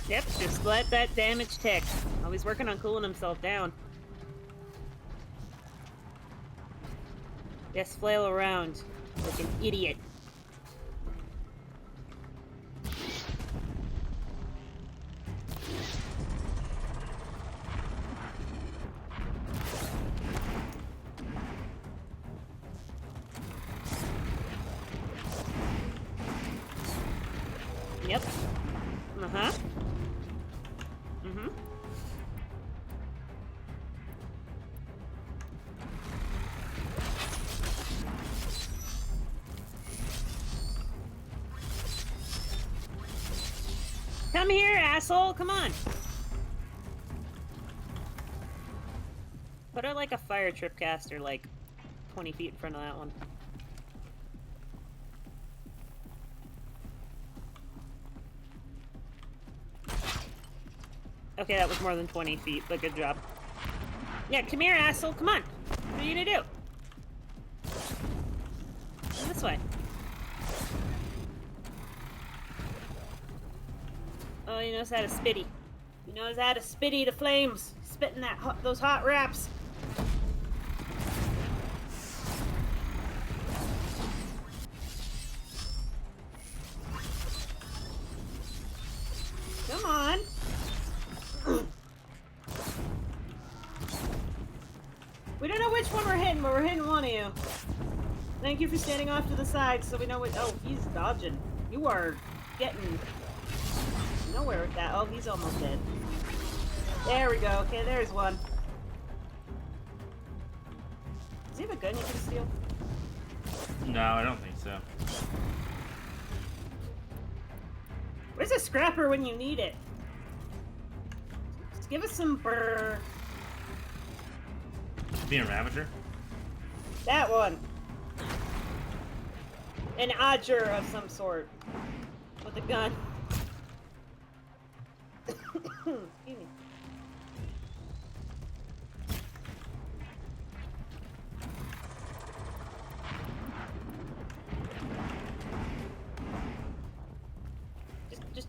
Yep, just let that damage tick. Always working on cooling himself down. Yes, flail around like an idiot. Yep. Uh-huh. Mm-hmm. Come here, asshole! Come on! Put out like a fire trip caster, like 20 feet in front of that one. Okay, that was more than 20 feet, but good job. Yeah, come here, asshole. Come on. What are you gonna do? Go this way. Oh, he knows how to spitty. He knows how to spitty the flames. Spitting that those hot wraps. Come on. We don't know which one we're hitting, but we're hitting one of you. Thank you for standing off to the side so we know what... Oh, he's dodging. You are getting nowhere with that. Oh, he's almost dead. There we go. Okay, there's one. Does he have a gun you can steal? No, I don't think so. Where's a scrapper when you need it? Just give us some brr. Being a Ravager? That one. An Odger of some sort. With a gun. Excuse me. Just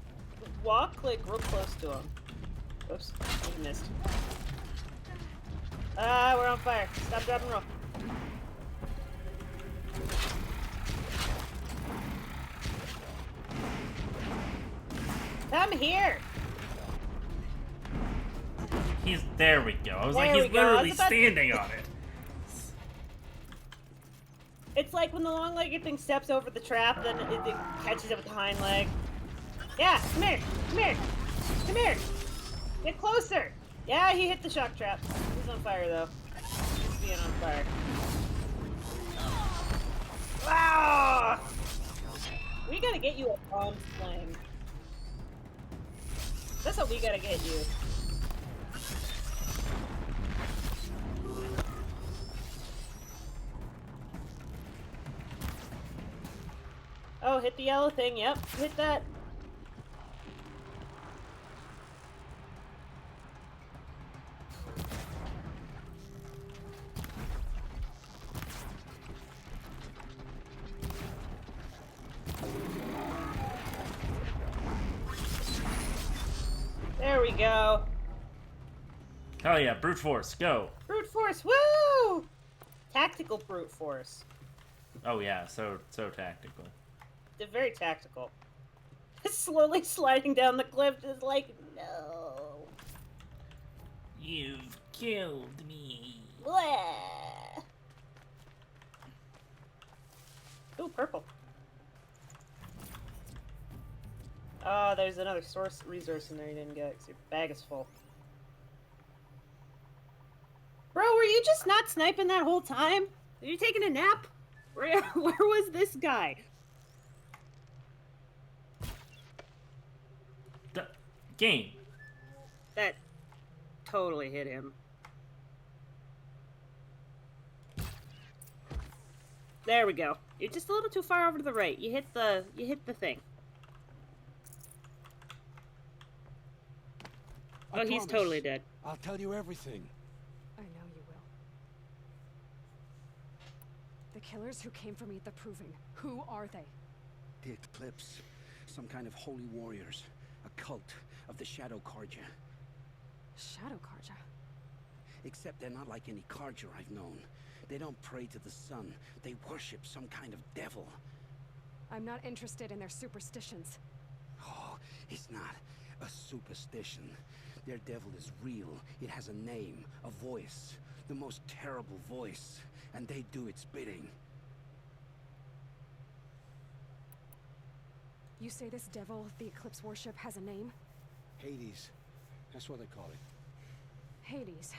walk like real close to him. Oops, I missed. Ah, we're on fire. Stop, drop, and roll. Come here. There we go. I was There like, we he's go. I was literally about to- standing on it. It's like when the long-legged thing steps over the trap, then it catches it with the hind leg. Yeah, come here, come here, come here. Get closer. Yeah, he hit the shock trap. He's on fire though. He's being on fire. Wow! We gotta get you a bomb sling. That's what we gotta get you. Oh, hit the yellow thing. Yep, hit that. There we go. Hell yeah, brute force, go. Brute force, woo! Tactical brute force. Oh yeah, so tactical. They're very tactical. Slowly sliding down the cliff, just like, no. You've killed me. Blah. Ooh, purple. Oh, there's another resource in there you didn't get, because your bag is full. Bro, were you just not sniping that whole time? Are you taking a nap? Where was this guy? Game. That totally hit him. There we go. You're just a little too far over to the right. You hit the thing. I Oh, he's promise. totally dead. I'll tell you everything. I know you will. The killers who came for me at the Proving, who are they? The Eclipse. Some kind of holy warriors. A cult of the Shadow Karja. Shadow Karja? Except they're not like any Karja I've known. They don't pray to the sun. They worship some kind of devil. I'm not interested in their superstitions. Oh, it's not a superstition. Their devil is real. It has a name, a voice. The most terrible voice. And they do its bidding. You say this devil the Eclipse worship has a name? Hades. That's what they call it. Hades.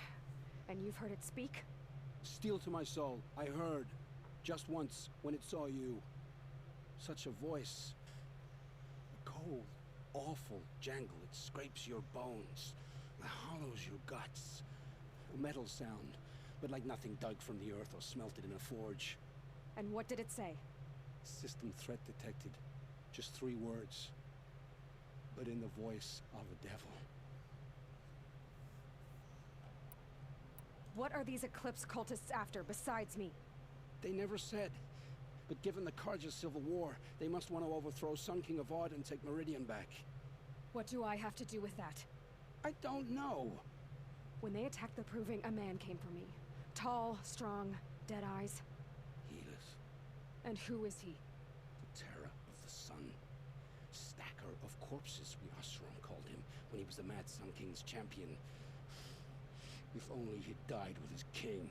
And you've heard it speak? Steel to my soul. I heard. Just once, when it saw you. Such a voice. A cold, awful jangle. It scrapes your bones. It hollows your guts. A metal sound, but like nothing dug from the earth or smelted in a forge. And what did it say? System threat detected. Just 3 words. But in the voice of a devil. What are these Eclipse cultists after, besides me? They never said. But given the Karja civil war, they must want to overthrow Sun King Avad and take Meridian back. What do I have to do with that? I don't know. When they attacked the Proving, a man came for me. Tall, strong, dead eyes. Helis. And who is he? The terror of the sun. Stacker of corpses, we Oseram called him, when he was the Mad Sun King's champion. If only he'd died with his king.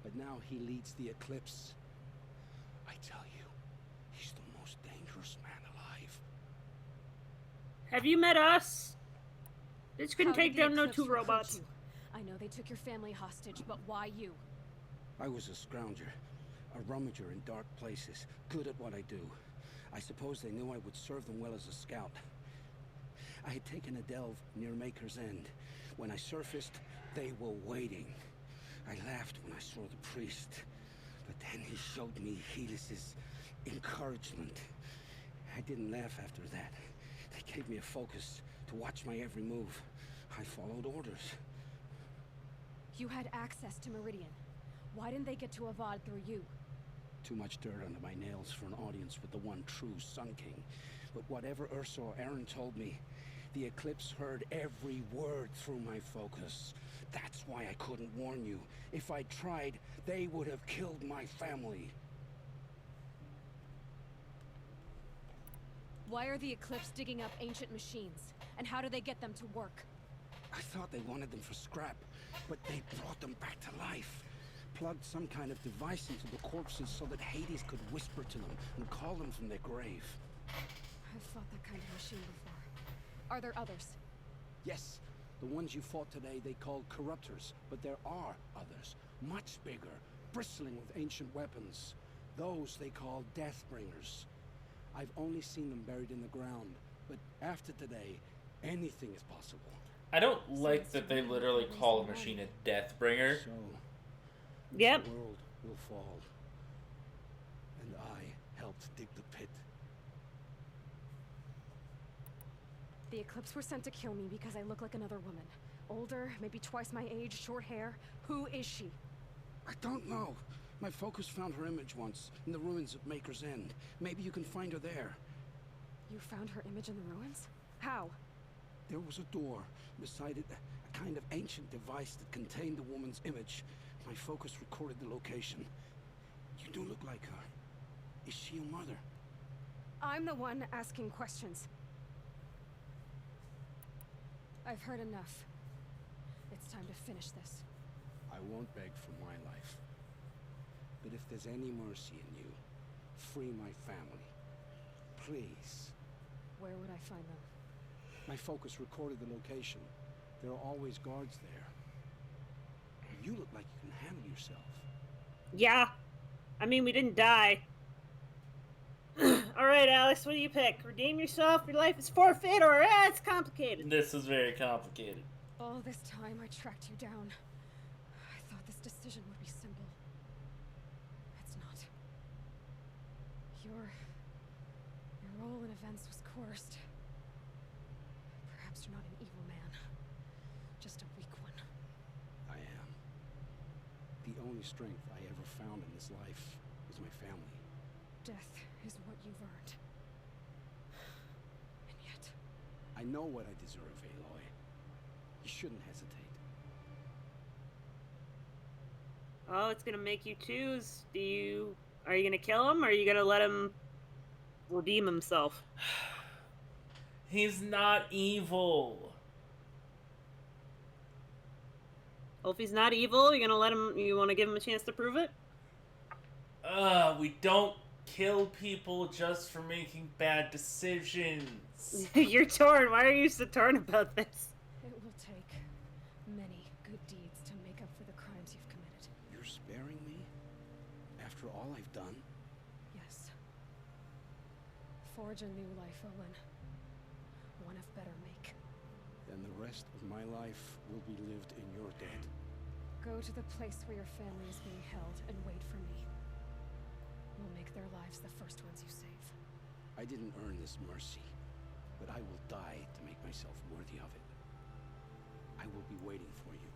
But now he leads the Eclipse. I tell you, he's the most dangerous man alive. Have you met us? This couldn't How did take the down no Eclipse 2 recruit robots. you? I know they took your family hostage, but why you? I was a scrounger. A rummager in dark places, good at what I do. I suppose they knew I would serve them well as a scout. I had taken a delve near Maker's End. When I surfaced, they were waiting. I laughed when I saw the priest, but then he showed me Helis's encouragement. I didn't laugh after that. They gave me a focus to watch my every move. I followed orders. You had access to Meridian. Why didn't they get to Avad through you? Too much dirt under my nails for an audience with the one true Sun King. But whatever Ursa or Aaron told me, the Eclipse heard every word through my focus. That's why I couldn't warn you. If I tried, they would have killed my family. Why are the Eclipse digging up ancient machines? And how do they get them to work? I thought they wanted them for scrap, but they brought them back to life. Plugged some kind of device into the corpses so that Hades could whisper to them and call them from their grave. I've fought that kind of machine before. Are there others? Yes, the ones you fought today they called corruptors, but there are others, much bigger, bristling with ancient weapons. Those they call Deathbringers. I've only seen them buried in the ground, but after today, anything is possible. I don't like that they literally call a machine a Deathbringer. So, yep. The world will fall. And I helped dig the pit. The Eclipse were sent to kill me because I look like another woman. Older, maybe twice my age, short hair. Who is she? I don't know. My focus found her image once, in the ruins of Maker's End. Maybe you can find her there. You found her image in the ruins? How? There was a door. Beside it, a kind of ancient device that contained the woman's image. My focus recorded the location. You do look like her. Is she your mother? I'm the one asking questions. I've heard enough. It's time to finish this. I won't beg for my life. But if there's any mercy in you, free my family. Please. Where would I find them? My focus recorded the location. There are always guards there. You look like you can handle yourself. Yeah. I mean, we didn't die. Alright, Alex, what do you pick? Redeem yourself, your life is forfeit, or it's complicated? This is very complicated. All this time I tracked you down. I thought this decision would be simple. It's not. Your role in events was coerced. Perhaps you're not an evil man. Just a weak one. I am. The only strength I ever found in this life was my family. Death is what you've earned. And yet... I know what I deserve, Aloy. You shouldn't hesitate. Oh, it's gonna make you choose. Are you gonna kill him, or are you gonna let him redeem himself? He's not evil. Well, if he's not evil, you're gonna let him. You want to give him a chance to prove it? We don't kill people just for making bad decisions. You're torn. Why are you so torn about this? It will take many good deeds to make up for the crimes you've committed. You're sparing me? After all I've done? Yes. Forge a new life, Owen. One of better make. Then the rest of my life will be lived in your debt. Go to the place where your family is being held and wait for me. We'll make their lives the first ones you save. I didn't earn this mercy, but I will die to make myself worthy of it. I will be waiting for you.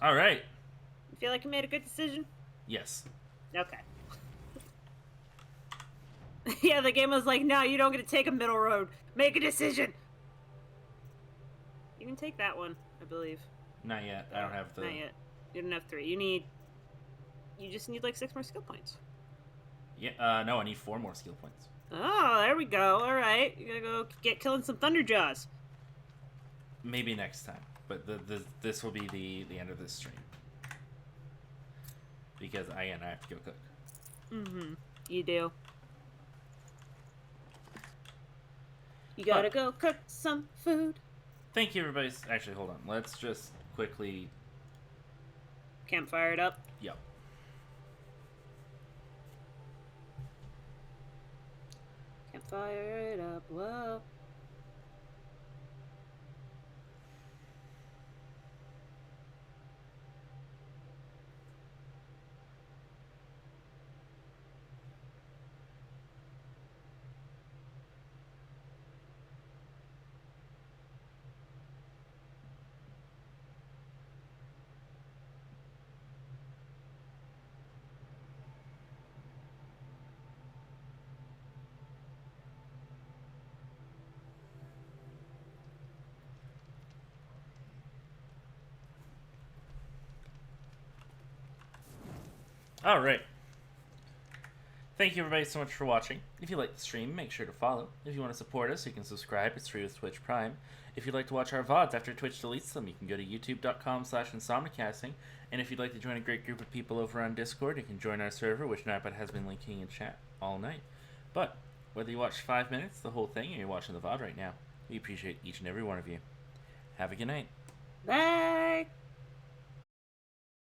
All right. You feel like you made a good decision? Yes. Okay. Yeah, the game was like, no, you don't get to take a middle road. Make a decision. You can take that one, I believe. Not yet. I don't have the... Not yet. You don't have 3. You just need like 6 more skill points. Yeah, no, I need 4 more skill points. Oh, there we go. All right. You gotta go get killing some Thunderjaws. Maybe next time. But this will be the end of this stream. Because I have to go cook. Mm-hmm. You do. You gotta go cook some food. Thank you, everybody. Actually, hold on. Let's just quickly Campfire it up. Yep. Campfire it up. Whoa. All right. Thank you everybody so much for watching. If you like the stream, make sure to follow. If you want to support us, you can subscribe. It's free with Twitch Prime. If you'd like to watch our VODs after Twitch deletes them, you can go to youtube.com/insomnicasting. And if you'd like to join a great group of people over on Discord, you can join our server, which Nightbot has been linking in chat all night. But whether you watch 5 minutes, the whole thing, or you're watching the VOD right now, we appreciate each and every one of you. Have a good night. Bye!